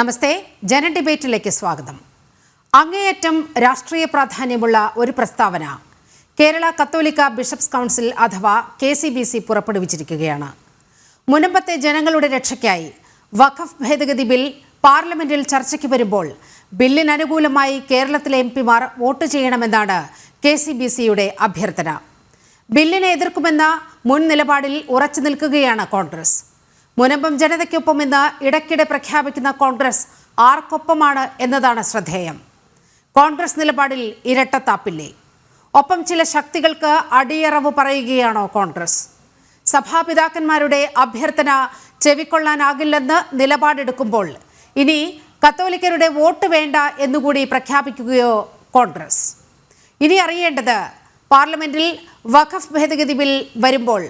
നമസ്തേ, ജന ഡിബേറ്റിലേക്ക് സ്വാഗതം. അങ്ങേയറ്റം രാഷ്ട്രീയ പ്രാധാന്യമുള്ള ഒരു പ്രസ്താവന കേരള കത്തോലിക്ക ബിഷപ്സ് കൗൺസിൽ അഥവാ KCBC പുറപ്പെടുവിച്ചിരിക്കുകയാണ്. മുനമ്പത്തെ ജനങ്ങളുടെ രക്ഷയ്ക്കായി വഖഫ് ഭേദഗതി ബിൽ പാർലമെന്റിൽ ചർച്ചയ്ക്ക് വരുമ്പോൾ ബില്ലിന് അനുകൂലമായി കേരളത്തിലെ MP-മാർ വോട്ട് ചെയ്യണമെന്നാണ് KCBCയുടെ അഭ്യർത്ഥന. ബില്ലിനെ എതിർക്കുമെന്ന മുൻ നിലപാടിൽ ഉറച്ചു നിൽക്കുകയാണ് കോൺഗ്രസ്. മുനമ്പം ജനതയ്ക്കൊപ്പം ഇന്ന് ഇടയ്ക്കിടെ പ്രഖ്യാപിക്കുന്ന കോൺഗ്രസ് ആർക്കൊപ്പമാണ് എന്നതാണ് ശ്രദ്ധേയം. കോൺഗ്രസ് നിലപാടിൽ ഇരട്ടത്താപ്പില്ലേ? ഒപ്പം ചില ശക്തികൾക്ക് അടിയറവ് പറയുകയാണോ കോൺഗ്രസ്? സഭാപിതാക്കന്മാരുടെ അഭ്യർത്ഥന ചെവിക്കൊള്ളാനാകില്ലെന്ന് നിലപാടെടുക്കുമ്പോൾ ഇനി കത്തോലിക്കരുടെ വോട്ട് വേണ്ട എന്നുകൂടി പ്രഖ്യാപിക്കുകയോ കോൺഗ്രസ്? ഇനി അറിയേണ്ടത് പാർലമെന്റിൽ വഖഫ് ഭേദഗതി ബിൽ വരുമ്പോൾ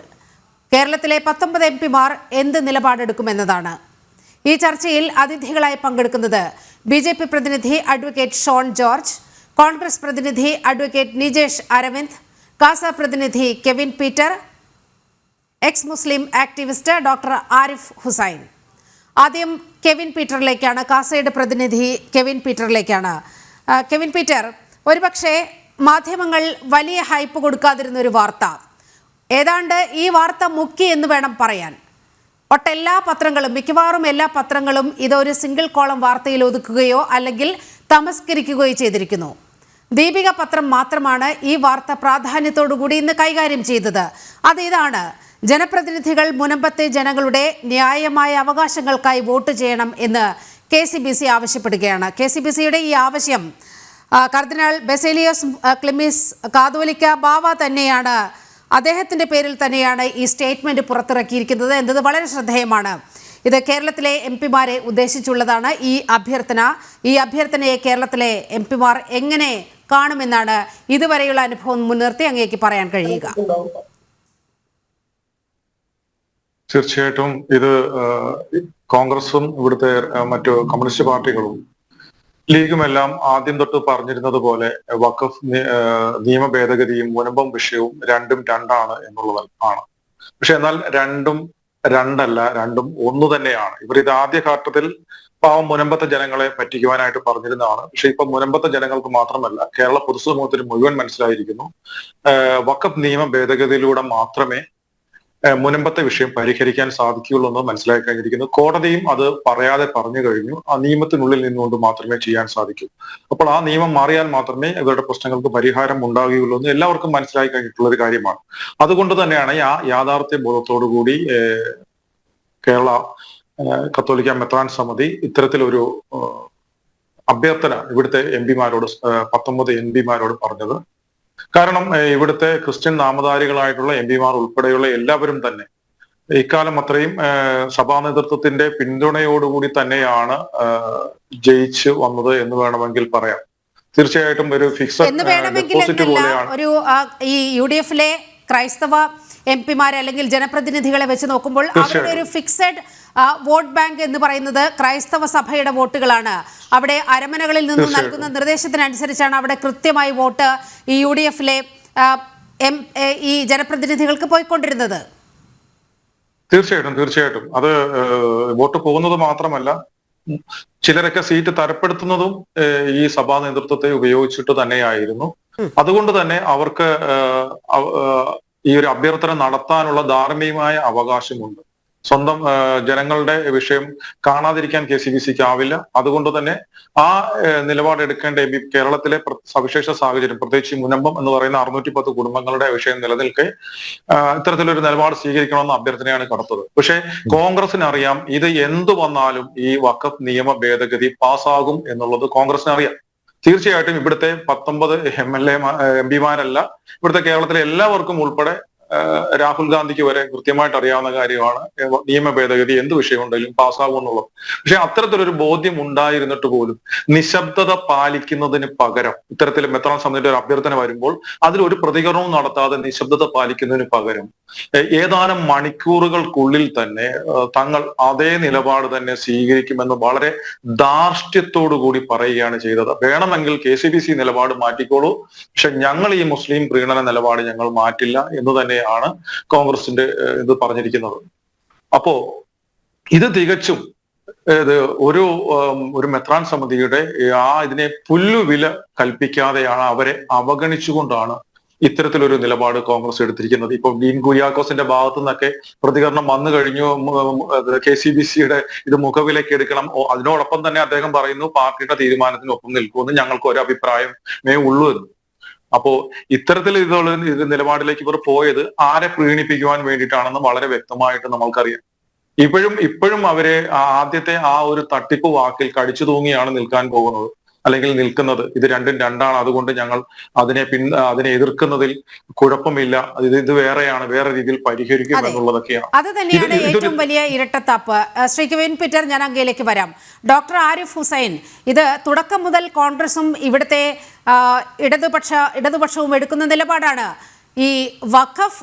കേരളത്തിലെ 19 MP-മാർ എന്ത് നിലപാടെടുക്കുമെന്നതാണ്. ഈ ചർച്ചയിൽ അതിഥികളായി പങ്കെടുക്കുന്നത് BJP പ്രതിനിധി അഡ്വക്കേറ്റ് ഷോൺ ജോർജ്, കോൺഗ്രസ് പ്രതിനിധി അഡ്വക്കേറ്റ് നിജേഷ് അരവിന്ദ്, കാസ പ്രതിനിധി Kevin Peter, ex Muslim activist doctor Arif Hussain. ആദ്യം കെവിൻ പീറ്ററിലേക്കാണ്, കാസയുടെ പ്രതിനിധി കെവിൻ പീറ്ററിലേക്കാണ്. കെവിൻ പീറ്റർ, ഒരുപക്ഷെ മാധ്യമങ്ങൾ വലിയ ഹൈപ്പ് കൊടുക്കാതിരുന്ന ഒരു വാർത്ത, ഏതാണ്ട് ഈ വാർത്ത മുക്കി എന്ന് വേണം പറയാൻ. ഒട്ടെല്ലാ പത്രങ്ങളും, മിക്കവാറും എല്ലാ പത്രങ്ങളും ഇതൊരു സിംഗിൾ കോളം വാർത്തയിൽ ഒതുക്കുകയോ അല്ലെങ്കിൽ തമസ്കരിക്കുകയോ ചെയ്തിരിക്കുന്നു. ദീപിക പത്രം മാത്രമാണ് ഈ വാർത്ത പ്രാധാന്യത്തോടുകൂടി ഇന്ന് കൈകാര്യം ചെയ്തത്. അതിതാണ്: ജനപ്രതിനിധികൾ മുനമ്പത്തെ ജനങ്ങളുടെ ന്യായമായ അവകാശങ്ങൾക്കായി വോട്ട് ചെയ്യണം എന്ന് KCBC ആവശ്യപ്പെടുകയാണ്. KCBCയുടെ ഈ ആവശ്യം കർദിനാൾ ബസേലിയോസ് ക്ലിമിസ് കാതോലിക്ക ബാവ തന്നെയാണ്, അദ്ദേഹത്തിൻ്റെ പേരിൽ തന്നെയാണ് ഈ സ്റ്റേറ്റ്മെൻറ്റ് പുറത്തിറക്കിയിരിക്കുന്നത് എന്നത് വളരെ ശ്രദ്ധേയമാണ്. ഇത് കേരളത്തിലെ MP-മാരെ ഉദ്ദേശിച്ചുള്ളതാണ് ഈ അഭ്യർത്ഥന. ഈ അഭ്യർത്ഥനയെ കേരളത്തിലെ MP-മാർ എങ്ങനെ കാണുമെന്നാണ് ഇതുവരെയുള്ള അനുഭവം മുൻനിർത്തി അങ്ങേക്ക് പറയാൻ കഴിയുക? തീർച്ചയായിട്ടും ഇത് കോൺഗ്രസും ഇവിടുത്തെ മറ്റു കമ്മ്യൂണിസ്റ്റ് പാർട്ടികളും ലീഗുമെല്ലാം ആദ്യം തൊട്ട് പറഞ്ഞിരുന്നത് പോലെ വഖഫ് നിയമ ഭേദഗതിയും മുനമ്പം വിഷയവും രണ്ടും രണ്ടാണ് എന്നുള്ളത് ആണ്. പക്ഷെ എന്നാൽ രണ്ടും രണ്ടല്ല, രണ്ടും ഒന്ന് തന്നെയാണ്. ഇവർ ഇത് ആദ്യഘട്ടത്തിൽ പാവം മുനമ്പത്തെ ജനങ്ങളെ പറ്റിക്കുവാനായിട്ട് പറഞ്ഞിരുന്നതാണ്. പക്ഷെ ഇപ്പൊ മുനമ്പത്തെ ജനങ്ങൾക്ക് മാത്രമല്ല, കേരള പൊതുസമൂഹത്തിന് മുഴുവൻ മനസ്സിലായിരിക്കുന്നു, വഖഫ് നിയമ ഭേദഗതിയിലൂടെ മാത്രമേ മുനമ്പത്തെ വിഷയം പരിഹരിക്കാൻ സാധിക്കുകയുള്ളൂ എന്ന് മനസ്സിലാക്കി കഴിഞ്ഞിരിക്കുന്നു. കോടതിയും അത് പറയാതെ പറഞ്ഞു കഴിഞ്ഞു. ആ നിയമത്തിനുള്ളിൽ നിന്നുകൊണ്ട് മാത്രമേ ചെയ്യാൻ സാധിക്കൂ. അപ്പോൾ ആ നിയമം മാറിയാൽ മാത്രമേ ഇവരുടെ പ്രശ്നങ്ങൾക്ക് പരിഹാരം ഉണ്ടാകുകയുള്ളൂ എന്ന് എല്ലാവർക്കും മനസ്സിലാക്കി കഴിഞ്ഞിട്ടുള്ള ഒരു കാര്യമാണ്. അതുകൊണ്ട് തന്നെയാണ് ആ യാഥാർത്ഥ്യ ബോധത്തോടുകൂടി കേരള കത്തോലിക്ക മെത്രാൻ സമിതി ഇത്തരത്തിലൊരു അഭ്യർത്ഥന ഇവിടുത്തെ MP-മാരോട് 19 MP-മാരോട് പറഞ്ഞത്. കാരണം ഇവിടുത്തെ ക്രിസ്ത്യൻ നാമധാരികളായിട്ടുള്ള MP-മാർ ഉൾപ്പെടെയുള്ള എല്ലാവരും തന്നെ ഇക്കാലം അത്രയും സഭാ നേതൃത്വത്തിന്റെ പിന്തുണയോടുകൂടി തന്നെയാണ് ജയിച്ചു വന്നത് എന്ന് വേണമെങ്കിൽ പറയാം. തീർച്ചയായിട്ടും ഒരു ഫിക്സഡ് ഡെപ്പോസിറ്റ് പോലെയാണ്. ഒരു ഈ UDF-ലെ ക്രൈസ്തവ MP-മാരെ അല്ലെങ്കിൽ ജനപ്രതിനിധികളെ വെച്ച് നോക്കുമ്പോൾ അവരുടെ ഒരു ഫിക്സഡ് വോട്ട് ബാങ്ക് എന്ന് പറയുന്നത് ക്രൈസ്തവ സഭയുടെ വോട്ടുകളാണ്. അവിടെ അരമനകളിൽ നിന്ന് നൽകുന്ന നിർദ്ദേശത്തിനനുസരിച്ചാണ് അവിടെ കൃത്യമായി വോട്ട് ഈ UDF-ലെ ഈ ജനപ്രതിനിധികൾക്ക് പോയിക്കൊണ്ടിരുന്നത്. തീർച്ചയായിട്ടും അത് വോട്ട് പോകുന്നത് മാത്രമല്ല, ചിലരൊക്കെ സീറ്റ് തരപ്പെടുത്തുന്നതും ഈ സഭാ നേതൃത്വത്തെ ഉപയോഗിച്ചിട്ട് തന്നെയായിരുന്നു. അതുകൊണ്ട് തന്നെ അവർക്ക് ഈ ഒരു അഭ്യർത്ഥന നടത്താനുള്ള ധാർമ്മികമായ അവകാശമുണ്ട്. സ്വന്തം ജനങ്ങളുടെ വിഷയം കാണാതിരിക്കാൻ KCBCക്ക് ആവില്ല. അതുകൊണ്ട് തന്നെ ആ നിലപാടെടുക്കേണ്ട കേരളത്തിലെ സവിശേഷ സാഹചര്യം, പ്രത്യേകിച്ച് മുനമ്പം എന്ന് പറയുന്ന 610 കുടുംബങ്ങളുടെ വിഷയം നിലനിൽക്കെ ഇത്തരത്തിലൊരു നിലപാട് സ്വീകരിക്കണമെന്ന അഭ്യർത്ഥനയാണ് കടത്തത്. പക്ഷേ കോൺഗ്രസിന് അറിയാം, ഇത് എന്തു വന്നാലും ഈ വഖഫ് നിയമ ഭേദഗതി പാസ്സാകും എന്നുള്ളത് കോൺഗ്രസിന് അറിയാം. തീർച്ചയായിട്ടും ഇവിടുത്തെ 19 MP-മാരല്ല, ഇവിടുത്തെ കേരളത്തിലെ എല്ലാവർക്കും ഉൾപ്പെടെ രാഹുൽ ഗാന്ധിക്ക് വരെ കൃത്യമായിട്ട് അറിയാവുന്ന കാര്യമാണ് നിയമ ഭേദഗതി എന്ത് വിഷയമുണ്ടെങ്കിലും പാസ്സാകും എന്നുള്ളത്. പക്ഷെ അത്തരത്തിലൊരു ബോധ്യം ഉണ്ടായിരുന്നിട്ട് പോലും നിശബ്ദത പാലിക്കുന്നതിന് പകരം, ഇത്തരത്തിൽ മെത്രാൻ സമിതിയുടെ ഒരു അഭ്യർത്ഥന വരുമ്പോൾ അതിലൊരു പ്രതികരണവും നടത്താതെ നിശബ്ദത പാലിക്കുന്നതിന് പകരം ഏതാനും മണിക്കൂറുകൾക്കുള്ളിൽ തന്നെ തങ്ങൾ അതേ നിലപാട് തന്നെ സ്വീകരിക്കുമെന്ന് വളരെ ധാർഷ്ട്യത്തോടു കൂടി പറയുകയാണ് ചെയ്തത്. വേണമെങ്കിൽ KCBC നിലപാട് മാറ്റിക്കോളൂ, പക്ഷെ ഞങ്ങൾ ഈ മുസ്ലിം പ്രീണന നിലപാട് ഞങ്ങൾ മാറ്റില്ല എന്ന് തന്നെയാണ് കോൺഗ്രസിന്റെ ഇത് പറഞ്ഞിരിക്കുന്നത്. അപ്പോ ഇത് തികച്ചും ഇത് ഒരു മെത്രാൻ സമിതിയുടെ ഇതിനെ പുല്ലുവില കൽപ്പിക്കാതെയാണ്, അവരെ അവഗണിച്ചുകൊണ്ടാണ് ഇത്തരത്തിലൊരു നിലപാട് കോൺഗ്രസ് എടുത്തിരിക്കുന്നത്. ഇപ്പൊ ഡീൻ കുര്യാക്കോസിന്റെ ഭാഗത്തു നിന്നൊക്കെ പ്രതികരണം വന്നു കഴിഞ്ഞു. KCBCയുടെ ഇത് മുഖവിലേക്ക് എടുക്കണം. അതിനോടൊപ്പം തന്നെ അദ്ദേഹം പറയുന്നു പാർട്ടിയുടെ തീരുമാനത്തിനൊപ്പം നിൽക്കുമെന്ന്, ഞങ്ങൾക്ക് ഒരു അഭിപ്രായമേ ഉള്ളൂ എന്ന്. അപ്പോ ഇത്തരത്തിൽ ഇത് നിലപാടിലേക്ക് ഇവർ പോയത് ആരെ പ്രീണിപ്പിക്കുവാൻ വേണ്ടിയിട്ടാണെന്ന് വളരെ വ്യക്തമായിട്ട് നമ്മൾക്കറിയാം. ഇപ്പോഴും അവരെ ആദ്യത്തെ ഒരു തട്ടിപ്പ് വാക്കിൽ കടിച്ചു തൂങ്ങിയാണ് നിൽക്കാൻ പോകുന്നത്, അല്ലെങ്കിൽ നിൽക്കുന്നത്. ഇത് രണ്ടും രണ്ടാണ്, അതുകൊണ്ട് ഞങ്ങൾ അതിനെ എതിർക്കുന്നതിൽ കുഴപ്പമില്ല, ഇത് വേറെയാണ്, വേറെ രീതിയിൽ പരിഹരിക്കും എന്നുള്ളതൊക്കെയാണ്. അത് തന്നെയാണ് ഏറ്റവും വലിയ ഇരട്ടത്താപ്പ്. ശ്രീ കെവിൻ പീറ്റർ, ഞാൻ അങ്ങയിലേക്ക് വരാം. ഡോക്ടർ ആരിഫ് ഹുസൈൻ, ഇത് തുടക്കം മുതൽ കോൺഗ്രസും ഇവിടുത്തെ ഇടതുപക്ഷവും എടുക്കുന്ന നിലപാടാണ്. ഈ വഖഫ്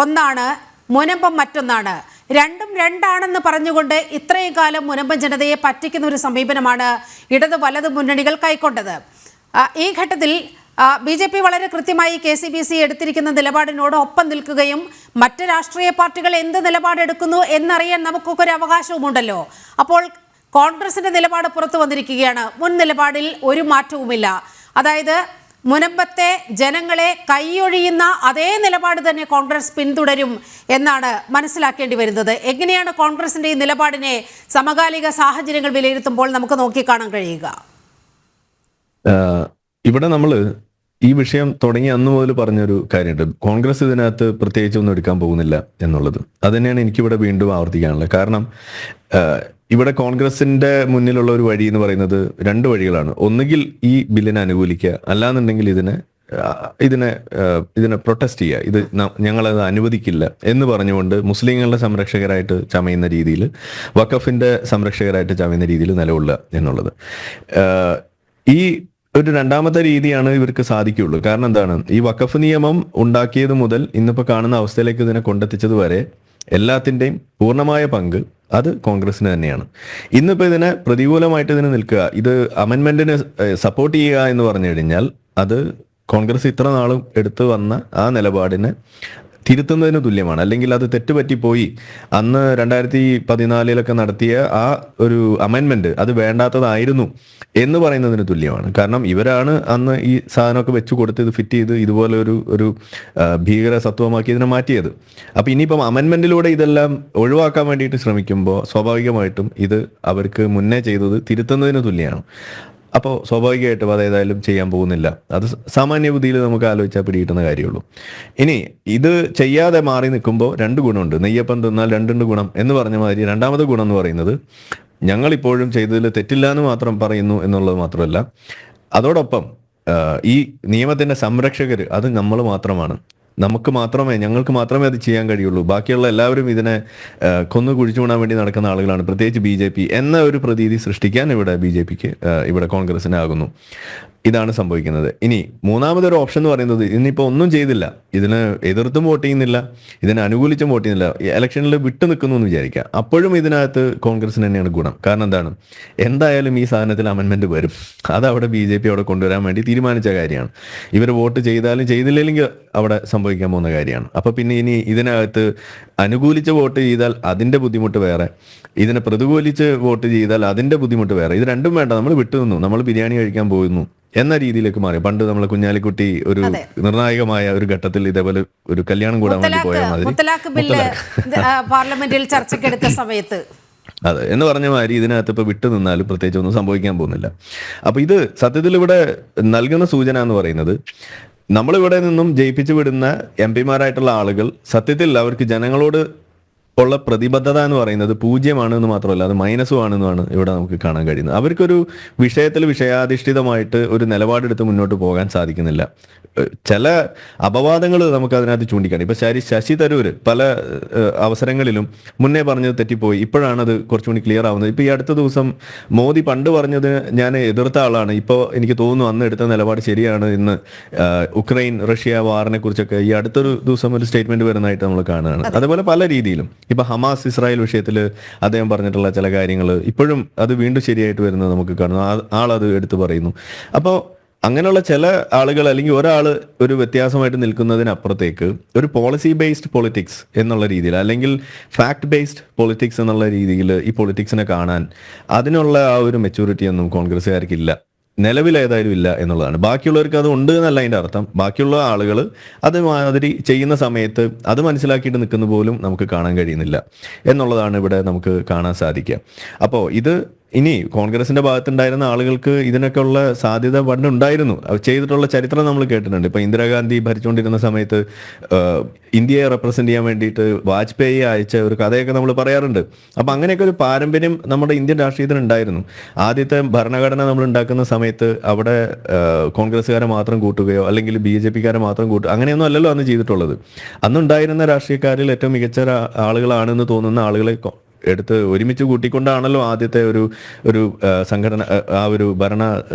ഒന്നാണ്, മുനമ്പം മറ്റൊന്നാണ്, രണ്ടും രണ്ടാണെന്ന് പറഞ്ഞുകൊണ്ട് ഇത്രയും കാലം മുനമ്പം ജനതയെ പറ്റിക്കുന്ന ഒരു സമീപനമാണ് ഇടത് വലത് മുന്നണികൾ കൈക്കൊണ്ടത്. ഈ ഘട്ടത്തിൽ BJP വളരെ കൃത്യമായി KCBC എടുത്തിരിക്കുന്ന നിലപാടിനോട് ഒപ്പം നിൽക്കുകയും മറ്റ് രാഷ്ട്രീയ പാർട്ടികൾ എന്ത് നിലപാടെടുക്കുന്നു എന്നറിയാൻ നമുക്കൊക്കെ ഒരു അവകാശവുമുണ്ടല്ലോ. അപ്പോൾ കോൺഗ്രസിന്റെ നിലപാട് പുറത്തു വന്നിരിക്കുകയാണ്. മുൻ നിലപാടിൽ ഒരു മാറ്റവുമില്ല. അതായത് മുനമ്പത്തെ ജനങ്ങളെ കൈയൊഴിയുന്ന അതേ നിലപാട് തന്നെ കോൺഗ്രസ് പിന്തുടരും എന്നാണ് മനസ്സിലാക്കേണ്ടി വരുന്നത്. എങ്ങനെയാണ് കോൺഗ്രസിന്റെ ഈ നിലപാടിനെ സമകാലിക സാഹചര്യങ്ങൾ വിലയിരുത്തുമ്പോൾ നമുക്ക് നോക്കിക്കാണാൻ കഴിയുക? ഇവിടെ നമ്മൾ ഈ വിഷയം തുടങ്ങി അന്ന് മുതൽ പറഞ്ഞൊരു കാര്യമുണ്ട്, കോൺഗ്രസ് ഇതിനകത്ത് പ്രത്യേകിച്ചൊന്നും എടുക്കാൻ പോകുന്നില്ല എന്നുള്ളത്. അത് തന്നെയാണ് എനിക്കിവിടെ വീണ്ടും ആവർത്തിക്കാനുള്ളത്. കാരണം ഇവിടെ കോൺഗ്രസിന്റെ മുന്നിലുള്ള ഒരു വഴി എന്ന് പറയുന്നത് രണ്ട് വഴികളാണ്. ഒന്നുകിൽ ഈ ബില്ലിനെ അനുകൂലിക്കുക, അല്ലാന്നുണ്ടെങ്കിൽ ഇതിനെ പ്രൊട്ടസ്റ്റ് ചെയ്യുക. ഇത് ഞങ്ങളത് അനുവദിക്കില്ല എന്ന് പറഞ്ഞുകൊണ്ട് മുസ്ലിങ്ങളുടെ സംരക്ഷകരായിട്ട് ചമയുന്ന രീതിയിൽ, വഖഫിന്റെ സംരക്ഷകരായിട്ട് ചമയുന്ന രീതിയിൽ നിലകൊള്ളുക എന്നുള്ളത്. ഈ ഒരു രണ്ടാമത്തെ രീതിയാണ് ഇവർക്ക് സാധിക്കുള്ളൂ. കാരണം എന്താണ്, ഈ വഖഫ് നിയമം ഉണ്ടാക്കിയത് മുതൽ ഇന്നിപ്പോൾ കാണുന്ന അവസ്ഥയിലേക്ക് ഇതിനെ കൊണ്ടെത്തിച്ചത് വരെ എല്ലാത്തിൻ്റെയും പൂർണ്ണമായ പങ്ക് അത് കോൺഗ്രസിന് തന്നെയാണ്. ഇന്നിപ്പോൾ ഇതിനെ പ്രതികൂലമായിട്ട് ഇതിന് നിൽക്കുക, ഇത് അമെൻമെന്റിന് സപ്പോർട്ട് ചെയ്യുക എന്ന് പറഞ്ഞു കഴിഞ്ഞാൽ അത് കോൺഗ്രസ് ഇത്ര നാളും എടുത്തു വന്ന ആ നിലപാടിനെ തിരുത്തുന്നതിന് തുല്യമാണ്. അല്ലെങ്കിൽ അത് തെറ്റുപറ്റിപ്പോയി അന്ന് 2014 നടത്തിയ ആ ഒരു അമെൻമെന്റ് അത് വേണ്ടാത്തതായിരുന്നു എന്ന് പറയുന്നതിന് തുല്യമാണ്. കാരണം ഇവരാണ് അന്ന് ഈ സാധനമൊക്കെ വെച്ച് കൊടുത്ത് ഇത് ഫിറ്റ് ചെയ്ത് ഇതുപോലെ ഒരു ഭീകര സത്വമാക്കി ഇതിനെ മാറ്റിയത്. അപ്പം ഇനിയിപ്പം അമെൻമെന്റിലൂടെ ഇതെല്ലാം ഒഴിവാക്കാൻ വേണ്ടിയിട്ട് ശ്രമിക്കുമ്പോൾ സ്വാഭാവികമായിട്ടും ഇത് അവർക്ക് മുന്നേ ചെയ്തത് തിരുത്തുന്നതിന് തുല്യമാണ്. അപ്പോൾ സ്വാഭാവികമായിട്ടും അത് ഏതായാലും ചെയ്യാൻ പോകുന്നില്ല. അത് സാമാന്യ ബുദ്ധിയിൽ നമുക്ക് ആലോചിച്ചാൽ പിടികിട്ടുന്ന കാര്യമുള്ളൂ. ഇനി ഇത് ചെയ്യാതെ മാറി നിൽക്കുമ്പോൾ രണ്ട് ഗുണമുണ്ട്. നെയ്യപ്പം തിന്നാൽ രണ്ടുണ്ട് ഗുണം എന്ന് പറഞ്ഞ മാതിരി രണ്ടാമത്തെ ഗുണം എന്ന് പറയുന്നത് ഞങ്ങളിപ്പോഴും ചെയ്തതിൽ തെറ്റില്ല എന്ന് മാത്രം പറയുന്നു എന്നുള്ളത് മാത്രമല്ല, അതോടൊപ്പം ഈ നിയമത്തിന്റെ സംരക്ഷകർ അത് നമ്മൾ മാത്രമാണ്. ഞങ്ങൾക്ക് മാത്രമേ അത് ചെയ്യാൻ കഴിയുള്ളൂ. ബാക്കിയുള്ള എല്ലാവരും ഇതിനെ കൊന്നു കുഴിച്ചുകൂടാൻ വേണ്ടി നടക്കുന്ന ആളുകളാണ്, പ്രത്യേകിച്ച് BJP എന്ന ഒരു പ്രതീതി സൃഷ്ടിക്കാൻ ഇവിടെ BJPക്ക് ഇവിടെ കോൺഗ്രസിനാകുന്നു. ഇതാണ് സംഭവിക്കുന്നത്. ഇനി മൂന്നാമതൊരു ഓപ്ഷൻ എന്ന് പറയുന്നത്, ഇനിയിപ്പോൾ ഒന്നും ചെയ്തില്ല, ഇതിന് എതിർത്തും വോട്ട് ചെയ്യുന്നില്ല, ഇതിനെ അനുകൂലിച്ചും വോട്ട് ചെയ്യുന്നില്ല, ഇലക്ഷനിൽ വിട്ടു നിൽക്കുന്നു എന്ന് വിചാരിക്കുക. അപ്പോഴും ഇതിനകത്ത് കോൺഗ്രസിന് തന്നെയാണ് ഗുണം. കാരണം എന്താണ്, എന്തായാലും ഈ സാധനത്തിൽ അമെൻമെന്റ് വരും. അത് അവിടെ BJP അവിടെ കൊണ്ടുവരാൻ വേണ്ടി തീരുമാനിച്ച കാര്യമാണ്. ഇവർ വോട്ട് ചെയ്താലും ചെയ്തില്ലെങ്കിൽ അവിടെ സംഭവിക്കാൻ പോകുന്ന കാര്യമാണ്. അപ്പോൾ പിന്നെ ഇനി ഇതിനകത്ത് അനുകൂലിച്ച് വോട്ട് ചെയ്താൽ അതിൻ്റെ ബുദ്ധിമുട്ട് വേറെ, ഇതിനെ പ്രതികൂലിച്ച് വോട്ട് ചെയ്താൽ അതിൻ്റെ ബുദ്ധിമുട്ട് വേറെ. ഇത് രണ്ടും വേണ്ട, നമ്മൾ വിട്ടുനിന്നു, നമ്മൾ ബിരിയാണി കഴിക്കാൻ പോകുന്നു എന്ന രീതിയിലേക്ക് മാറി. പണ്ട് നമ്മളെ കുഞ്ഞാലിക്കുട്ടി ഒരു നിർണായകമായ ഒരു ഘട്ടത്തിൽ ഇതേപോലെ ഒരു കല്യാണം കൂടാൻ വേണ്ടി പോയ മാതിരി പാർലമെന്റിൽ ചർച്ചയ്ക്കെടുത്ത സമയത്ത് അതെ എന്ന് പറഞ്ഞ മാതിരി ഇതിനകത്ത് ഇപ്പൊ വിട്ടു നിന്നാലും പ്രത്യേകിച്ച് ഒന്നും സംഭവിക്കാൻ പോകുന്നില്ല. അപ്പൊ ഇത് സത്യത്തിൽ ഇവിടെ നൽകുന്ന സൂചന എന്ന് പറയുന്നത്, നമ്മളിവിടെ നിന്നും ജയിപ്പിച്ചു വിടുന്ന MP-മാരായിട്ടുള്ള ആളുകൾ സത്യത്തിൽ അവർക്ക് ജനങ്ങളോട് ഉള്ള പ്രതിബദ്ധത എന്ന് പറയുന്നത് 0 എന്ന് മാത്രമല്ല, അത് -ആണെന്നാണ് ഇവിടെ നമുക്ക് കാണാൻ കഴിയുന്നത്. അവർക്കൊരു വിഷയാധിഷ്ഠിതമായിട്ട് ഒരു നിലപാടെടുത്ത് മുന്നോട്ട് പോകാൻ സാധിക്കുന്നില്ല. ചില അപവാദങ്ങൾ നമുക്ക് അതിനകത്ത് ചൂണ്ടിക്കാണി. ഇപ്പൊ ശശി തരൂർ പല അവസരങ്ങളിലും മുന്നേ പറഞ്ഞത് തെറ്റിപ്പോയി, ഇപ്പോഴാണ് അത് കുറച്ചുകൂടി ക്ലിയർ ആവുന്നത്. ഇപ്പൊ ഈ അടുത്ത ദിവസം മോദി പണ്ട് പറഞ്ഞത് ഞാൻ എതിർത്ത ആളാണ്, ഇപ്പോൾ എനിക്ക് തോന്നുന്നു അന്ന് എടുത്ത നിലപാട് ശരിയാണ് ഇന്ന് ഉക്രൈൻ റഷ്യ വാറിനെ കുറിച്ചൊക്കെ ഈ അടുത്തൊരു ദിവസം ഒരു സ്റ്റേറ്റ്മെന്റ് വരുന്നതായിട്ട് നമ്മൾ കാണുകയാണ്. അതുപോലെ പല രീതിയിലും ഇപ്പൊ ഹമാസ് ഇസ്രായേൽ വിഷയത്തിൽ അദ്ദേഹം പറഞ്ഞിട്ടുള്ള ചില കാര്യങ്ങൾ ഇപ്പോഴും അത് വീണ്ടും ശരിയായിട്ട് വരുന്നത് നമുക്ക് കാണുന്നു. ആളത് എടുത്തു പറയുന്നു. അപ്പോൾ അങ്ങനെയുള്ള ചില ആളുകൾ അല്ലെങ്കിൽ ഒരാൾ ഒരു വ്യത്യാസമായിട്ട് നിൽക്കുന്നതിനപ്പുറത്തേക്ക് ഒരു പോളിസി ബേസ്ഡ് പൊളിറ്റിക്സ് എന്നുള്ള രീതിയിൽ അല്ലെങ്കിൽ ഫാക്ട് ബേസ്ഡ് പൊളിറ്റിക്സ് എന്നുള്ള രീതിയിൽ ഈ പൊളിറ്റിക്സിനെ കാണാൻ അതിനുള്ള ആ ഒരു മെച്യൂരിറ്റി ഒന്നും കോൺഗ്രസ്സുകാർക്കില്ല, നിലവിൽ ഏതായാലും ഇല്ല എന്നുള്ളതാണ്. ബാക്കിയുള്ളവർക്ക് അത് ഉണ്ട് എന്നല്ല അതിൻ്റെ അർത്ഥം. ബാക്കിയുള്ള ആളുകൾ അതുമാതിരി ചെയ്യുന്ന സമയത്ത് അത് മനസ്സിലാക്കിയിട്ട് നിൽക്കുന്ന പോലും നമുക്ക് കാണാൻ കഴിയുന്നില്ല എന്നുള്ളതാണ് ഇവിടെ നമുക്ക് കാണാൻ സാധിക്കുക. അപ്പോൾ ഇത് ഇനി കോൺഗ്രസിന്റെ ഭാഗത്തുണ്ടായിരുന്ന ആളുകൾക്ക് ഇതിനൊക്കെ ഉള്ള സാധ്യത പണ്ട് ഉണ്ടായിരുന്നു, ചെയ്തിട്ടുള്ള ചരിത്രം നമ്മൾ കേട്ടിട്ടുണ്ട്. ഇപ്പൊ ഇന്ദിരാഗാന്ധി ഭരിച്ചുകൊണ്ടിരുന്ന സമയത്ത് ഇന്ത്യയെ റെപ്രസെന്റ് ചെയ്യാൻ വേണ്ടിയിട്ട് വാജ്പേയി അയച്ച ഒരു കഥയൊക്കെ നമ്മൾ പറയാറുണ്ട്. അപ്പൊ അങ്ങനെയൊക്കെ ഒരു പാരമ്പര്യം നമ്മുടെ ഇന്ത്യൻ രാഷ്ട്രീയത്തിന് ഉണ്ടായിരുന്നു. ആദ്യത്തെ ഭരണഘടന നമ്മൾ ഉണ്ടാക്കുന്ന സമയത്ത് അവിടെ കോൺഗ്രസ്സുകാരെ മാത്രം കൂട്ടുകയോ അല്ലെങ്കിൽ BJPക്കാരെ മാത്രം കൂട്ടുക അങ്ങനെയൊന്നും അല്ലല്ലോ അന്ന് ചെയ്തിട്ടുള്ളത്. അന്നുണ്ടായിരുന്ന രാഷ്ട്രീയക്കാരിൽ ഏറ്റവും മികച്ച ആളുകളാണെന്ന് തോന്നുന്ന ആളുകളെ എടുത്ത് ഒരുമിച്ച് കൂട്ടിക്കൊണ്ടാണല്ലോ ആദ്യത്തെ ഒരു സംഘടന, ആ ഒരു ഭരണ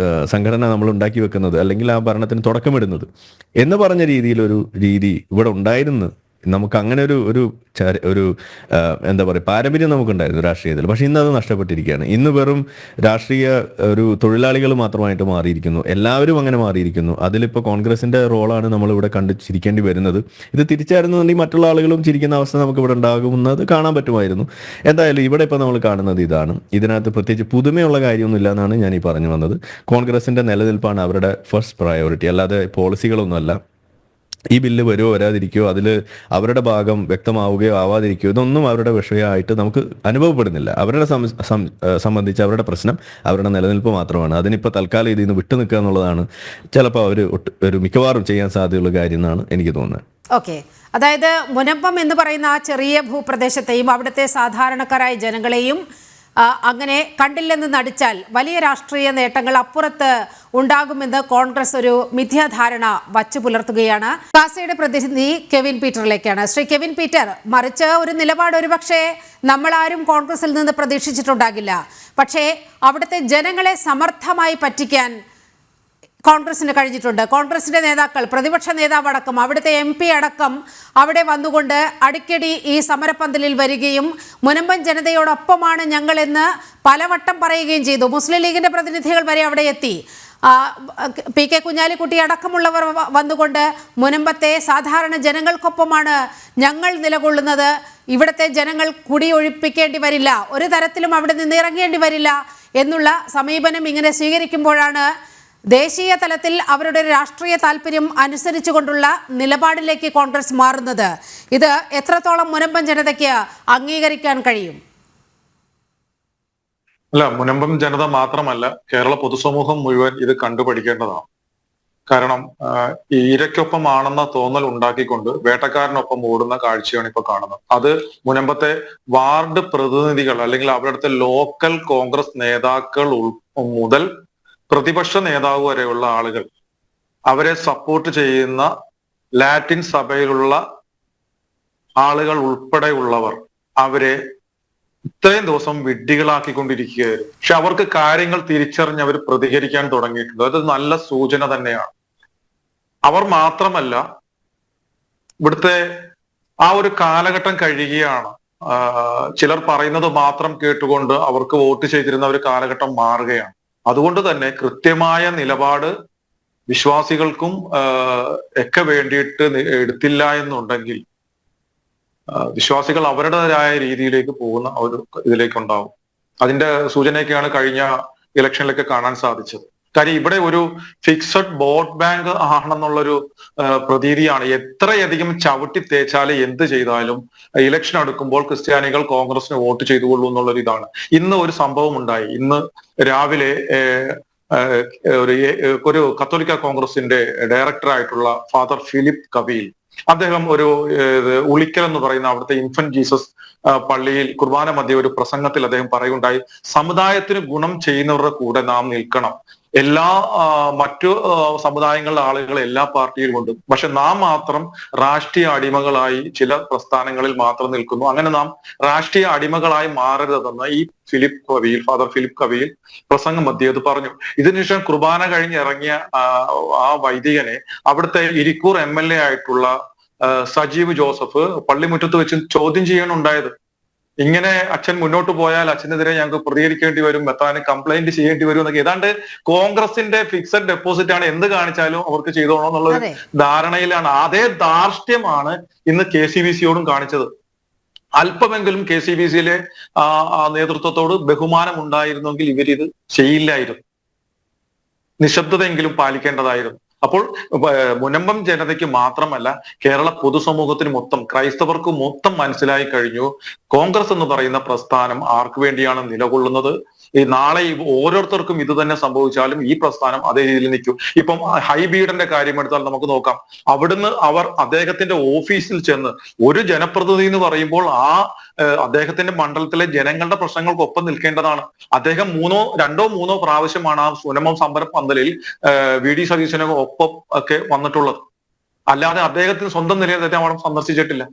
സംഘടന നമ്മൾ ഉണ്ടാക്കി വെക്കുന്നത് അല്ലെങ്കിൽ ആ ഭരണത്തിന് തുടക്കമിടുന്നത് എന്ന് പറഞ്ഞ രീതിയിലൊരു രീതി ഇവിടെ ഉണ്ടായിരുന്നു. നമുക്ക് അങ്ങനെ ഒരു എന്താ പറയുക പാരമ്പര്യം നമുക്കുണ്ടായിരുന്നു രാഷ്ട്രീയത്തിൽ. പക്ഷെ ഇന്ന് അത് നഷ്ടപ്പെട്ടിരിക്കുകയാണ്. ഇന്ന് വെറും രാഷ്ട്രീയ ഒരു തൊഴിലാളികൾ മാത്രമായിട്ട് മാറിയിരിക്കുന്നു, എല്ലാവരും അങ്ങനെ മാറിയിരിക്കുന്നു. അതിലിപ്പോൾ കോൺഗ്രസിന്റെ റോളാണ് നമ്മളിവിടെ കണ്ട് ചിരിക്കേണ്ടി വരുന്നത്. ഇത് തിരിച്ചായിരുന്നുണ്ടെങ്കിൽ മറ്റുള്ള ആളുകളും ചിരിക്കുന്ന അവസ്ഥ നമുക്ക് ഇവിടെ ഉണ്ടാകുന്നത് കാണാൻ പറ്റുമായിരുന്നു. എന്തായാലും ഇവിടെ ഇപ്പോൾ നമ്മൾ കാണുന്നത് ഇതാണ്. ഇതിനകത്ത് പ്രത്യേകിച്ച് പുതുമയുള്ള കാര്യമൊന്നുമില്ല എന്നാണ് ഞാൻ ഈ പറഞ്ഞു വന്നത്. കോൺഗ്രസിന്റെ നിലനിൽപ്പാണ് അവരുടെ ഫസ്റ്റ് പ്രയോറിറ്റി, അല്ലാതെ പോളിസികളൊന്നുമല്ല. ഈ ബില്ല് വരുമോ വരാതിരിക്കുകയോ അതിൽ അവരുടെ ഭാഗം വ്യക്തമാവുകയോ ആവാതിരിക്കുകയോ ഇതൊന്നും അവരുടെ വിഷയമായിട്ട് നമുക്ക് അനുഭവപ്പെടുന്നില്ല. അവരുടെ സംബന്ധിച്ച് അവരുടെ പ്രശ്നം അവരുടെ നിലനിൽപ്പ് മാത്രമാണ്. അതിനിപ്പോൾ തൽക്കാലം ഇതിൽ നിന്ന് വിട്ടു നിൽക്കുക എന്നുള്ളതാണ് ചിലപ്പോൾ അവർ ഒരു മിക്കവാറും ചെയ്യാൻ സാധ്യതയുള്ള കാര്യം എന്നാണ് എനിക്ക് തോന്നുന്നത്. ഓക്കെ, അതായത് മുനമ്പം എന്ന് പറയുന്ന ആ ചെറിയ ഭൂപ്രദേശത്തെയും അവിടുത്തെ സാധാരണക്കാരായ ജനങ്ങളെയും അങ്ങനെ കണ്ടില്ലെന്ന് നടിച്ചാൽ വലിയ രാഷ്ട്രീയ നേട്ടങ്ങൾ അപ്പുറത്ത് ഉണ്ടാകുമെന്ന് കോൺഗ്രസ് ഒരു മിഥ്യാധാരണ വച്ചു പുലർത്തുകയാണ്. കാസയുടെ പ്രതിനിധി കെവിൻ പീറ്ററിലേക്കാണ്. ശ്രീ കെവിൻ പീറ്റർ, മറിച്ച് ഒരു നിലപാട് ഒരുപക്ഷെ നമ്മളാരും കോൺഗ്രസിൽ നിന്ന് പ്രതീക്ഷിച്ചിട്ടുണ്ടാകില്ല. പക്ഷേ അവിടുത്തെ ജനങ്ങളെ സമർത്ഥമായി പറ്റിക്കാൻ കോൺഗ്രസിന് കഴിഞ്ഞിട്ടുണ്ട്. കോൺഗ്രസിന്റെ നേതാക്കൾ, പ്രതിപക്ഷ നേതാവ് അടക്കം, അവിടുത്തെ MP അടക്കം അവിടെ വന്നുകൊണ്ട് അടിക്കടി ഈ സമരപ്പന്തലിൽ വരികയും മുനമ്പൻ ജനതയോടൊപ്പമാണ് ഞങ്ങളെന്ന് പലവട്ടം പറയുകയും ചെയ്തു. മുസ്ലിം ലീഗിന്റെ പ്രതിനിധികൾ വരെ അവിടെ എത്തി. PK കുഞ്ഞാലിക്കുട്ടി അടക്കമുള്ളവർ വന്നുകൊണ്ട് മുനമ്പത്തെ സാധാരണ ജനങ്ങൾക്കൊപ്പമാണ് ഞങ്ങൾ നിലകൊള്ളുന്നത്, ഇവിടുത്തെ ജനങ്ങൾ കുടിയൊഴിപ്പിക്കേണ്ടി വരില്ല, ഒരു തരത്തിലും അവിടെ നിന്ന് ഇറങ്ങേണ്ടി വരില്ല എന്നുള്ള സമീപനം ഇങ്ങനെ സ്വീകരിക്കുമ്പോഴാണ് ദേശീയ തലത്തിൽ അവരുടെ രാഷ്ട്രീയ താല്പര്യം അനുസരിച്ചുകൊണ്ടുള്ള നിലപാടിലേക്ക് കോൺഗ്രസ് മാറുന്നത്. ഇത് എത്രത്തോളം മുനമ്പൻ ജനതയ്ക്ക് അംഗീകരിക്കാൻ കഴിയും? അല്ല, മുനമ്പം ജനത മാത്രമല്ല, കേരള പൊതുസമൂഹം മുഴുവൻ ഇത് കണ്ടുപഠിക്കേണ്ടതാണ്. കാരണം ഈ ഇരയ്ക്കൊപ്പമാണെന്ന തോന്നൽ ഉണ്ടാക്കിക്കൊണ്ട് വേട്ടക്കാരനൊപ്പം ഓടുന്ന കാഴ്ചയാണ് ഇപ്പൊ കാണുന്നത്. അത് മുനമ്പത്തെ വാർഡ് പ്രതിനിധികൾ അല്ലെങ്കിൽ അവരുടെ ലോക്കൽ കോൺഗ്രസ് നേതാക്കൾ മുതൽ പ്രതിപക്ഷ നേതാവ് വരെയുള്ള ആളുകൾ, അവരെ സപ്പോർട്ട് ചെയ്യുന്ന ലാറ്റിൻ സഭയിലുള്ള ആളുകൾ ഉൾപ്പെടെയുള്ളവർ അവരെ ഇത്രയും ദിവസം വിഡ്ഢികളാക്കിക്കൊണ്ടിരിക്കുകയായിരുന്നു. പക്ഷെ അവർക്ക് കാര്യങ്ങൾ തിരിച്ചറിഞ്ഞ് അവർ പ്രതികരിക്കാൻ തുടങ്ങിയിട്ടുണ്ട്. അത് നല്ല സൂചന തന്നെയാണ്. അവർ മാത്രമല്ല, ഇവിടുത്തെ ആ ഒരു കാലഘട്ടം കഴിയുകയാണ്. ചിലർ പറയുന്നത് മാത്രം കേട്ടുകൊണ്ട് അവർക്ക് വോട്ട് ചെയ്തിരുന്ന ഒരു കാലഘട്ടം മാറുകയാണ്. അതുകൊണ്ട് തന്നെ കൃത്യമായ നിലപാട് വിശ്വാസികൾക്കും ഒക്കെ വേണ്ടിയിട്ട് എടുത്തില്ല എന്നുണ്ടെങ്കിൽ വിശ്വാസികൾ അവരുടേതായ രീതിയിലേക്ക് പോകുന്ന ഒരു ഇതിലേക്കുണ്ടാവും. അതിന്റെ സൂചനയൊക്കെയാണ് കഴിഞ്ഞ ഇലക്ഷനിലൊക്കെ കാണാൻ സാധിച്ചത്. കാര്യം ഇവിടെ ഒരു ഫിക്സഡ് വോട്ട് ബാങ്ക് ആണെന്നുള്ളൊരു പ്രതീതിയാണ്. എത്രയധികം ചവിട്ടി തേച്ചാൽ എന്ത് ചെയ്താലും ഇലക്ഷൻ അടുക്കുമ്പോൾ ക്രിസ്ത്യാനികൾ കോൺഗ്രസിന് വോട്ട് ചെയ്തുകൊള്ളൂ എന്നുള്ളൊരു ഇതാണ്. ഇന്ന് ഒരു സംഭവം ഉണ്ടായി. ഇന്ന് രാവിലെ ഒരു കത്തോലിക്ക കോൺഗ്രസിന്റെ ഡയറക്ടറായിട്ടുള്ള ഫാദർ ഫിലിപ്പ് കവീൽ, അദ്ദേഹം ഒരു ഉളിക്കൽ എന്ന് പറയുന്ന അവിടുത്തെ ഇൻഫന്റ് ജീസസ് പള്ളിയിൽ കുർബാന മധ്യ ഒരു പ്രസംഗത്തിൽ അദ്ദേഹം പറയുകയുണ്ടായി, സമുദായത്തിന് ഗുണം ചെയ്യുന്നവരുടെ കൂടെ നാം നിൽക്കണം. എല്ലാ മറ്റു സമുദായങ്ങളിലെ ആളുകൾ എല്ലാ പാർട്ടിയിലുമുണ്ട്, പക്ഷെ നാം മാത്രം രാഷ്ട്രീയ അടിമകളായി ചില പ്രസ്ഥാനങ്ങളിൽ മാത്രം നിൽക്കുന്നു. അങ്ങനെ നാം രാഷ്ട്രീയ അടിമകളായി മാറരുതെന്ന് ഈ ഫാദർ ഫിലിപ്പ് കവീൽ പ്രസംഗം മധ്യേ അത് പറഞ്ഞു. ഇതിനുശേഷം കുർബാന കഴിഞ്ഞ് ഇറങ്ങിയ ആ വൈദികനെ അവിടുത്തെ ഇരിക്കൂർ MLA ആയിട്ടുള്ള സജീവ് ജോസഫ് പള്ളിമുറ്റത്ത് വെച്ച് ചോദ്യം ചെയ്യാനുണ്ടായത്. ഇങ്ങനെ അച്ഛൻ മുന്നോട്ട് പോയാൽ അച്ഛനെതിരെ ഞങ്ങൾക്ക് പ്രതികരിക്കേണ്ടി വരും, മെത്രാന് കംപ്ലൈന്റ് ചെയ്യേണ്ടി വരും എന്നൊക്കെ. ഏതാണ്ട് കോൺഗ്രസിന്റെ ഫിക്സഡ് ഡെപ്പോസിറ്റ് ആണ്, എന്ത് കാണിച്ചാലും അവർക്ക് ചെയ്തോളണം എന്നുള്ള ധാരണയിലാണ്. അതേ ധാർഷ്ട്യമാണ് ഇന്ന് KCBC-യോടും കാണിച്ചത്. അല്പമെങ്കിലും KCBC-യിലെ നേതൃത്വത്തോട് ബഹുമാനം ഉണ്ടായിരുന്നെങ്കിൽ ഇവരിത് ചെയ്യില്ലായിരുന്നു, നിശബ്ദതയെങ്കിലും പാലിക്കേണ്ടതായിരുന്നു. അപ്പോൾ മുനമ്പം ജനതയ്ക്ക് മാത്രമല്ല, കേരള പൊതുസമൂഹത്തിന് മൊത്തം, ക്രൈസ്തവർക്ക് മൊത്തം മനസ്സിലായി കഴിഞ്ഞു കോൺഗ്രസ് എന്ന് പറയുന്ന പ്രസ്ഥാനം ആർക്കു വേണ്ടിയാണ് നിലകൊള്ളുന്നത്. ഈ നാളെ ഓരോരുത്തർക്കും ഇത് തന്നെ സംഭവിച്ചാലും ഈ പ്രസ്ഥാനം അതേ രീതിയിൽ നിൽക്കും. ഇപ്പം ഹൈബീഡന്റെ കാര്യം എടുത്താൽ നമുക്ക് നോക്കാം. അവിടുന്ന് അദ്ദേഹത്തിന്റെ ഓഫീസിൽ ചെന്ന് ഒരു ജനപ്രതിനിധി എന്ന് പറയുമ്പോൾ അദ്ദേഹത്തിന്റെ മണ്ഡലത്തിലെ ജനങ്ങളുടെ പ്രശ്നങ്ങൾക്കൊപ്പം നിൽക്കേണ്ടതാണ്. അദ്ദേഹം രണ്ടോ മൂന്നോ പ്രാവശ്യമാണ് ആ സുനമം സമര പന്തലിൽ VD സതീശനൊക്കെ ഒപ്പം ഒക്കെ വന്നിട്ടുള്ളത്. അല്ലാതെ അദ്ദേഹത്തിന് സ്വന്തം നിലയിൽ തന്നെ അവിടെ സന്ദർശിച്ചിട്ടില്ല.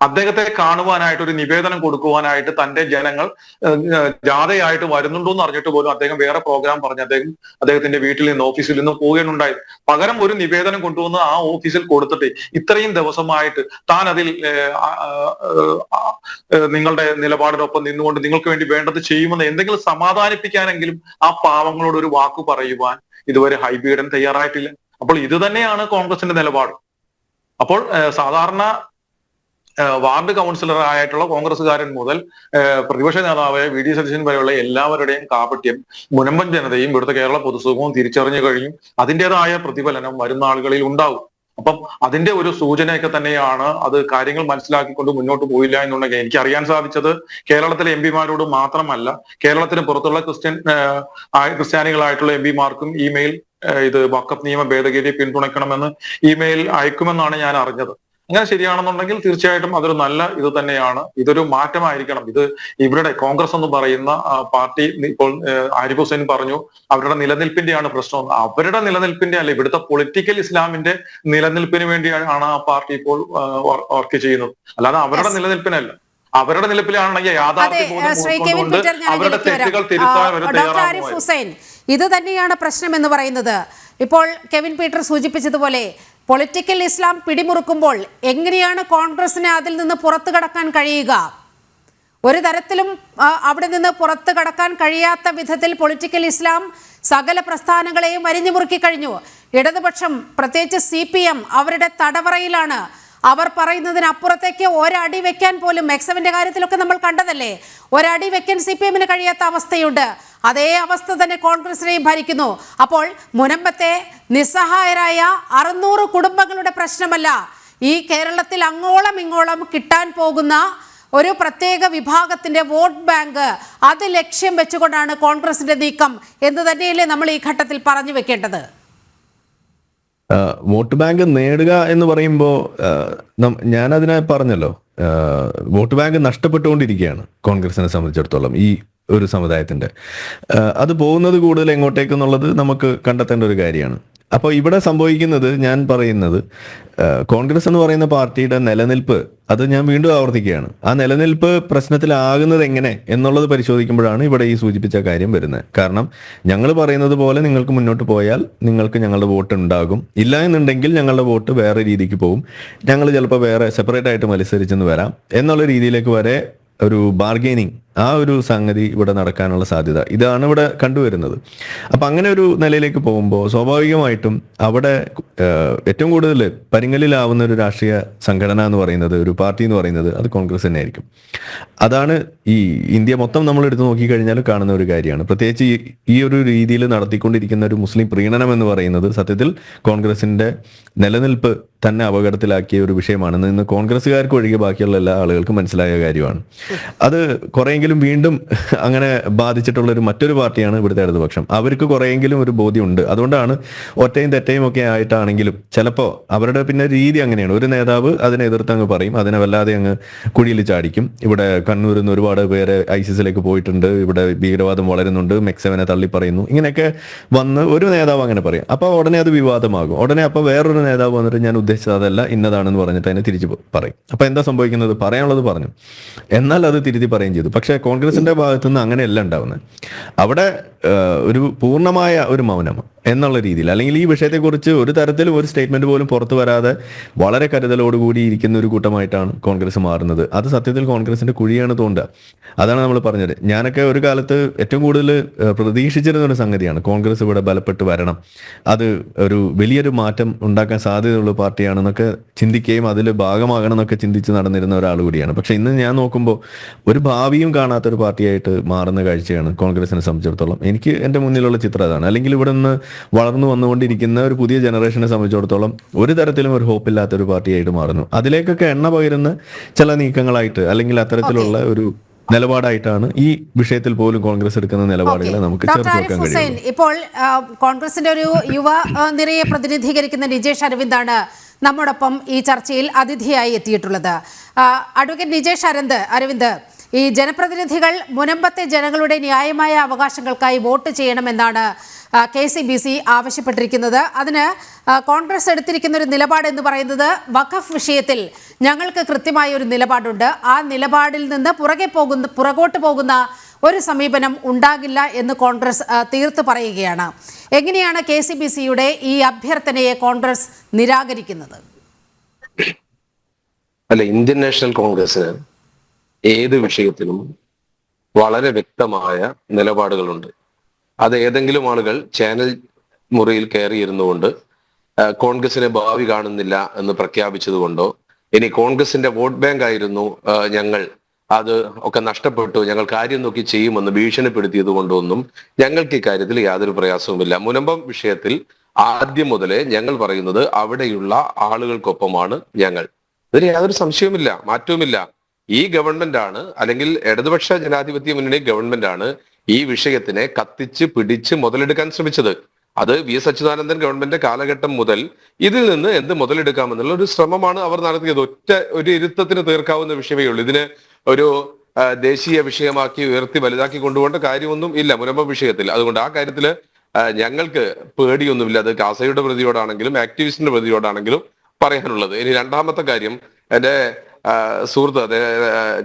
അദ്ദേഹത്തെ കാണുവാനായിട്ട്, ഒരു നിവേദനം കൊടുക്കുവാനായിട്ട് തന്റെ ജനങ്ങൾ ജാഥയായിട്ട് വരുന്നുണ്ടോ എന്ന് അറിഞ്ഞിട്ട് പോലും അദ്ദേഹം വേറെ പ്രോഗ്രാം പറഞ്ഞ് അദ്ദേഹത്തിന്റെ വീട്ടിൽ നിന്ന്, ഓഫീസിൽ നിന്ന് പോവുകയുണ്ടായി. പകരം ഒരു നിവേദനം കൊണ്ടുവന്ന് ആ ഓഫീസിൽ കൊടുത്തിട്ട് ഇത്രയും ദിവസമായിട്ട് താൻ അതിൽ നിങ്ങളുടെ നിലപാടിനൊപ്പം നിന്നുകൊണ്ട് നിങ്ങൾക്ക് വേണ്ടി വേണ്ടത് ചെയ്യുമെന്ന് എന്തെങ്കിലും സമാധാനിപ്പിക്കാനെങ്കിലും ആ പാവങ്ങളോട് ഒരു വാക്ക് പറയുവാൻ ഇതുവരെ ഹൈബീഡൻ തയ്യാറായിട്ടില്ല. അപ്പോൾ ഇത് തന്നെയാണ് കോൺഗ്രസിന്റെ നിലപാട്. അപ്പോൾ സാധാരണ വാർഡ് കൗൺസിലർ ആയിട്ടുള്ള കോൺഗ്രസ്സുകാരൻ മുതൽ പ്രതിപക്ഷ നേതാവായ VD സതീശൻ വരെയുള്ള എല്ലാവരുടെയും കാപട്യം മുനമ്പൻ ജനതയും ഇവിടുത്തെ കേരള പൊതുസമൂഹവും തിരിച്ചറിഞ്ഞു കഴിഞ്ഞു. അതിൻ്റെതായ പ്രതിഫലനം വരുന്ന ആളുകളിൽ ഉണ്ടാവും. അപ്പം അതിന്റെ ഒരു സൂചനയൊക്കെ തന്നെയാണ് അത്. കാര്യങ്ങൾ മനസ്സിലാക്കിക്കൊണ്ട് മുന്നോട്ട് പോയില്ല എന്നുണ്ടെങ്കിൽ എനിക്ക് അറിയാൻ സാധിച്ചത് കേരളത്തിലെ MP-മാരോട് മാത്രമല്ല, കേരളത്തിന് പുറത്തുള്ള ക്രിസ്ത്യാനികളായിട്ടുള്ള MP-മാർക്കും ഇമെയിൽ ഇത് വഖഫ് നിയമ ഭേദഗതിയെ പിന്തുണയ്ക്കണമെന്ന് ഇമെയിൽ അയക്കുമെന്നാണ് ഞാൻ അറിഞ്ഞത്. അങ്ങനെ ശരിയാണെന്നുണ്ടെങ്കിൽ തീർച്ചയായിട്ടും അതൊരു നല്ല ഇത് തന്നെയാണ്. ഇതൊരു മാറ്റമായിരിക്കണം. ഇത് ഇവരുടെ കോൺഗ്രസ് എന്ന് പറയുന്ന പാർട്ടി, ഇപ്പോൾ ആരിഫ് ഹുസൈൻ പറഞ്ഞു അവരുടെ നിലനിൽപ്പിന്റെയാണ് പ്രശ്നം. അവരുടെ നിലനിൽപ്പിന്റെ അല്ല, ഇവിടുത്തെ പൊളിറ്റിക്കൽ ഇസ്ലാമിന്റെ നിലനിൽപ്പിന് വേണ്ടിയാണ് ആ പാർട്ടി ഇപ്പോൾ വർക്ക് ചെയ്യുന്നത്, അല്ലാതെ അവരുടെ നിലനിൽപ്പിനല്ല. അവരുടെ നിലപ്പിലാണെങ്കിൽ അവരുടെ തെറ്റുകൾ തിരുത്താൻ അവർ തയ്യാറാകും. ഇത് തന്നെയാണ് പ്രശ്നം എന്ന് പറയുന്നത്. ഇപ്പോൾ കെവിൻ പീറ്റർ സൂചിപ്പിച്ചതുപോലെ പൊളിറ്റിക്കൽ ഇസ്ലാം പിടിമുറുക്കുമ്പോൾ എങ്ങനെയാണ് കോൺഗ്രസിന് അതിൽ നിന്ന് പുറത്തു കടക്കാൻ കഴിയുക? ഒരു തരത്തിലും അവിടെ നിന്ന് പുറത്തു കടക്കാൻ കഴിയാത്ത വിധത്തിൽ പൊളിറ്റിക്കൽ ഇസ്ലാം സകല പ്രസ്ഥാനങ്ങളെയും വരിഞ്ഞു മുറുക്കി കഴിഞ്ഞു. ഇടതുപക്ഷം, പ്രത്യേകിച്ച് CPM അവരുടെ തടവറയിലാണ്. അവർ പറയുന്നതിനപ്പുറത്തേക്ക് ഒരടി വെക്കാൻ പോലും, എക്സവിന്റെ കാര്യത്തിലൊക്കെ നമ്മൾ കണ്ടതല്ലേ, ഒരടി വെക്കാൻ CPM-ന് കഴിയാത്ത അവസ്ഥയുണ്ട്. അതേ അവസ്ഥ തന്നെ കോൺഗ്രസിനെയും ഭരിക്കുന്നു. അപ്പോൾ മുനമ്പത്തെ നിസ്സഹായരായ 600 കുടുംബങ്ങളുടെ പ്രശ്നമല്ല, ഈ കേരളത്തിൽ അങ്ങോളം ഇങ്ങോളം കിട്ടാൻ പോകുന്ന ഒരു പ്രത്യേക വിഭാഗത്തിന്റെ വോട്ട് ബാങ്ക്, അത് ലക്ഷ്യം വെച്ചുകൊണ്ടാണ് കോൺഗ്രസിന്റെ നീക്കം എന്ന് തന്നെയല്ലേ നമ്മൾ ഈ ഘട്ടത്തിൽ പറഞ്ഞു വെക്കേണ്ടത്? വോട്ട് ബാങ്ക് നേടുക എന്ന് പറയുമ്പോൾ ഞാനതിനെ പറഞ്ഞല്ലോ, വോട്ട് ബാങ്ക് നഷ്ടപ്പെട്ടുകൊണ്ടിരിക്കുകയാണ് കോൺഗ്രസിനെ സംബന്ധിച്ചിടത്തോളം. ഈ ഒരു സമുദായത്തിന്റെ അത് പോകുന്നത് കൂടുതൽ എങ്ങോട്ടേക്കെന്നുള്ളത് നമുക്ക് കണ്ടെത്തേണ്ട ഒരു കാര്യമാണ്. അപ്പോൾ ഇവിടെ സംഭവിക്കുന്നത്, ഞാൻ പറയുന്നത് കോൺഗ്രസ് എന്ന് പറയുന്ന പാർട്ടിയുടെ നിലനിൽപ്പ്, അത് ഞാൻ വീണ്ടും ആവർത്തിക്കുകയാണ്, ആ നിലനിൽപ്പ് പ്രശ്നത്തിലാകുന്നത് എങ്ങനെ എന്നുള്ളത് പരിശോധിക്കുമ്പോഴാണ് ഇവിടെ ഈ സൂചിപ്പിച്ച കാര്യം വരുന്നത്. കാരണം ഞങ്ങൾ പറയുന്നത് പോലെ നിങ്ങൾക്ക് മുന്നോട്ട് പോയാൽ നിങ്ങൾക്ക് ഞങ്ങളുടെ വോട്ട് ഉണ്ടാകും, ഇല്ല എന്നുണ്ടെങ്കിൽ ഞങ്ങളുടെ വോട്ട് വേറെ രീതിക്ക് പോകും, ഞങ്ങൾ ചിലപ്പോൾ വേറെ സെപ്പറേറ്റ് ആയിട്ട് മത്സരിച്ചെന്ന് വരാം എന്നുള്ള രീതിയിലേക്ക് വരെ ഒരു ബാർഗെയിനിങ്, ആ ഒരു സംഗതി ഇവിടെ നടക്കാനുള്ള സാധ്യത ഇതാണ് ഇവിടെ കണ്ടുവരുന്നത്. അപ്പം അങ്ങനെ ഒരു നിലയിലേക്ക് പോകുമ്പോൾ സ്വാഭാവികമായിട്ടും അവിടെ ഏറ്റവും കൂടുതൽ പരിങ്ങലിലാവുന്ന ഒരു രാഷ്ട്രീയ സംഘടന എന്ന് പറയുന്നത്, ഒരു പാർട്ടി എന്ന് പറയുന്നത്, അത് കോൺഗ്രസ് തന്നെ ആയിരിക്കും. അതാണ് ഈ ഇന്ത്യ മൊത്തം നമ്മൾ എടുത്തു നോക്കിക്കഴിഞ്ഞാൽ കാണുന്ന ഒരു കാര്യമാണ്. പ്രത്യേകിച്ച് ഈ ഒരു രീതിയിൽ നടത്തിക്കൊണ്ടിരിക്കുന്ന ഒരു മുസ്ലിം പ്രീണനം എന്ന് പറയുന്നത് സത്യത്തിൽ കോൺഗ്രസിന്റെ നിലനിൽപ്പ് തന്നെ അപകടത്തിലാക്കിയ ഒരു വിഷയമാണെന്ന് ഇന്ന് കോൺഗ്രസ്സുകാർക്ക് ഒഴികെ ബാക്കിയുള്ള എല്ലാ ആളുകൾക്കും മനസ്സിലായ കാര്യമാണ്. അത് കുറേയെങ്കിലും വീണ്ടും അങ്ങനെ ബാധിച്ചിട്ടുള്ള ഒരു മറ്റൊരു പാർട്ടിയാണ് ഇവിടുത്തെ ഇടതുപക്ഷം. അവർക്ക് കുറേയെങ്കിലും ഒരു ബോധ്യമുണ്ട്. അതുകൊണ്ടാണ് ഒറ്റയും തെറ്റയും ഒക്കെ ആയിട്ടാണെങ്കിലും ചിലപ്പോൾ അവരുടെ പിന്നെ രീതി അങ്ങനെയാണ്. ഒരു നേതാവ് അതിനെ എതിർത്ത് അങ്ങ് പറയും, അതിനെ വല്ലാതെ അങ്ങ് കുഴിയിൽ ചാടിക്കും. ഇവിടെ കണ്ണൂരിൽ നിന്ന് ഒരുപാട് പേര് ISIS-ലേക്ക് പോയിട്ടുണ്ട്, ഇവിടെ ഭീകരവാദം വളരുന്നുണ്ട്, മെക്സവനെ തള്ളി പറയുന്നു, ഇങ്ങനെയൊക്കെ വന്ന് ഒരു നേതാവ് അങ്ങനെ പറയും. അപ്പോൾ ഉടനെ അത് വിവാദമാകും. ഉടനെ അപ്പോൾ വേറൊരു നേതാവ് വന്നിട്ട് ഞാൻ ഉദ്ദേശിച്ചത് അതല്ല, ഇന്നതാണെന്ന് പറഞ്ഞിട്ട് അതിനെ തിരിച്ച് പറയും. അപ്പോൾ എന്താ സംഭവിക്കുന്നത്? പറയാനുള്ളത് പറഞ്ഞു, എന്നാൽ അത് തിരുത്തി പറയുകയും ചെയ്തു. പക്ഷേ കോൺഗ്രസിന്റെ ഭാഗത്തു നിന്ന് അങ്ങനെയല്ല ഉണ്ടാവുന്നത്. അവിടെ ഒരു പൂർണ്ണമായ ഒരു മൗനം, എന്നുള്ള രീതിയിൽ, അല്ലെങ്കിൽ ഈ വിഷയത്തെക്കുറിച്ച് ഒരു തരത്തിലും ഒരു സ്റ്റേറ്റ്മെന്റ് പോലും പുറത്തു വരാതെ വളരെ കരുതലോടുകൂടി ഇരിക്കുന്ന ഒരു കൂട്ടമായിട്ടാണ് കോൺഗ്രസ് മാറുന്നത്. അത് സത്യത്തിൽ കോൺഗ്രസിന്റെ കുഴിയാണ് തോണ്ടുക. അതാണ് നമ്മൾ പറഞ്ഞത്. ഞാനൊക്കെ ഒരു കാലത്ത് ഏറ്റവും കൂടുതൽ പ്രതീക്ഷിച്ചിരുന്ന ഒരു സംഗതിയാണ് കോൺഗ്രസ് ഇവിടെ ബലപ്പെട്ട് വരണം, അത് ഒരു വലിയൊരു മാറ്റം ഉണ്ടാക്കാൻ സാധ്യതയുള്ള പാർട്ടിയാണെന്നൊക്കെ ചിന്തിക്കുകയും അതിൽ ഭാഗമാകണം എന്നൊക്കെ ചിന്തിച്ച് നടന്നിരുന്ന ഒരാൾ കൂടിയാണ്. പക്ഷെ ഇന്ന് ഞാൻ നോക്കുമ്പോൾ ഒരു ഭാവിയും കാണാത്തൊരു പാർട്ടിയായിട്ട് മാറുന്ന കാഴ്ചയാണ് കോൺഗ്രസിനെ സംബന്ധിച്ചിടത്തോളം. എനിക്ക് എൻ്റെ മുന്നിലുള്ള ചിത്രം അതാണ്. അല്ലെങ്കിൽ ഇവിടെ നിന്ന് വളർന്നു വന്നുകൊണ്ടിരിക്കുന്ന ഒരു പുതിയ ജനറേഷനെ സംബന്ധിച്ചിടത്തോളം ഒരു തരത്തിലും ഒരു ഹോപ്പില്ലാത്ത ഒരു പാർട്ടിയായിട്ട് മാറുന്നു. അതിലേക്കൊക്കെ എണ്ണ പകരുന്ന ചില നീക്കങ്ങളായിട്ട് അല്ലെങ്കിൽ അത്തരത്തിലുള്ള ഒരു നിലപാടായിട്ടാണ് ഈ വിഷയത്തിൽ പോലും കോൺഗ്രസ് എടുക്കുന്ന നിലപാടുകളെ നമുക്ക് ചേർത്ത് വെക്കാൻ കഴിയും. ഇപ്പോൾ കോൺഗ്രസിന്റെ ഒരു യുവ നിരയെ പ്രതിനിധീകരിക്കുന്ന നിജേഷ് അരവിന്ദാണ് നമ്മോടൊപ്പം ഈ ചർച്ചയിൽ അതിഥിയായി എത്തിയിട്ടുള്ളത്. അഡ്വക്കേറ്റ് നിജേഷ് അരവിന്ദ്, ഈ ജനപ്രതിനിധികൾ മുനമ്പത്തെ ജനങ്ങളുടെ ന്യായമായ അവകാശങ്ങൾക്കായി വോട്ട് ചെയ്യണമെന്നാണ് KCBC ആവശ്യപ്പെട്ടിരിക്കുന്നത്. അതിന് കോൺഗ്രസ് എടുത്തിരിക്കുന്ന ഒരു നിലപാട് എന്ന് പറയുന്നത് വഖഫ് വിഷയത്തിൽ ഞങ്ങൾക്ക് കൃത്യമായ ഒരു നിലപാടുണ്ട്, ആ നിലപാടിൽ നിന്ന് പുറകോട്ട് പോകുന്ന ഒരു സമീപനം ഉണ്ടാകില്ല എന്ന് കോൺഗ്രസ് തീർത്ത് പറയുകയാണ്. എങ്ങനെയാണ് KCBCയുടെ ഈ അഭ്യർത്ഥനയെ കോൺഗ്രസ് നിരാകരിക്കുന്നത്? അല്ല, ഇന്ത്യൻ നാഷണൽ കോൺഗ്രസിന് ഏത് വിഷയത്തിലും വളരെ വ്യക്തമായ നിലപാടുകളുണ്ട്. അത് ഏതെങ്കിലും ആളുകൾ ചാനൽ മുറിയിൽ കയറിയിരുന്നുകൊണ്ട് കോൺഗ്രസിനെ ഭാവി കാണുന്നില്ല എന്ന് പ്രഖ്യാപിച്ചതുകൊണ്ടോ, ഇനി കോൺഗ്രസിന്റെ വോട്ട് ബാങ്ക് ആയിരുന്നു ഞങ്ങൾ, അത് ഒക്കെ നഷ്ടപ്പെട്ടു, ഞങ്ങൾ കാര്യം നോക്കി ചെയ്യുമെന്ന് ഭീഷണിപ്പെടുത്തിയത് കൊണ്ടൊന്നും ഞങ്ങൾക്ക് ഇക്കാര്യത്തിൽ യാതൊരു പ്രയാസവുമില്ല. മുനമ്പം വിഷയത്തിൽ ആദ്യം മുതലേ ഞങ്ങൾ പറയുന്നത് അവിടെയുള്ള ആളുകൾക്കൊപ്പമാണ് ഞങ്ങൾ. ഇതിൽ യാതൊരു സംശയവുമില്ല, മാറ്റവുമില്ല. ഈ ഗവൺമെന്റ് ആണ്, അല്ലെങ്കിൽ ഇടതുപക്ഷ ജനാധിപത്യ മുന്നണി ഗവൺമെന്റ് ആണ് ഈ വിഷയത്തിനെ കത്തിച്ച് പിടിച്ച് മുതലെടുക്കാൻ ശ്രമിച്ചത്. അത് VS അച്യുതാനന്ദൻ ഗവൺമെന്റ് കാലഘട്ടം മുതൽ ഇതിൽ നിന്ന് എന്ത് മുതലെടുക്കാമെന്നുള്ള ഒരു ശ്രമമാണ് അവർ നടത്തിയത്. ഒരു ഇരുത്തത്തിന് തീർക്കാവുന്ന വിഷയമേ ഉള്ളൂ. ഇതിന് ഒരു ദേശീയ വിഷയമാക്കി ഉയർത്തി വലുതാക്കി കൊണ്ടുപോകേണ്ട കാര്യമൊന്നും ഇല്ല മുനമ്പം വിഷയത്തിൽ. അതുകൊണ്ട് ആ കാര്യത്തിൽ ഞങ്ങൾക്ക് പേടിയൊന്നുമില്ല. അത് കാസയുടെ പ്രതിയോടാണെങ്കിലും ആക്ടിവിസ്റ്റിന്റെ പ്രതിയോടാണെങ്കിലും പറയാനുള്ളത്. ഇനി രണ്ടാമത്തെ കാര്യം, എന്റെ സുഹൃത്ത്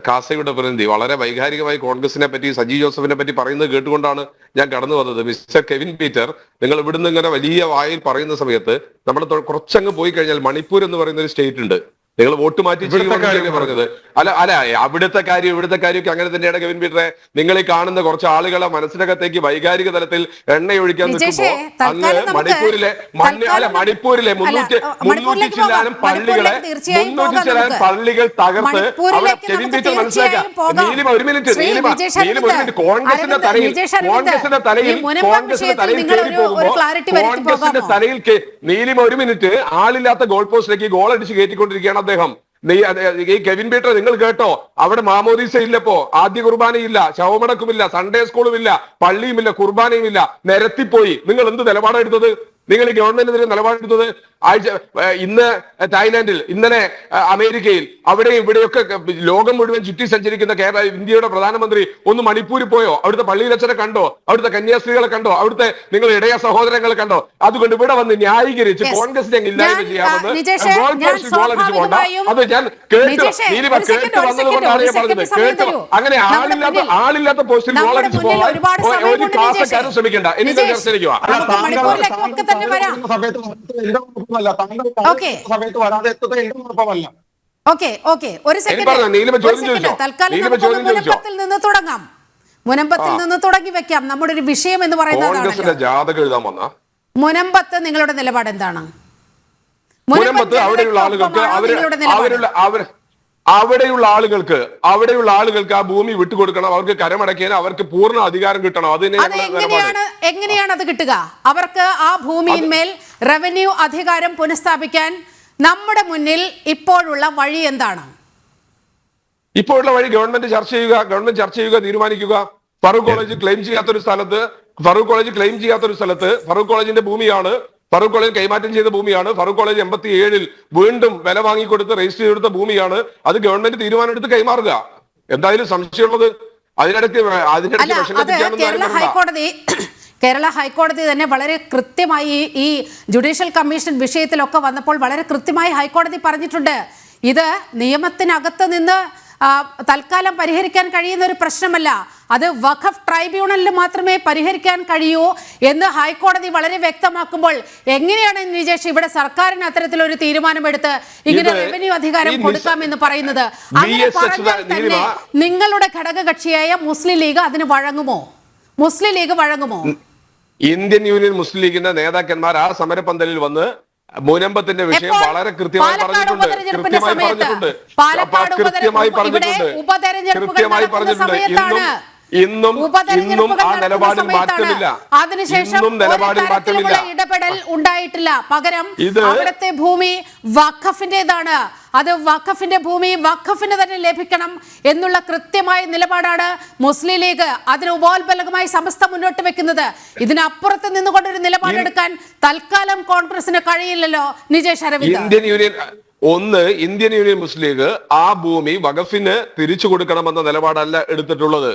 കാസയുടെ പ്രതിനിധി വളരെ വൈകാരികമായി കോൺഗ്രസിനെ പറ്റി, സജി ജോസഫിനെ പറ്റി പറയുന്നത് കേട്ടുകൊണ്ടാണ് ഞാൻ കടന്നു വന്നത്. മിസ്റ്റർ കെവിൻ പീറ്റർ, നിങ്ങൾ ഇവിടുന്ന് ഇങ്ങനെ വലിയ വായിൽ പറയുന്ന സമയത്ത് നമ്മൾ കുറച്ചങ്ങ് പോയി കഴിഞ്ഞാൽ മണിപ്പൂർ എന്ന് പറയുന്ന ഒരു സ്റ്റേറ്റ് ഉണ്ട്. നിങ്ങൾ വോട്ട് മാറ്റി ചെയ്യുമെന്നല്ലേ പറഞ്ഞത്? അല്ല അവിടുത്തെ കാര്യമൊക്കെ അങ്ങനെ തന്നെയാണ് കെവിൻ പീറ്ററെ. നിങ്ങൾ ഈ കാണുന്ന കുറച്ച് ആളുകളെ മനസ്സിനകത്തേക്ക് വൈകാരിക തലത്തിൽ എണ്ണയൊഴിക്കാൻ നിൽക്കുമ്പോ അങ്ങ് മണിപ്പൂരിലെ 300 ചില്ലാനും പള്ളികൾ തകർത്ത് അവിടെ കെവിൻ പീറ്റർ മനസ്സിലാക്കുക. നീലിമ ഒരു മിനിറ്റ് കോൺഗ്രസിന്റെ തലയിൽ കയറി പോകുമ്പോ കോൺഗ്രസിന്റെ തലയിൽ നീലിമ ഒരു മിനിറ്റ് ആളില്ലാത്ത ഗോൾ പോസ്റ്റിലേക്ക് ഗോൾ അടിച്ച് കയറ്റിക്കൊണ്ടിരിക്കുകയാണ് അദ്ദേഹം. ഈ കെവിൻ പീറ്റർ നിങ്ങൾ കേട്ടോ, അവിടെ മാമോദീസ ഇല്ലപ്പോ, ആദ്യ കുർബാനയില്ല, ശവമടക്കുമില്ല, സൺഡേ സ്കൂളും ഇല്ല, പള്ളിയുമില്ല, കുർബാനയും ഇല്ല, നിരത്തിപ്പോയി. നിങ്ങൾ എന്ത് നിലപാടാണ് എടുത്തത്? നിങ്ങൾ ഈ ഗവൺമെന്റിനെതിരെ നിലപാടെടുത്തത്? ഇന്ന് തായ്ലാന്റിൽ, ഇന്നലെ അമേരിക്കയിൽ, അവിടെയും ഇവിടെയൊക്കെ ലോകം മുഴുവൻ ചുറ്റി സഞ്ചരിക്കുന്ന ഇന്ത്യയുടെ പ്രധാനമന്ത്രി ഒന്ന് മണിപ്പൂരിൽ പോയോ? അവിടുത്തെ പള്ളിയിലച്ഛനെ കണ്ടോ? അവിടുത്തെ കന്യാസ്ത്രീകളെ കണ്ടോ? അവിടുത്തെ നിങ്ങൾ ഇടയ സഹോദരങ്ങളെ കണ്ടോ? അതുകൊണ്ട് ഇവിടെ വന്ന് ന്യായീകരിച്ച് കോൺഗ്രസിനെ ഇല്ലായ്മ ചെയ്യാമെന്ന് ഗോളടിച്ചു പോണ്ട. അത് ഞാൻ കേട്ട് വന്നതുകൊണ്ടാണ് ഞാൻ പറഞ്ഞത്. കേട്ടോ, അങ്ങനെ ആളില്ലാത്ത പോസ്റ്റിൽ ഗോളടിച്ചു പോകാൻ ഒരു ക്ലാസ്സുകാരും ശ്രമിക്കണ്ട. എനിക്ക് ചർച്ചയിലേക്ക് മുനമ്പത്തിൽ നിന്ന് തുടങ്ങി വെക്കാം നമ്മുടെ ഒരു വിഷയം എന്ന് പറയുന്നത്. മുനമ്പത്ത് നിങ്ങളുടെ നിലപാട് എന്താണ്? അവിടെയുള്ള ആളുകൾക്ക് ആ ഭൂമി വിട്ടുകൊടുക്കണം, അവർക്ക് കരമടയ്ക്കാൻ അവർക്ക് പൂർണ്ണ അധികാരം കിട്ടണം. എങ്ങനെയാണ് അത് കിട്ടുക? അവർക്ക് ആ ഭൂമിയിന്മേൽ റവന്യൂ അധികാരം പുനഃസ്ഥാപിക്കാൻ നമ്മുടെ മുന്നിൽ ഇപ്പോഴുള്ള വഴി എന്താണ്? ഇപ്പോഴുള്ള വഴി ഗവൺമെന്റ് ചർച്ച ചെയ്യുക, തീരുമാനിക്കുക. ഫറൂഖ് കോളേജ് ക്ലെയിം ചെയ്യാത്തൊരു സ്ഥലത്ത് ഫറൂഖ് കോളേജിന്റെ ഭൂമിയാണ്, ഫറൂഖ് കോളേജ് കൈമാറ്റം ചെയ്ത ഭൂമിയാണ്. ഫറൂഖ് കോളേജ് 87 വീണ്ടും വില വാങ്ങിക്കൊടുത്ത് രജിസ്റ്റർ ചെയ്തെടുത്ത ഭൂമിയാണ്. അത് ഗവൺമെന്റ് തീരുമാനം എടുത്ത് കൈമാറുക. എന്തായാലും സംശയമുള്ളത് അതിനിടയ്ക്ക് കേരള ഹൈക്കോടതി തന്നെ വളരെ കൃത്യമായി ഈ ജുഡീഷ്യൽ കമ്മീഷൻ വിഷയത്തിലൊക്കെ വന്നപ്പോൾ വളരെ കൃത്യമായി ഹൈക്കോടതി പറഞ്ഞിട്ടുണ്ട്, ഇത് നിയമത്തിനകത്ത് നിന്ന് തൽക്കാലം പരിഹരിക്കാൻ കഴിയുന്ന ഒരു പ്രശ്നമല്ല. അത് വഖഫ് ട്രൈബ്യൂണലിൽ മാത്രമേ പരിഹരിക്കാൻ കഴിയൂ എന്ന് ഹൈക്കോടതി വളരെ വ്യക്തമാക്കുമ്പോൾ എങ്ങനെയാണ് നിജേഷ് ഇവിടെ സർക്കാരിന് അത്തരത്തിലൊരു തീരുമാനമെടുത്ത് ഇങ്ങനെ റവന്യൂ അധികാരം കൊടുക്കാമെന്ന് പറയുന്നത്? അങ്ങനെ പറഞ്ഞാൽ തന്നെ നിങ്ങളുടെ ഘടകകക്ഷിയായ മുസ്ലിം ലീഗ് അതിന് വഴങ്ങുമോ? മുസ്ലിം ലീഗ് വഴങ്ങുമോ? ഇന്ത്യൻ യൂണിയൻ മുസ്ലിം ലീഗിന്റെ നേതാക്കന്മാർ ആ സമരപന്തലിൽ വന്ന് മുനമ്പത്തിന്റെ വിഷയം വളരെ കൃത്യമായി പറഞ്ഞിട്ടുണ്ട്. ഇന്നും ആ നിലപാടിൽ മാറ്റമില്ല. അതിനുശേഷം ഇടപെടൽ ഉണ്ടായിട്ടില്ല. പകരം അവിടുത്തെ ഭൂമി വഖഫിന്റേതാണ്, അത് വഖഫിന്റെ ഭൂമി വഖഫിന് തന്നെ ലഭിക്കണം എന്നുള്ള കൃത്യമായ നിലപാടാണ് മുസ്ലിം ലീഗ് അതിന് ഉപോത്ബലകമായി സമസ്ത മുന്നോട്ട് വെക്കുന്നത്. ഇതിനപ്പുറത്ത് നിന്നുകൊണ്ടൊരു നിലപാടെടുക്കാൻ തൽക്കാലം കോൺഗ്രസിന് കഴിയില്ലല്ലോ നിജേഷ് അരവിന്ദ്. ഇന്ത്യൻ യൂണിയൻ മുസ്ലിം ലീഗ് ആ ഭൂമി വഖഫിന് തിരിച്ചു കൊടുക്കണമെന്ന നിലപാടല്ല എടുത്തിട്ടുള്ളത്.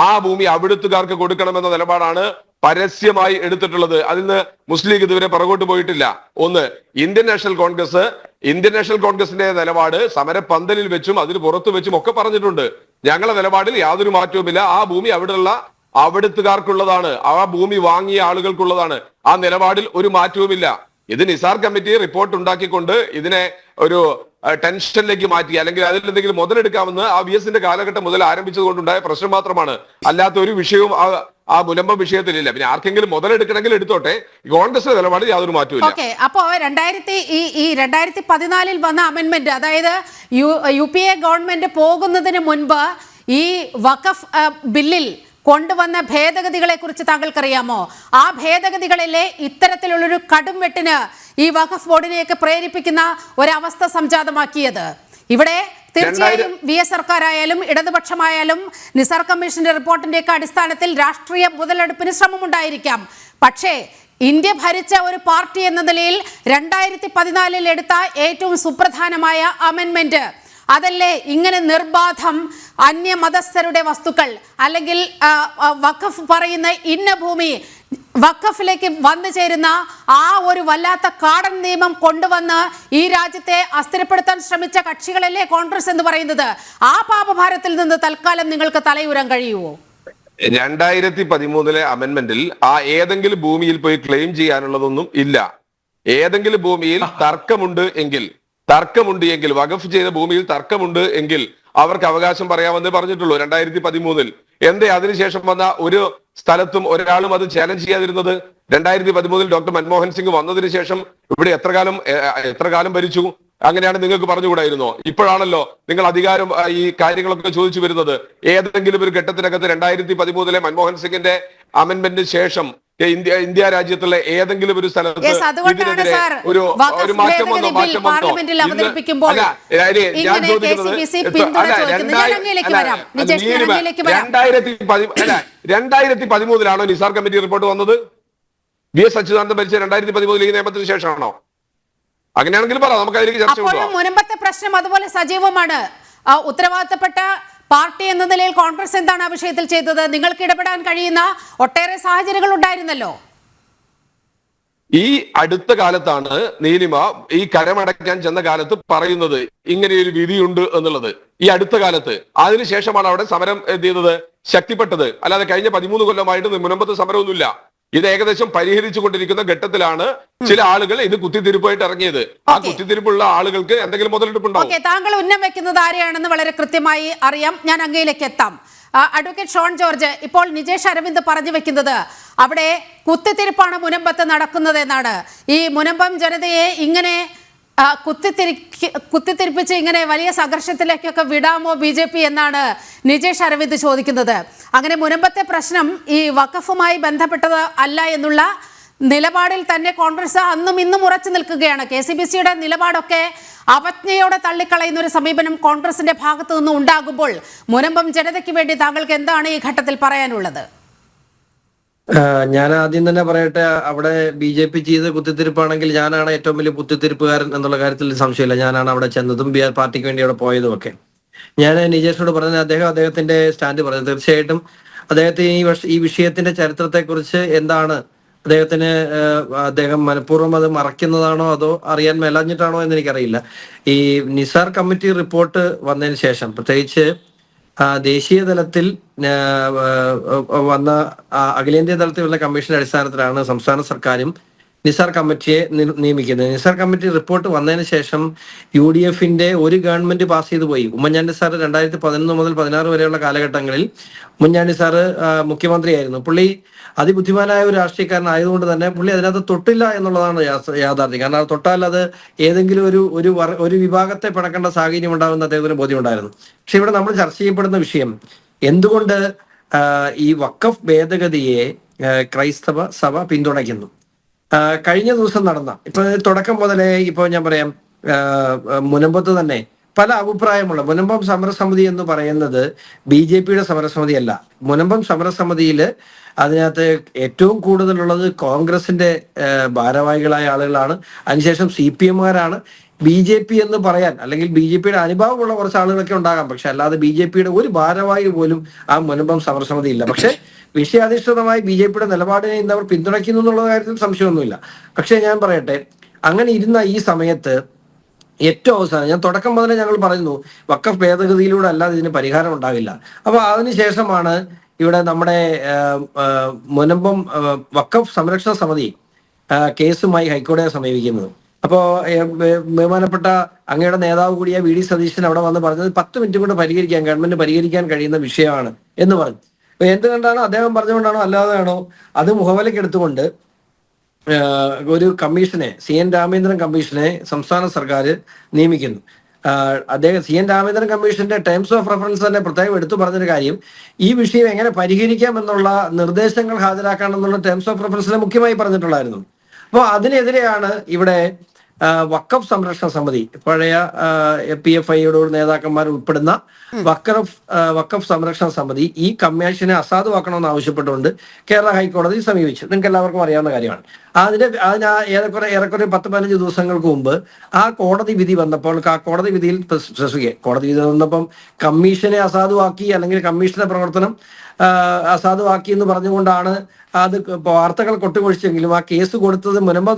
ആ ഭൂമി അവിടുത്തുകാർക്ക് കൊടുക്കണമെന്ന നിലപാടാണ് പരസ്യമായി എടുത്തിട്ടുള്ളത്. അതിൽ നിന്ന് മുസ്ലിം ലീഗ് ഇതുവരെ പുറകോട്ട് പോയിട്ടില്ല. ഇന്ത്യൻ നാഷണൽ കോൺഗ്രസിന്റെ നിലപാട് സമരപന്തലിൽ വെച്ചും അതിന് പുറത്തു വെച്ചും ഒക്കെ പറഞ്ഞിട്ടുണ്ട്. ഞങ്ങളുടെ നിലപാടിൽ യാതൊരു മാറ്റവുമില്ല. ആ ഭൂമി അവിടുത്തുകാർക്കുള്ളതാണ്, ആ ഭൂമി വാങ്ങിയ ആളുകൾക്കുള്ളതാണ്. ആ നിലപാടിൽ ഒരു മാറ്റവുമില്ല. ഇത് നിസാർ കമ്മിറ്റി റിപ്പോർട്ട് ഉണ്ടാക്കിക്കൊണ്ട് ഇതിനെ ഒരു ടെൻഷനിലേക്ക് മാറ്റി, അല്ലെങ്കിൽ അതിൽ എന്തെങ്കിലും മുതലെടുക്കാമെന്ന് ആ VS-ന്റെ കാലഘട്ടം മുതൽ ആരംഭിച്ചതുകൊണ്ടുണ്ടായ പ്രശ്നം മാത്രമാണ്. അല്ലാത്ത ഒരു വിഷയവും ആ മുനമ്പം വിഷയത്തിലില്ല. പിന്നെ ആർക്കെങ്കിലും മുതലെടുക്കണമെങ്കിൽ എടുത്തോട്ടെ. കോൺഗ്രസ് നിലപാട് യാതൊരു മാറ്റമില്ല. അപ്പോ 2014 വന്ന അമെന്റ്മെന്റ്, അതായത് UPA ഗവൺമെന്റ് പോകുന്നതിന് മുൻപ് ഈ വഖഫ് ബില്ലിൽ കൊണ്ടുവന്ന ഭേദഗതികളെ കുറിച്ച് താങ്കൾക്കറിയാമോ? ആ ഭേദഗതികളിലെ ഇത്തരത്തിലുള്ളൊരു കടും വെട്ടിന് ഈ വഖഫ് ബോർഡിനെയൊക്കെ പ്രേരിപ്പിക്കുന്ന ഒരവസ്ഥ സംജാതമാക്കിയത് ഇവിടെ തീർച്ചയായും VS സർക്കാരായാലും ഇടതുപക്ഷമായാലും നിസാർ കമ്മീഷന്റെ റിപ്പോർട്ടിന്റെയൊക്കെ അടിസ്ഥാനത്തിൽ രാഷ്ട്രീയ മുതലെടുപ്പിന് ശ്രമമുണ്ടായിരിക്കാം. പക്ഷേ ഇന്ത്യ ഭരിച്ച ഒരു പാർട്ടി എന്ന നിലയിൽ 2014 എടുത്ത ഏറ്റവും സുപ്രധാനമായ അമെന്റ്മെന്റ് അതല്ലേ ഇങ്ങനെ നിർബാധം അന്യമതസ്ഥരുടെ വസ്തുക്കൾ അല്ലെങ്കിൽ വഖഫ് പറയുന്ന ഇന്ന ഭൂമി വഖഫിലേക്ക് വന്നു ചേരുന്ന ആ ഒരു വല്ലാത്ത കാടൻ നിയമം കൊണ്ടുവന്ന് ഈ രാജ്യത്തെ അസ്ഥിരപ്പെടുത്താൻ ശ്രമിച്ച കക്ഷികളല്ലേ കോൺഗ്രസ് എന്ന് പറയുന്നത്? ആ പാപഭാരത്തിൽ നിന്ന് തൽക്കാലം നിങ്ങൾക്ക് തലയൂരാൻ കഴിയുമോ? 2013 അമെന്റ്മെന്റിൽ ആ ഏതെങ്കിലും ഭൂമിയിൽ പോയി ക്ലെയിം ചെയ്യാനുള്ളതൊന്നും ഇല്ല. ഏതെങ്കിലും ഭൂമിയിൽ തർക്കമുണ്ട് എങ്കിൽ വഖഫ് ചെയ്ത ഭൂമിയിൽ തർക്കമുണ്ട് എങ്കിൽ അവർക്ക് അവകാശം പറയാമെന്ന് പറഞ്ഞിട്ടുള്ളൂ 2013. എന്തേ അതിനുശേഷം വന്ന ഒരു സ്ഥലത്തും ഒരാളും അത് ചാലഞ്ച് ചെയ്യാതിരുന്നത്? 2013 ഡോക്ടർ മൻമോഹൻ സിംഗ് വന്നതിന് ശേഷം ഇവിടെ എത്ര കാലം ഭരിച്ചു? അങ്ങനെയാണ് നിങ്ങൾക്ക് പറഞ്ഞുകൂടായിരുന്നോ? ഇപ്പോഴാണല്ലോ നിങ്ങൾ അധികാരം ഈ കാര്യങ്ങളൊക്കെ ചോദിച്ചു വരുന്നത്. ഏതെങ്കിലും ഒരു ഘട്ടത്തിനകത്ത് 2013 മൻമോഹൻ സിംഗിന്റെ അമെന്റ്മെന്റിന് ശേഷം ഇന്ത്യ രാജ്യത്തുള്ള ഏതെങ്കിലും ഒരു സ്ഥലത്ത് ഒരു മാറ്റം വന്നോ? ഞാൻ ചോദിക്കുന്നത് 2013 നിസാർ കമ്മിറ്റി റിപ്പോർട്ട് വന്നത്? VS അച്യുതാനന്ദൻ ഭരിച്ച 2013 ഈ നിയമത്തിന് ശേഷമാണോ? അങ്ങനെയാണെങ്കിൽ പറ, നമുക്ക് അതിലേക്ക് ചർച്ച ചെയ്യാം. മുൻപത്തെ പ്രശ്നം അതുപോലെ സജീവമാണ്. ഉത്തരവാദിത്തപ്പെട്ട പാർട്ടി എന്ന നിലയിൽ കോൺഗ്രസ് എന്താണ് ആ വിഷയത്തിൽ ചെയ്തത്? നിങ്ങൾക്ക് ഇടപെടാൻ കഴിയുന്ന ഒട്ടേറെ സാഹചര്യങ്ങൾ ഉണ്ടായിരുന്നല്ലോ. ഈ അടുത്ത കാലത്താണ് നീലിമ ഈ കരമടയ്ക്കാൻ ചെന്ന കാലത്ത് പറയുന്നത് ഇങ്ങനെയൊരു വിധിയുണ്ട് എന്നുള്ളത്. ഈ അടുത്ത കാലത്ത് അതിനുശേഷമാണ് അവിടെ സമരം ചെയ്തത്, ശക്തിപ്പെട്ടത്. അല്ലാതെ കഴിഞ്ഞ 13 കൊല്ലമായിട്ട് മുനമ്പത്ത് സമരമൊന്നുമില്ല. ഇത് ഏകദേശം പരിഹരിച്ചു കൊണ്ടിരിക്കുന്ന ഘട്ടത്തിലാണ് ചില ആളുകൾ ഇത് കുത്തിത്തിരിപ്പായിട്ട് ഇറങ്ങിയത്. ആ കുത്തിത്തിരിപ്പുള്ള ആളുകൾക്ക് എന്തെങ്കിലും മുതലെടുപ്പുണ്ടാവും. താങ്കൾ ഉന്നം വെക്കുന്നത് ആരെയാണെന്ന് വളരെ കൃത്യമായി അറിയാം. ഞാൻ അങ്ങയിലേക്ക് എത്താം. അഡ്വക്കേറ്റ് ഷോൺ ജോർജ്, ഇപ്പോൾ നിജേഷ് അരവിന്ദ് പറഞ്ഞു വെക്കുന്നത് അവിടെ കുത്തിത്തിരിപ്പാണ് മുനമ്പത്ത് നടക്കുന്നത് എന്നാണ്. ഈ മുനമ്പം ജനതയെ ഇങ്ങനെ കുത്തിത്തിരിപ്പിച്ച് ഇങ്ങനെ വലിയ സംഘർഷത്തിലേക്കൊക്കെ വിടാമോ BJP എന്നാണ് നിജേഷ് അരവിന്ദ് ചോദിക്കുന്നത്. അങ്ങനെ മുനമ്പത്തെ പ്രശ്നം ഈ വഖഫുമായി ബന്ധപ്പെട്ടത് അല്ല എന്നുള്ള നിലപാടിൽ തന്നെ കോൺഗ്രസ് അന്നും ഇന്നും ഉറച്ചു നിൽക്കുകയാണ്. KCBCയുടെ നിലപാടൊക്കെ അവജ്ഞയോടെ തള്ളിക്കളയുന്ന ഒരു സമീപനം കോൺഗ്രസിന്റെ ഭാഗത്തു നിന്നും ഉണ്ടാകുമ്പോൾ മുനമ്പം ജനതയ്ക്ക് വേണ്ടി താങ്കൾക്ക് എന്താണ് ഈ ഘട്ടത്തിൽ പറയാനുള്ളത്? ഞാൻ ആദ്യം തന്നെ പറയട്ടെ, അവിടെ BJP ചെയ്ത് കുത്തിത്തിരിപ്പാണെങ്കിൽ ഞാനാണ് ഏറ്റവും വലിയ കുത്തിത്തിരിപ്പുകാരൻ എന്നുള്ള കാര്യത്തിൽ സംശയമില്ല. ഞാനാണ് അവിടെ ചെന്നതും പാർട്ടിക്ക് വേണ്ടി അവിടെ പോയതും ഒക്കെ. ഞാൻ നിജേഷിനോട് പറഞ്ഞത് അദ്ദേഹത്തിന്റെ സ്റ്റാൻഡ് പറഞ്ഞു. തീർച്ചയായിട്ടും അദ്ദേഹത്തിന് ഈ വിഷയത്തിന്റെ ചരിത്രത്തെക്കുറിച്ച് എന്താണ് അദ്ദേഹം മനഃപൂർവ്വം അത് മറയ്ക്കുന്നതാണോ അതോ അറിയാൻ മേലാഞ്ഞിട്ടാണോ എന്ന് എനിക്കറിയില്ല. ഈ നിസാർ കമ്മിറ്റി റിപ്പോർട്ട് വന്നതിന് ശേഷം പ്രത്യേകിച്ച് ദേശീയ തലത്തിൽ വന്ന അഖിലേന്ത്യാ തലത്തിലുള്ള കമ്മീഷന്റെ അടിസ്ഥാനത്തിലാണ് സംസ്ഥാന സർക്കാരും നിസാർ കമ്മിറ്റിയെ നിയമിക്കുന്നത്. നിസാർ കമ്മിറ്റി റിപ്പോർട്ട് വന്നതിന് ശേഷം UDFന്റെ ഒരു ഗവൺമെന്റ് പാസ് ചെയ്തു പോയി. ഉമ്മൻചാണ്ടി സാർ 2011 മുതൽ 16 വരെയുള്ള കാലഘട്ടങ്ങളിൽ ഉമ്മൻചാണ്ടി സാറ് മുഖ്യമന്ത്രിയായിരുന്നു. പുള്ളി അതിബുദ്ധിമാനായ ഒരു രാഷ്ട്രീയക്കാരനായതുകൊണ്ട് തന്നെ പുള്ളി അതിനകത്ത് തൊട്ടില്ല എന്നുള്ളതാണ് യാഥാർത്ഥ്യം. കാരണം അത് തൊട്ടാൽ അത് ഏതെങ്കിലും ഒരു വിഭാഗത്തെ പിണക്കേണ്ട സാഹചര്യം ഉണ്ടാകുന്ന അദ്ദേഹത്തിന് ബോധ്യമുണ്ടായിരുന്നു. പക്ഷെ ഇവിടെ നമ്മൾ ചർച്ച ചെയ്യപ്പെടുന്ന വിഷയം എന്തുകൊണ്ട് ഈ വഖഫ് ഭേദഗതിയെ ക്രൈസ്തവ സഭ പിന്തുണയ്ക്കുന്നു. കഴിഞ്ഞ ദിവസം നടന്ന ഇപ്പൊ തുടക്കം മുതലേ ഇപ്പൊ ഞാൻ പറയാം, മുനമ്പത്ത് തന്നെ പല അഭിപ്രായമുള്ള മുനമ്പം സമരസമിതി എന്ന് പറയുന്നത് BJPയുടെ സമരസമിതി അല്ല. മുനമ്പം സമരസമിതിയിൽ അതിനകത്ത് ഏറ്റവും കൂടുതലുള്ളത് കോൺഗ്രസിന്റെ ഭാരവാഹികളായ ആളുകളാണ്. അതിനുശേഷം CPMകാരാണ്. BJP എന്ന് പറയാൻ അല്ലെങ്കിൽ BJPയുടെ അനുഭാവമുള്ള കുറച്ച് ആളുകളൊക്കെ ഉണ്ടാകാം, പക്ഷെ അല്ലാതെ BJPയുടെ ഒരു ഭാരവാഹി പോലും ആ മുനമ്പം സമരസമിതി ഇല്ല. പക്ഷെ വിഷയാധിഷ്ഠിതമായി BJPയുടെ നിലപാടിനെ ഇന്ന് അവർ പിന്തുണയ്ക്കുന്നു എന്നുള്ള കാര്യത്തിൽ സംശയമൊന്നുമില്ല. പക്ഷെ ഞാൻ പറയട്ടെ, അങ്ങനെ ഇരുന്ന ഈ സമയത്ത് ഏറ്റവും അവസാനം ഞാൻ തുടക്കം മുതലേ ഞങ്ങൾ പറയുന്നു വഖഫ് ഭേദഗതിയിലൂടെ അല്ലാതെ ഇതിന് പരിഹാരം ഉണ്ടാകില്ല. അപ്പൊ അതിനുശേഷമാണ് ഇവിടെ നമ്മുടെ മുനമ്പം വഖഫ് സംരക്ഷണ സമിതി കേസുമായി ഹൈക്കോടതിയെ സമീപിക്കുന്നത്. അപ്പോ ബഹുമാനപ്പെട്ട അങ്ങയുടെ നേതാവ് കൂടിയ VD സതീശൻ അവിടെ വന്ന് പറഞ്ഞത് 10 മിനിറ്റ് കൊണ്ട് ഗവൺമെന്റ് പരിഹരിക്കാൻ കഴിയുന്ന വിഷയമാണ് എന്ന് പറഞ്ഞു. എന്തുകൊണ്ടാണോ അദ്ദേഹം പറഞ്ഞുകൊണ്ടാണോ അല്ലാതെയാണോ അത് മുഖവിലയ്ക്ക് എടുത്തുകൊണ്ട് ഒരു കമ്മീഷനെ CN രാമേന്ദ്രൻ കമ്മീഷനെ സംസ്ഥാന സർക്കാർ നിയമിക്കുന്നു. അദ്ദേഹം CN രാമേന്ദ്രൻ കമ്മീഷന്റെ ടേംസ് ഓഫ് റെഫറൻസ് തന്നെ പ്രത്യേകം എടുത്തു പറഞ്ഞൊരു കാര്യം, ഈ വിഷയം എങ്ങനെ പരിഹരിക്കാം എന്നുള്ള നിർദ്ദേശങ്ങൾ ഹാജരാക്കാനെന്നുള്ള ടേംസ് ഓഫ് റെഫറൻസിൽ മുഖ്യമായി പറഞ്ഞിട്ടുള്ളായിരുന്നു. അപ്പോൾ അതിനെതിരെയാണ് ഇവിടെ വഖഫ് സംരക്ഷണ സമിതി, പഴയ PFIയുടെ നേതാക്കന്മാർ ഉൾപ്പെടുന്ന വഖഫ് സംരക്ഷണ സമിതി ഈ കമ്മീഷനെ അസാധുവാക്കണമെന്ന് ആവശ്യപ്പെട്ടുകൊണ്ട് കേരള ഹൈക്കോടതി സമീപിച്ചു. നിങ്ങൾക്ക് എല്ലാവർക്കും അറിയാവുന്ന കാര്യമാണ്. അതിന് ഏറെക്കുറെ 10-15 ദിവസങ്ങൾക്ക് മുമ്പ് ആ കോടതി വിധി വന്നപ്പോൾ ആ കോടതി വിധിയിൽ കോടതി വിധി വന്നപ്പം കമ്മീഷനെ അസാധുവാക്കി അല്ലെങ്കിൽ കമ്മീഷന്റെ പ്രവർത്തനം അസാധുവാക്കി എന്ന് പറഞ്ഞുകൊണ്ടാണ് അത് വാർത്തകൾ കൊട്ടിക്കൊഴിച്ചെങ്കിലും ആ കേസ് കൊടുത്തത് മുനമ്പം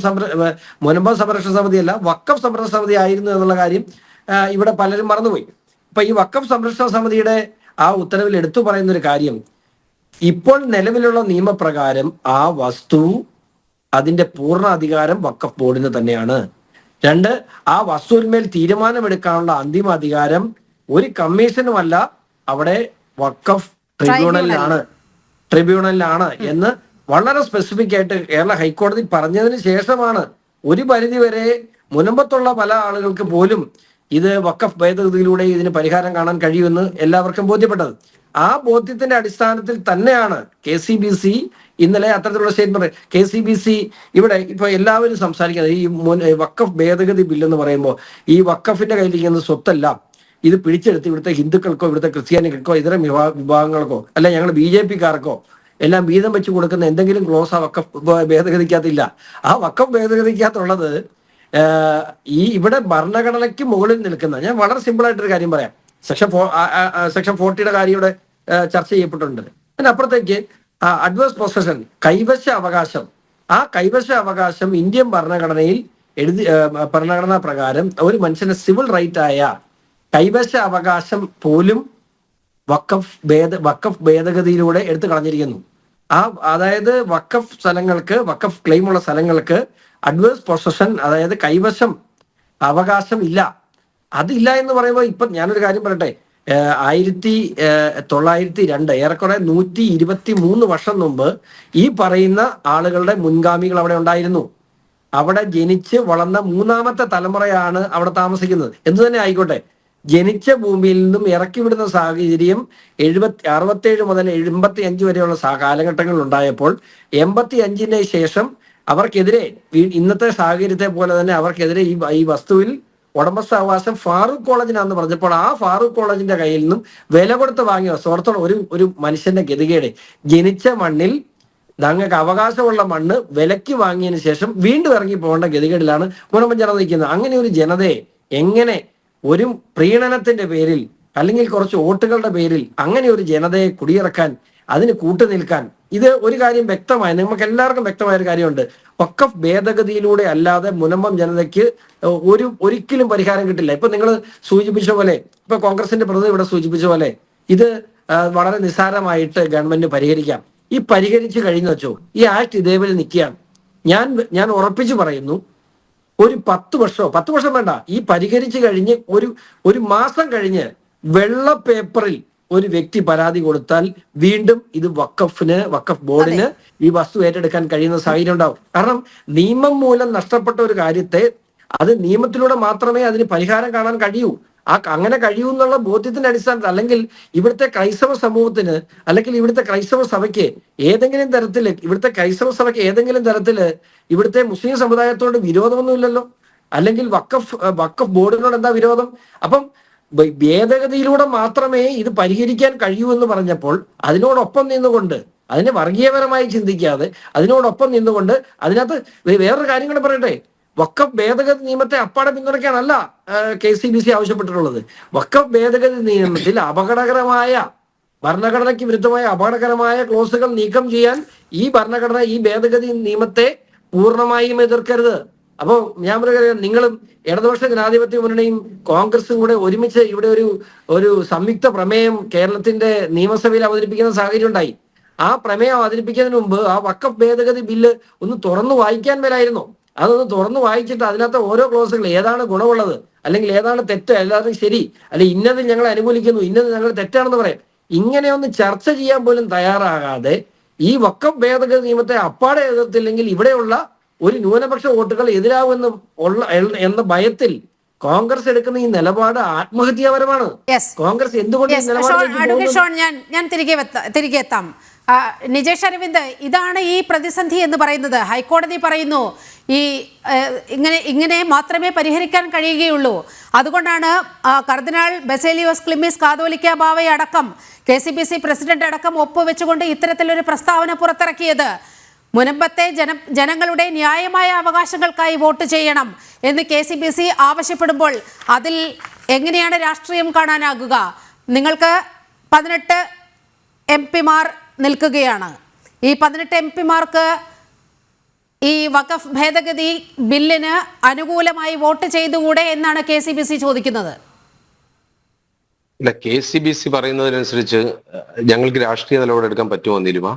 സംരക്ഷണ സമിതിയല്ല, വഖഫ് സംരക്ഷണ സമിതി ആയിരുന്നു എന്നുള്ള കാര്യം ഇവിടെ പലരും മറന്നുപോയി. അപ്പൊ ഈ വഖഫ് സംരക്ഷണ സമിതിയുടെ ആ ഉത്തരവിൽ എടുത്തു പറയുന്ന ഒരു കാര്യം, ഇപ്പോൾ നിലവിലുള്ള നിയമപ്രകാരം ആ വസ്തു അതിന്റെ പൂർണ്ണ അധികാരം വഖഫ് ബോർഡിന് തന്നെയാണ്. 2, ആ വസ്തുവിന്മേൽ തീരുമാനമെടുക്കാനുള്ള അന്തിമ അധികാരം ഒരു കമ്മീഷനുമല്ല, അവിടെ വഖഫ് ട്രിബ്യൂണലിലാണ് എന്ന് വളരെ സ്പെസിഫിക് ആയിട്ട് കേരള ഹൈക്കോടതി പറഞ്ഞതിന് ശേഷമാണ് ഒരു പരിധിവരെ മുനമ്പത്തുള്ള പല ആളുകൾക്ക് പോലും ഇത് വഖഫ് ഭേദഗതിയിലൂടെ ഇതിന് പരിഹാരം കാണാൻ കഴിയുമെന്ന് എല്ലാവർക്കും ബോധ്യപ്പെട്ടത്. ആ ബോധ്യത്തിന്റെ അടിസ്ഥാനത്തിൽ തന്നെയാണ് KCBC ഇന്നലെ അത്തരത്തിലുള്ള സ്റ്റേറ്റ്മെന്റ്. KCBC ഇവിടെ ഇപ്പൊ എല്ലാവരും സംസാരിക്കുന്നത് ഈ വഖഫ് ഭേദഗതി ബില്ലെന്ന് പറയുമ്പോൾ ഈ വഖഫിന്റെ കയ്യിലിരിക്കുന്ന സ്വത്തെല്ലാം ഇത് പിടിച്ചെടുത്ത് ഇവിടുത്തെ ഹിന്ദുക്കൾക്കോ ഇവിടുത്തെ ക്രിസ്ത്യാനികൾക്കോ ഇതര വിഭാഗങ്ങൾക്കോ അല്ല ഞങ്ങൾ BJPക്കാർക്കോ എല്ലാം വീതം വെച്ച് കൊടുക്കുന്ന എന്തെങ്കിലും ക്ലോസ് ആ വഖഫ് ഭേദഗതിക്കകത്തില്ല. ആ വഖഫ് ഭേദഗതിക്കകത്തുള്ളത് ഇവിടെ ഭരണഘടനയ്ക്ക് മുകളിൽ നിൽക്കുന്ന, ഞാൻ വളരെ സിമ്പിൾ ആയിട്ടൊരു കാര്യം പറയാം, സെക്ഷൻ 40യുടെ കാര്യം ഇവിടെ ചർച്ച ചെയ്യപ്പെട്ടിട്ടുണ്ട്. അതിനപ്പുറത്തേക്ക് അഡ്വേഴ്സ് പൊസഷൻ, കൈവശ അവകാശം, ആ കൈവശ അവകാശം ഇന്ത്യൻ ഭരണഘടനയിൽ ഭരണഘടനാ പ്രകാരം ഒരു മനുഷ്യന്റെ സിവിൽ റൈറ്റ് ആയ കൈവശ അവകാശം പോലും വഖഫ് ഭേദഗതിയിലൂടെ എടുത്തു കളഞ്ഞിരിക്കുന്നു. അതായത് വഖഫ് സ്ഥലങ്ങൾക്ക്, വഖഫ് ക്ലെയിം ഉള്ള സ്ഥലങ്ങൾക്ക് അഡ്വേഴ്സ് പൊസഷൻ, അതായത് കൈവശം അവകാശം ഇല്ല. അതില്ല എന്ന് പറയുമ്പോൾ ഇപ്പൊ ഞാനൊരു കാര്യം പറയട്ടെ, 1902 ഏറെക്കുറെ 123 വർഷം മുമ്പ് ഈ പറയുന്ന ആളുകളുടെ മുൻഗാമികൾ അവിടെ ഉണ്ടായിരുന്നു. അവിടെ ജനിച്ച് വളർന്ന 3ാമത്തെ തലമുറയാണ് അവിടെ താമസിക്കുന്നത്. എന്തു തന്നെ ആയിക്കോട്ടെ, ജനിച്ച ഭൂമിയിൽ നിന്നും ഇറക്കി വിടുന്ന സാഹചര്യം 67 മുതൽ 85 വരെയുള്ള കാലഘട്ടങ്ങളിൽ ഉണ്ടായപ്പോൾ 85-ന് ശേഷം അവർക്കെതിരെ ഇന്നത്തെ സാഹചര്യത്തെ പോലെ തന്നെ അവർക്കെതിരെ ഈ വസ്തുവിൽ ഉടമസ്ഥാവകാശം ഫാറൂഖ് കോളേജിനാന്ന് പറഞ്ഞപ്പോൾ ആ ഫാറൂഖ് കോളേജിന്റെ കയ്യിൽ നിന്നും വില കൊടുത്ത് വാങ്ങിയ വസ്തുവോടത്തോളം ഒരു മനുഷ്യന്റെ ഗതികേട്, ജനിച്ച മണ്ണിൽ ഞങ്ങൾക്ക് അവകാശമുള്ള മണ്ണ് വിലയ്ക്ക് വാങ്ങിയതിന് ശേഷം വീണ്ടും ഇറങ്ങി പോകേണ്ട ഗതികേടിലാണ് മുനമ്പം ജനത നിൽക്കുന്നത്. അങ്ങനെ ഒരു ജനതയെ എങ്ങനെ ഒരു പ്രീണനത്തിന്റെ പേരിൽ അല്ലെങ്കിൽ കുറച്ച് വോട്ടുകളുടെ പേരിൽ അങ്ങനെ ഒരു ജനതയെ കുടിയിറക്കാൻ, അതിന് കൂട്ടുനിൽക്കാൻ, ഇത് ഒരു കാര്യം വ്യക്തമായ, നമുക്ക് എല്ലാവർക്കും വ്യക്തമായ ഒരു കാര്യമുണ്ട്, വഖഫ് ഭേദഗതിയിലൂടെ അല്ലാതെ മുനമ്പം ജനതയ്ക്ക് ഒരിക്കലും പരിഹാരം കിട്ടില്ല. ഇപ്പൊ നിങ്ങൾ സൂചിപ്പിച്ച പോലെ, ഇപ്പൊ കോൺഗ്രസിന്റെ പ്രതിനിധി ഇവിടെ സൂചിപ്പിച്ച പോലെ ഇത് വളരെ നിസ്സാരമായിട്ട് ഗവൺമെന്റ് പരിഹരിക്കാം. ഈ പരിഹരിച്ചു കഴിഞ്ഞു വെച്ചോ, ഈ ആക്ട് ഇതേപോലെ നിൽക്കുകയാണ്. ഞാൻ ഉറപ്പിച്ചു പറയുന്നു, ഒരു 10 വർഷം വേണ്ട, ഈ പരിഹരിച്ചു കഴിഞ്ഞ് ഒരു മാസം കഴിഞ്ഞ് വെള്ള പേപ്പറിൽ ഒരു വ്യക്തി പരാതി കൊടുത്താൽ വീണ്ടും ഇത് വഖഫ് ബോർഡിന് ഈ വസ്തു ഏറ്റെടുക്കാൻ കഴിയുന്ന സാഹചര്യം ഉണ്ടാവും. കാരണം നിയമം മൂലം നഷ്ടപ്പെട്ട ഒരു കാര്യത്തെ അത് നിയമത്തിലൂടെ മാത്രമേ അതിന് പരിഹാരം കാണാൻ കഴിയൂ. അങ്ങനെ കഴിയൂ എന്നുള്ള ബോധ്യത്തിന്റെ അടിസ്ഥാനത്തിൽ, അല്ലെങ്കിൽ ഇവിടുത്തെ ക്രൈസ്തവ സമൂഹത്തിന്, അല്ലെങ്കിൽ ഇവിടുത്തെ ക്രൈസ്തവ സഭയ്ക്ക് ഏതെങ്കിലും തരത്തില് ഇവിടുത്തെ മുസ്ലിം സമുദായത്തോട് വിരോധമൊന്നുമില്ലല്ലോ. അല്ലെങ്കിൽ വഖഫ് ബോർഡിനോട് എന്താ വിരോധം? അപ്പം ഭേദഗതിയിലൂടെ മാത്രമേ ഇത് പരിഹരിക്കാൻ കഴിയൂ എന്ന് പറഞ്ഞപ്പോൾ അതിനോടൊപ്പം നിന്നുകൊണ്ട്, അതിനെ വർഗീയപരമായി ചിന്തിക്കാതെ അതിനോടൊപ്പം നിന്നുകൊണ്ട്, അതിനകത്ത് വേറൊരു കാര്യം കൂടെ പറയട്ടെ, വഖഫ് ഭേദഗതി നിയമത്തെ അപ്പാടെ പിന്തുണയ്ക്കാനല്ല KCBC ആവശ്യപ്പെട്ടിട്ടുള്ളത്. വഖഫ് ഭേദഗതി നിയമത്തിൽ ഭരണഘടനയ്ക്ക് വിരുദ്ധമായ അപകടകരമായ ക്ലോസുകൾ നീക്കം ചെയ്യാൻ ഈ ഭേദഗതി നിയമത്തെ പൂർണ്ണമായും എതിർക്കരുത്. അപ്പോൾ ഞാൻ പറയുക, നിങ്ങളും ഇടതുപക്ഷ ജനാധിപത്യ മുന്നണിയും കോൺഗ്രസും കൂടെ ഒരുമിച്ച് ഇവിടെ ഒരു സംയുക്ത പ്രമേയം കേരളത്തിന്റെ നിയമസഭയിൽ അവതരിപ്പിക്കുന്ന സാഹചര്യം ഉണ്ടായി. ആ പ്രമേയം അവതരിപ്പിക്കുന്നതിന് മുമ്പ് ആ വഖഫ് ഭേദഗതി ബില്ല് ഒന്ന് തുറന്നു വായിക്കാൻ മേലായിരുന്നോ? അതൊന്ന് തുറന്നു വായിച്ചിട്ട് അതിനകത്ത് ഓരോ ക്ലോസുകൾ ഏതാണ് ഗുണമുള്ളത്, അല്ലെങ്കിൽ ഏതാണ് തെറ്റ്, എല്ലാവരും ശരി, അല്ലെങ്കിൽ ഇന്നത് ഞങ്ങൾ അനുകൂലിക്കുന്നു, ഇന്നത് ഞങ്ങൾ തെറ്റാണെന്ന് പറയാം. ഇങ്ങനെയൊന്ന് ചർച്ച ചെയ്യാൻ പോലും തയ്യാറാകാതെ ഈ വഖഫ് ഭേദഗതി നിയമത്തെ അപ്പാടെ എതിർത്തില്ലെങ്കിൽ ഇവിടെയുള്ള ഒരു ന്യൂനപക്ഷ വോട്ടുകൾ എന്ന ഭയത്തിൽ കോൺഗ്രസ് എടുക്കുന്ന ഈ നിലപാട് ആത്മഹത്യാപരമാണ്. കോൺഗ്രസ് എന്തുകൊണ്ട് ഞാൻ തിരികെ എത്താം. നിജേഷ് അരവിന്ദ്, ഇതാണ് ഈ പ്രതിസന്ധി എന്ന് പറയുന്നത്. ഹൈക്കോടതി പറയുന്നു ഇങ്ങനെ മാത്രമേ പരിഹരിക്കാൻ കഴിയുകയുള്ളൂ. അതുകൊണ്ടാണ് കർദിനാൾ ബസേലിയോസ് ക്ലിമ്മീസ് കാതോലിക്ക ബാവയെ അടക്കം KCBC പ്രസിഡന്റ് അടക്കം ഒപ്പുവെച്ചുകൊണ്ട് ഇത്തരത്തിലൊരു പ്രസ്താവന പുറത്തിറക്കിയത്. മുൻപത്തെ ജനങ്ങളുടെ ന്യായമായ അവകാശങ്ങൾക്കായി വോട്ട് ചെയ്യണം എന്ന് KCBC ആവശ്യപ്പെടുമ്പോൾ അതിൽ എങ്ങനെയാണ് രാഷ്ട്രീയം കാണാനാകുക? നിങ്ങൾക്ക് 18 MP-മാർ നിൽക്കുകയാണ്. ഈ 18 MP-മാർക്ക് ഈ വഖഫ് ഭേദഗതി ബില്ലിന് അനുകൂലമായി വോട്ട് ചെയ്തുകൂടെ എന്നാണ് KCBC ചോദിക്കുന്നത്. ഇല്ല, KCBC പറയുന്നതിനനുസരിച്ച് ഞങ്ങൾക്ക് രാഷ്ട്രീയ നിലപാടെടുക്കാൻ പറ്റുമോ നിലുമ?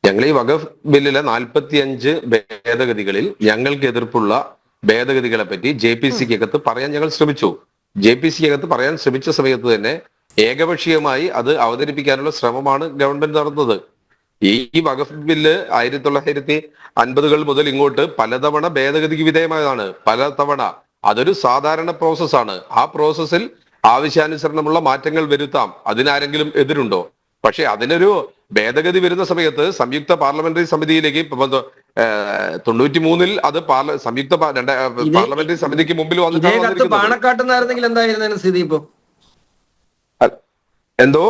ഞങ്ങൾ ഈ വഖഫ് ബില്ലിലെ 45 ഭേദഗതികളിൽ ഞങ്ങൾക്ക് എതിർപ്പുള്ള ഭേദഗതികളെ പറ്റി JPC-ക്ക് അകത്ത് പറയാൻ ഞങ്ങൾ ശ്രമിച്ചു. JPC-ക്ക് അകത്ത് പറയാൻ ശ്രമിച്ച സമയത്ത് തന്നെ ഏകപക്ഷീയമായി അത് അവതരിപ്പിക്കാനുള്ള ശ്രമമാണ് ഗവൺമെന്റ് നടന്നത്. ഈ വഖഫ് ബില്ല് 1950-കൾ മുതൽ ഇങ്ങോട്ട് പലതവണ ഭേദഗതിക്ക് വിധേയമായതാണ്. പലതവണ അതൊരു സാധാരണ പ്രോസസ്സാണ്. ആ പ്രോസസ്സിൽ ആവശ്യാനുസരണമുള്ള മാറ്റങ്ങൾ വരുത്താം. അതിനാരെങ്കിലും എതിരുണ്ടോ? പക്ഷെ അതിനൊരു ഭേദഗതി വരുന്ന സമയത്ത് സംയുക്ത പാർലമെന്ററി സമിതിയിലേക്ക് 93-ൽ അത് സംയുക്ത പാർലമെന്ററി സമിതിക്ക് മുമ്പിൽ എന്തോ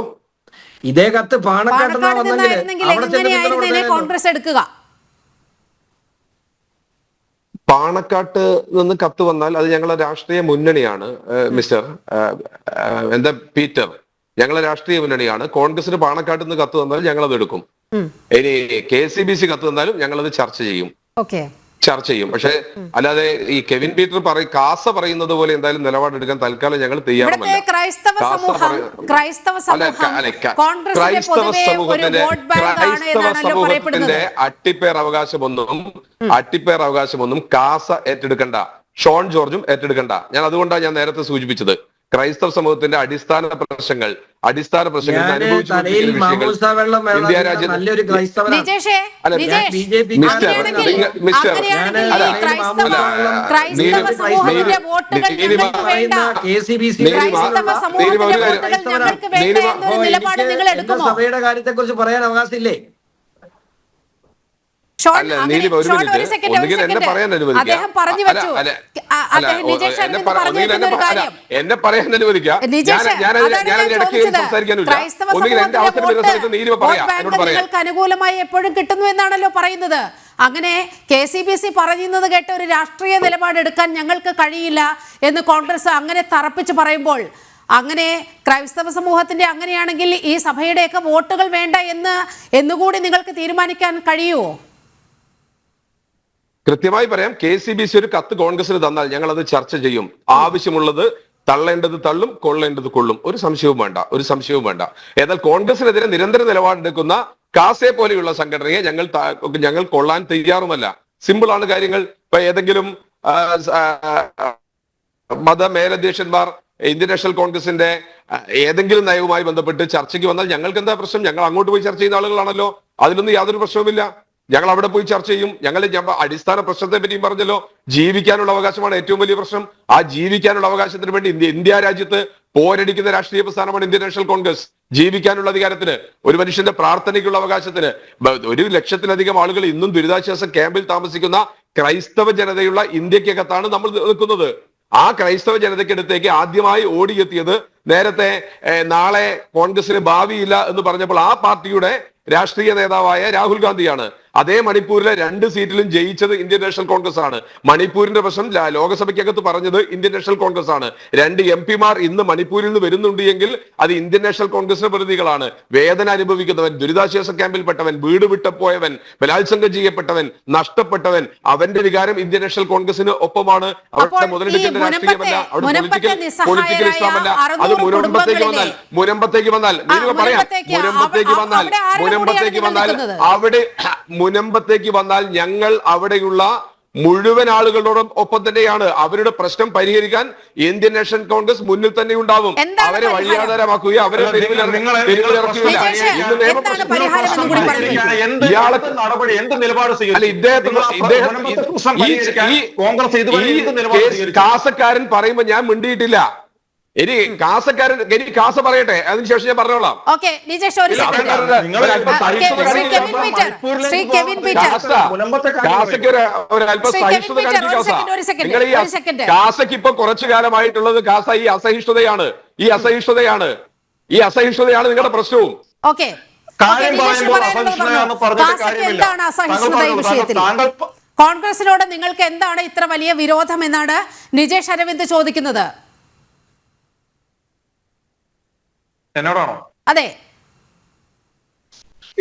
ഇതേ കത്ത് പാണക്കാട്ട് കോൺഗ്രസ് എടുക്കുക. പാണക്കാട്ട് നിന്ന് കത്ത് വന്നാൽ അത് ഞങ്ങളുടെ രാഷ്ട്രീയ മുന്നണിയാണ് മിസ്റ്റർ പീറ്റർ. ഞങ്ങളെ രാഷ്ട്രീയ മുന്നണിയാണ്. കോൺഗ്രസിന് പാണക്കാട്ട് നിന്ന് കത്ത് വന്നാൽ ഞങ്ങൾ അത് എടുക്കും. ഇനി KCBC കത്ത് വന്നാലും ഞങ്ങളത് ചർച്ച ചെയ്യും. പക്ഷെ അല്ലാതെ ഈ കെവിൻ പീറ്റർ കാസ പറയുന്നത് പോലെ എന്തായാലും നിലപാടെടുക്കാൻ തൽക്കാലം ഞങ്ങൾ തയ്യാറല്ല. ക്രൈസ്തവ സമൂഹത്തിന്റെ അട്ടിപ്പേർ അവകാശമൊന്നും കാസ ഏറ്റെടുക്കണ്ട, ഷോൺ ജോർജും ഏറ്റെടുക്കണ്ട. ഞാൻ അതുകൊണ്ടാണ് ഞാൻ നേരത്തെ സൂചിപ്പിച്ചത്, ക്രൈസ്തവ സമൂഹത്തിന്റെ അടിസ്ഥാന പ്രശ്നങ്ങൾ ഇന്ത്യ രാജ്യത്ത് സഭയുടെ കാര്യത്തെ കുറിച്ച് പറയാൻ അവകാശമില്ലേ? എന്നെ പറയാൻ അനുവദിക്കുക. അനുകൂലമായി എപ്പോഴും കിട്ടുന്നു എന്നാണല്ലോ പറയുന്നത്. അങ്ങനെ KCBC പറയുന്നത് കേട്ട് ഒരു രാഷ്ട്രീയ നിലപാടെടുക്കാൻ ഞങ്ങൾക്ക് കഴിയില്ല എന്ന് കോൺഗ്രസ് അങ്ങനെ തറപ്പിച്ച് പറയുമ്പോൾ, അങ്ങനെ ക്രൈസ്തവ സമൂഹത്തിന്റെ അങ്ങനെയാണെങ്കിൽ ഈ സഭയുടെയൊക്കെ വോട്ടുകൾ വേണ്ട എന്നുകൂടി നിങ്ങൾക്ക് തീരുമാനിക്കാൻ കഴിയുമോ? കൃത്യമായി പറയാം, KCBC ഒരു കത്ത് കോൺഗ്രസിന് തന്നാൽ ഞങ്ങൾ അത് ചർച്ച ചെയ്യും. ആവശ്യമുള്ളത് തള്ളേണ്ടത് തള്ളും, കൊള്ളേണ്ടത് കൊള്ളും. ഒരു സംശയവും വേണ്ട. എന്നാൽ കോൺഗ്രസിനെതിരെ നിരന്തര നിലപാടെടുക്കുന്ന കാസെ പോലെയുള്ള സംഘടനയെ ഞങ്ങൾ കൊള്ളാൻ തയ്യാറുമല്ല. സിമ്പിൾ ആണ് കാര്യങ്ങൾ. ഇപ്പൊ ഏതെങ്കിലും മത മേലധ്യക്ഷന്മാർ ഇന്ത്യൻ നാഷണൽ കോൺഗ്രസിന്റെ ഏതെങ്കിലും നയവുമായി ബന്ധപ്പെട്ട് ചർച്ചയ്ക്ക് വന്നാൽ ഞങ്ങൾക്ക് എന്താ പ്രശ്നം? ഞങ്ങൾ അങ്ങോട്ട് പോയി ചർച്ച ചെയ്യുന്ന ആളുകളാണല്ലോ. അതിലൊന്നും യാതൊരു പ്രശ്നവുമില്ല. ഞങ്ങൾ അവിടെ പോയി ചർച്ച ചെയ്യും. അടിസ്ഥാന പ്രശ്നത്തെ പറ്റിയും പറഞ്ഞല്ലോ. ജീവിക്കാനുള്ള അവകാശമാണ് ഏറ്റവും വലിയ പ്രശ്നം. ആ ജീവിക്കാനുള്ള അവകാശത്തിന് വേണ്ടി ഇന്ത്യ രാജ്യത്ത് പോരടിക്കുന്ന രാഷ്ട്രീയ പ്രസ്ഥാനമാണ് ഇന്ത്യൻ നാഷണൽ കോൺഗ്രസ്. ജീവിക്കാനുള്ള അധികാരത്തിന്, ഒരു മനുഷ്യന്റെ പ്രാർത്ഥനയ്ക്കുള്ള അവകാശത്തിന്, 1 ലക്ഷത്തിലധികം ആളുകൾ ഇന്നും ദുരിതാശ്വാസ ക്യാമ്പിൽ താമസിക്കുന്ന ക്രൈസ്തവ ജനതയുള്ള ഇന്ത്യക്കകത്താണ് നമ്മൾ നിൽക്കുന്നത്. ആ ക്രൈസ്തവ ജനതയ്ക്കടുത്തേക്ക് ആദ്യമായി ഓടിയെത്തിയത് നേരത്തെ നാളെ കോൺഗ്രസിന് ഭാവിയില്ല എന്ന് പറഞ്ഞപ്പോൾ ആ പാർട്ടിയുടെ രാഷ്ട്രീയ നേതാവായ രാഹുൽ ഗാന്ധിയാണ്. അതേ മണിപ്പൂരിലെ 2 സീറ്റിലും ജയിച്ചത് ഇന്ത്യൻ നാഷണൽ കോൺഗ്രസ് ആണ്. മണിപ്പൂരിന്റെ പ്രശ്നം ലോകസഭയ്ക്കകത്ത് പറഞ്ഞത് ഇന്ത്യൻ നാഷണൽ കോൺഗ്രസ് ആണ്. 2 MP-മാർ ഇന്ന് മണിപ്പൂരിൽ നിന്ന് വരുന്നുണ്ട് എങ്കിൽ അത് ഇന്ത്യൻ നാഷണൽ കോൺഗ്രസിന്റെ പ്രതിനിധികളാണ്. വേദന അനുഭവിക്കുന്നവൻ, ദുരിതാശ്വാസ ക്യാമ്പിൽപ്പെട്ടവൻ, വീട് വിട്ടുപോയവൻ, ബലാത്സംഗം ചെയ്യപ്പെട്ടവൻ, നഷ്ടപ്പെട്ടവൻ, അവന്റെ വികാരം ഇന്ത്യൻ നാഷണൽ കോൺഗ്രസിന് ഒപ്പമാണ്. അവിടെ മുതലെടുക്കേണ്ട രാഷ്ട്രീയമല്ല, അവിടെ പൊളിറ്റിക്കൽ ഇസ്ലാമല്ല. അത് മുനമ്പത്തേക്ക് വന്നാൽ മുനമ്പത്തേക്ക് വന്നാൽ ഞങ്ങൾ അവിടെയുള്ള മുഴുവൻ ആളുകളോടും ഒപ്പം തന്നെയാണ്. അവരുടെ പ്രശ്നം പരിഹരിക്കാൻ ഇന്ത്യൻ നാഷണൽ കോൺഗ്രസ് മുന്നിൽ തന്നെ ഉണ്ടാവും. അവരെ വഴിയാധാരമാക്കുകയോ അവരെ കാസക്കാരൻ പറയുമ്പോ ഞാൻ മിണ്ടിയിട്ടില്ല. ഇനി കാസ പറയട്ടെ, അതിനുശേഷം ഞാൻ പറഞ്ഞോളാം. കാസയ്ക്ക് ഇപ്പൊ കുറച്ചു കാലമായിട്ടുള്ളത് ഈ അസഹിഷ്ണുതയാണ് നിങ്ങളുടെ പ്രശ്നവും. കോൺഗ്രസിനോട് നിങ്ങൾക്ക് എന്താണ് ഇത്ര വലിയ വിരോധം എന്നാണ് നിജേഷ് അരവിന്ദ് ചോദിക്കുന്നത്. എന്നോടാണോ? അതെ.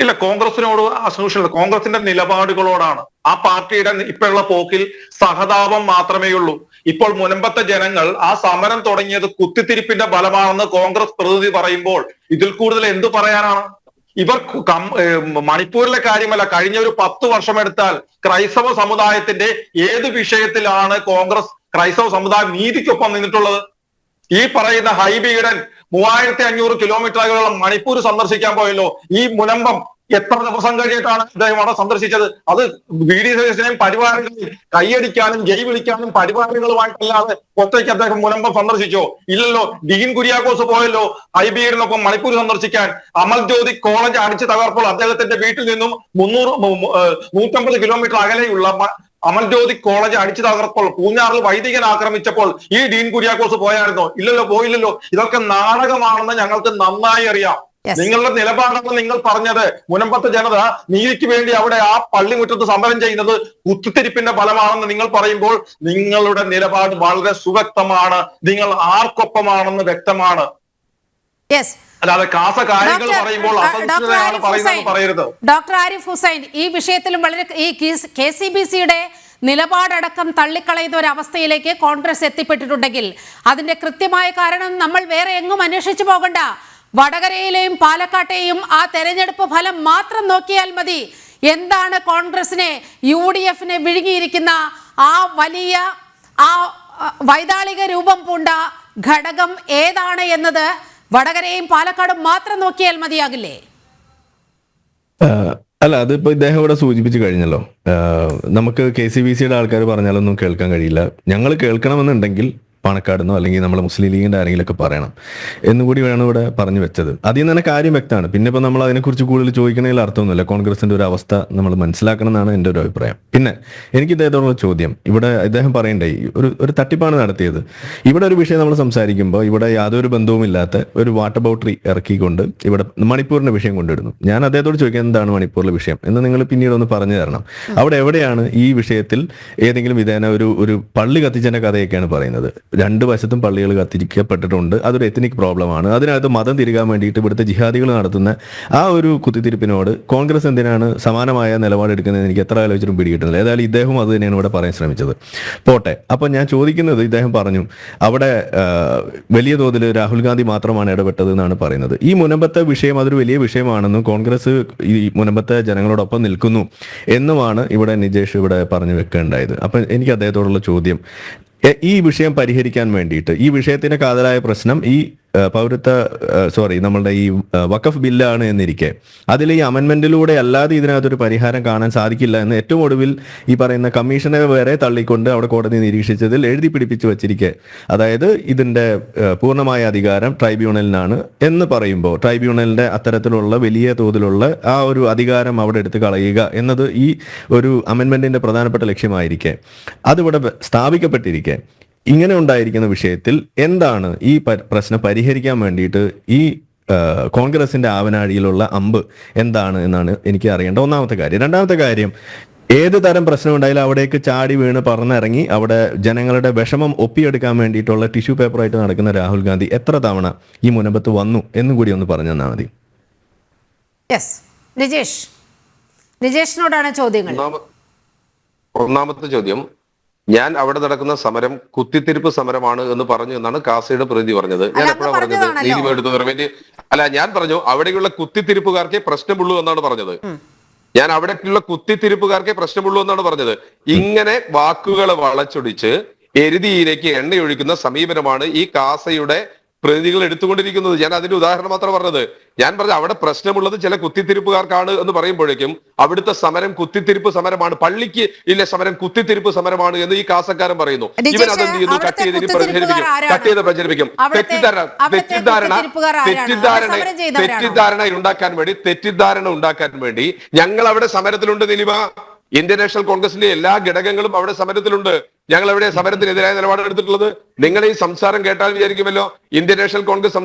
ഇല്ല, കോൺഗ്രസിനോട് അസൂഷണ, കോൺഗ്രസിന്റെ നിലപാടുകളോടാണ്. ആ പാർട്ടിയുടെ ഇപ്പോഴുള്ള പോക്കിൽ സഹതാപം മാത്രമേ ഉള്ളൂ. ഇപ്പോൾ മുനമ്പത്തെ ജനങ്ങൾ ആ സമരം തുടങ്ങിയത് കുത്തിത്തിരിപ്പിന്റെ ഫലമാണെന്ന് കോൺഗ്രസ് പ്രതിനിധി പറയുമ്പോൾ ഇതിൽ കൂടുതൽ എന്തു പറയാനാണ്? ഇവർ മണിപ്പൂരിലെ കാര്യമല്ല, കഴിഞ്ഞ ഒരു 10 വർഷം എടുത്താൽ ക്രൈസ്തവ സമുദായത്തിന്റെ ഏത് വിഷയത്തിലാണ് കോൺഗ്രസ് ക്രൈസ്തവ സമുദായം നീതിക്കൊപ്പം നിന്നിട്ടുള്ളത്? ഈ പറയുന്ന ഹൈബീഡൻ 3500 കിലോമീറ്റർ അകലുള്ള മണിപ്പൂർ സന്ദർശിക്കാൻ പോയല്ലോ. ഈ മുനമ്പം എത്ര ദിവസം കഴിഞ്ഞിട്ടാണ് അദ്ദേഹം അവിടെ സന്ദർശിച്ചത്? അത് VD സതീശനെയും പരിവാരങ്ങളെയും കൈയടിക്കാനും ജയ് വിളിക്കാനും പരിവാരങ്ങളുമായിട്ടല്ലാതെ ഒറ്റയ്ക്ക് അദ്ദേഹം മുനമ്പം സന്ദർശിച്ചോ? ഇല്ലല്ലോ. ഡീൻ കുര്യാക്കോസ് പോയല്ലോ ഹൈബീഡിനൊപ്പം മണിപ്പൂർ സന്ദർശിക്കാൻ. അമൽ ജ്യോതി കോളേജ് അടിച്ചു തകർപ്പോൾ അദ്ദേഹത്തിന്റെ വീട്ടിൽ നിന്നും 150 കിലോമീറ്റർ അകലെയുള്ള അമൽ ജ്യോതി കോളേജ് അടിച്ചു തകർപ്പോൾ പൂഞ്ഞാറിൽ വൈദികൻ ആക്രമിച്ചപ്പോൾ ഈ ഡീൻ കുര്യാക്കോസ് പോയായിരുന്നോ? ഇല്ലല്ലോ, പോയില്ലല്ലോ. ഇതൊക്കെ നാടകമാണെന്ന് ഞങ്ങൾക്ക് നന്നായി അറിയാം. നിങ്ങളുടെ നിലപാടാണ് നിങ്ങൾ പറഞ്ഞത്. മുനമ്പത്തെ ജനത നീതിക്ക് വേണ്ടി അവിടെ ആ പള്ളിമുറ്റത്ത് സമരം ചെയ്യുന്നത് കുത്തിത്തിരിപ്പിന്റെ ഫലമാണെന്ന് നിങ്ങൾ പറയുമ്പോൾ നിങ്ങളുടെ നിലപാട് വളരെ സുവ്യക്തമാണ്. നിങ്ങൾ ആർക്കൊപ്പമാണെന്ന് വ്യക്തമാണ്. അല്ലാതെ കാസ കാര്യങ്ങൾ പറയുമ്പോൾ പറയരുത്. ഡോക്ടർ ആരിഫ് ഹുസൈൻ, ഈ വിഷയത്തിലും വളരെ ഈ KCBCയുടെ നിലപാടടക്കം തള്ളിക്കളയുന്ന ഒരു അവസ്ഥയിലേക്ക് കോൺഗ്രസ് എത്തിപ്പെട്ടിട്ടുണ്ടെങ്കിൽ അതിന്റെ കൃത്യമായ കാരണം നമ്മൾ വേറെ എങ്ങും അന്വേഷിച്ചു പോകണ്ട. വടകരയിലെയും പാലക്കാട്ടെയും ആ തെരഞ്ഞെടുപ്പ് ഫലം മാത്രം നോക്കിയാൽ മതി. എന്താണ് കോൺഗ്രസിനെ UDFനെ വിഴുങ്ങിയിരിക്കുന്ന ആ വലിയ ആ വൈതാളിക രൂപം പൂണ്ട ഘടകം ഏതാണ് എന്നത് വടകരയും പാലക്കാടും മാത്രം നോക്കിയാൽ മതിയാകില്ലേ? അല്ല, അതിപ്പോ ഇദ്ദേഹം ഇവിടെ സൂചിപ്പിച്ചു കഴിഞ്ഞല്ലോ. നമുക്ക് KCBCയുടെ ആൾക്കാർ പറഞ്ഞാലൊന്നും കേൾക്കാൻ കഴിയില്ല. ഞങ്ങൾ കേൾക്കണമെന്നുണ്ടെങ്കിൽ പാണക്കാടെന്നോ അല്ലെങ്കിൽ നമ്മൾ മുസ്ലിം ലീഗിന്റെ ആരെങ്കിലുമൊക്കെ പറയണം എന്നുകൂടി വേണം ഇവിടെ പറഞ്ഞു വെച്ചത്. അതിൽ നിന്ന് തന്നെ കാര്യം വ്യക്തമാണ്. പിന്നെ ഇപ്പൊ നമ്മൾ അതിനെക്കുറിച്ച് കൂടുതൽ ചോദിക്കണതിൽ അർത്ഥമൊന്നുമില്ല. കോൺഗ്രസിന്റെ ഒരു അവസ്ഥ നമ്മൾ മനസ്സിലാക്കണം എന്നാണ് എൻ്റെ ഒരു അഭിപ്രായം. പിന്നെ എനിക്ക് ഇദ്ദേഹത്തോടുള്ള ചോദ്യം, ഇവിടെ ഇദ്ദേഹം പറയണ്ടേ ഒരു തട്ടിപ്പാണ് നടത്തിയത്. ഇവിടെ ഒരു വിഷയം നമ്മൾ സംസാരിക്കുമ്പോൾ ഇവിടെ യാതൊരു ബന്ധവുമില്ലാത്ത ഒരു വാട്ടർ ബൗട്ടറി ഇറക്കിക്കൊണ്ട് ഇവിടെ മണിപ്പൂരിന്റെ വിഷയം കൊണ്ടിടുന്നു. ഞാൻ അദ്ദേഹത്തോട് ചോദിക്കാൻ എന്താണ് മണിപ്പൂരിലെ വിഷയം എന്ന് നിങ്ങൾ പിന്നീട് ഒന്ന് പറഞ്ഞു തരണം. അവിടെ എവിടെയാണ് ഈ വിഷയത്തിൽ ഏതെങ്കിലും വിധേന ഒരു പള്ളി കത്തിച്ചതിന്റെ കഥയൊക്കെയാണ് പറയുന്നത്. രണ്ട് വശത്തും പള്ളികൾ കത്തിരിക്കപ്പെട്ടിട്ടുണ്ട്. അതൊരു എത്നിക് പ്രോബ്ലമാണ്. അതിനകത്ത് മതം തിരികാൻ വേണ്ടിയിട്ട് ഇവിടുത്തെ ജിഹാദികൾ നടത്തുന്ന ആ ഒരു കുത്തിത്തിരിപ്പിനോട് കോൺഗ്രസ് എന്തിനാണ് സമാനമായ നിലപാടെടുക്കുന്നത് എനിക്ക് എത്ര ആലോചിച്ചിട്ടും പിടികിട്ടുന്നില്ല. ഏതായാലും ഇദ്ദേഹം അത് തന്നെയാണ് ഇവിടെ പറയാൻ ശ്രമിച്ചത്. പോട്ടെ. അപ്പം ഞാൻ ചോദിക്കുന്നത്, ഇദ്ദേഹം പറഞ്ഞു അവിടെ വലിയ തോതിൽ രാഹുൽ ഗാന്ധി മാത്രമാണ് ഇടപെട്ടത് എന്നാണ് പറയുന്നത്. ഈ മുനമ്പത്തെ വിഷയം അതൊരു വലിയ വിഷയമാണെന്നും കോൺഗ്രസ് ഈ മുനമ്പത്തെ ജനങ്ങളോടൊപ്പം നിൽക്കുന്നു എന്നുമാണ് ഇവിടെ നിജേഷ് ഇവിടെ പറഞ്ഞു വെക്കേണ്ടായത്. അപ്പം എനിക്ക് അദ്ദേഹത്തോടുള്ള ചോദ്യം, ഈ വിഷയം പരിഹരിക്കാൻ വേണ്ടിയിട്ട് ഈ വിഷയത്തിന്റെ കാതലായ പ്രശ്നം ഈ നമ്മളുടെ ഈ വഖഫ് ബില്ലാണ് എന്നിരിക്കെ അതിൽ ഈ അമെൻമെന്റിലൂടെ അല്ലാതെ ഇതിനകത്തൊരു പരിഹാരം കാണാൻ സാധിക്കില്ല എന്ന് ഏറ്റവും ഒടുവിൽ ഈ പറയുന്ന കമ്മീഷനെ വരെ തള്ളിക്കൊണ്ട് അവിടെ കോടതി നിരീക്ഷിച്ചതിൽ എഴുതി പിടിപ്പിച്ചു വച്ചിരിക്കെ, അതായത് ഇതിന്റെ പൂർണ്ണമായ അധികാരം ട്രൈബ്യൂണലിനാണ് എന്ന് പറയുമ്പോൾ ട്രൈബ്യൂണലിന്റെ അത്തരത്തിലുള്ള വലിയ തോതിലുള്ള ആ ഒരു അധികാരം അവിടെ എടുത്ത് കളയുക എന്നത് ഈ ഒരു അമെൻമെന്റിന്റെ പ്രധാനപ്പെട്ട ലക്ഷ്യമായിരിക്കെ അതിവിടെ സ്ഥാപിക്കപ്പെട്ടിരിക്കെ ഇങ്ങനെ ഉണ്ടായിരിക്കുന്ന വിഷയത്തിൽ എന്താണ് ഈ പ്രശ്നം പരിഹരിക്കാൻ വേണ്ടിയിട്ട് ഈ കോൺഗ്രസിന്റെ ആവനാഴിയിലുള്ള അമ്പ് എന്താണ് എന്നാണ് എനിക്ക് അറിയേണ്ട ഒന്നാമത്തെ കാര്യം. രണ്ടാമത്തെ കാര്യം, ഏത് തരം പ്രശ്നം ഉണ്ടായാലും അവിടേക്ക് ചാടി വീണ് പറന്നിറങ്ങി അവിടെ ജനങ്ങളുടെ വിഷമം ഒപ്പിയെടുക്കാൻ വേണ്ടിയിട്ടുള്ള ടിഷ്യൂ പേപ്പറായിട്ട് നടക്കുന്ന രാഹുൽ ഗാന്ധി എത്ര തവണ ഈ മുനമ്പത്ത് വന്നു എന്നും കൂടി ഒന്ന് പറഞ്ഞു തന്നാൽ മതി. നിജേഷിനോടാണ് ചോദ്യങ്ങൾ. ഒന്നാമത്തെ ചോദ്യം, ഞാൻ അവിടെ നടക്കുന്ന സമരം കുത്തിത്തിരിപ്പ് സമരമാണ് എന്ന് പറഞ്ഞു എന്നാണ് കാസയുടെ പ്രതി പറഞ്ഞത്. ഞാൻ എപ്പോഴാണ് പറഞ്ഞത്? നീതിമ എടുത്തു അല്ല, ഞാൻ പറഞ്ഞു അവിടെയുള്ള കുത്തിത്തിരിപ്പുകാർക്കേ പ്രശ്നമുള്ളൂ എന്നാണ് പറഞ്ഞത്. ഞാൻ അവിടേക്കുള്ള കുത്തിത്തിരിപ്പുകാർക്കേ പ്രശ്നമുള്ളൂ എന്നാണ് പറഞ്ഞത്. ഇങ്ങനെ വാക്കുകളെ വളച്ചൊടിച്ച് എരുതിയിലേക്ക് എണ്ണയൊഴിക്കുന്ന സമീപനമാണ് ഈ കാസയുടെ പ്രതികൾ എടുത്തുകൊണ്ടിരിക്കുന്നത്. ഞാൻ അതിന്റെ ഉദാഹരണം മാത്രം പറഞ്ഞത്. ഞാൻ പറഞ്ഞ അവിടെ പ്രശ്നമുള്ളത് ചില കുത്തിത്തിരിപ്പുകാർക്കാണ് എന്ന് പറയുമ്പോഴേക്കും അവിടുത്തെ സമരം കുത്തിത്തിരിപ്പ് സമരമാണ്, പള്ളിക്ക് ഇല്ല സമരം കുത്തിത്തിരിപ്പ് സമരമാണ് എന്ന് ഈ കാസക്കാരൻ പറയുന്നു. ഇവൻ അതെന്ത് ചെയ്യുന്നു? കട്ട് ചെയ്ത് പ്രചരിപ്പിക്കും. തെറ്റിദ്ധാരണ ഉണ്ടാക്കാൻ വേണ്ടി ഞങ്ങൾ അവിടെ സമരത്തിലുണ്ട്. നിലിമ, ഇന്ത്യൻ നാഷണൽ കോൺഗ്രസിന്റെ എല്ലാ ഘടകങ്ങളും അവിടെ സമരത്തിലുണ്ട്. ഞങ്ങൾ എവിടെ സമരത്തിനെതിരായ നിലപാട് എടുത്തിട്ടുള്ളത്? നിങ്ങൾ ഈ സംസാരം കേട്ടാൽ വിചാരിക്കുമല്ലോ ഇന്ത്യൻ നാഷണൽ കോൺഗ്രസ്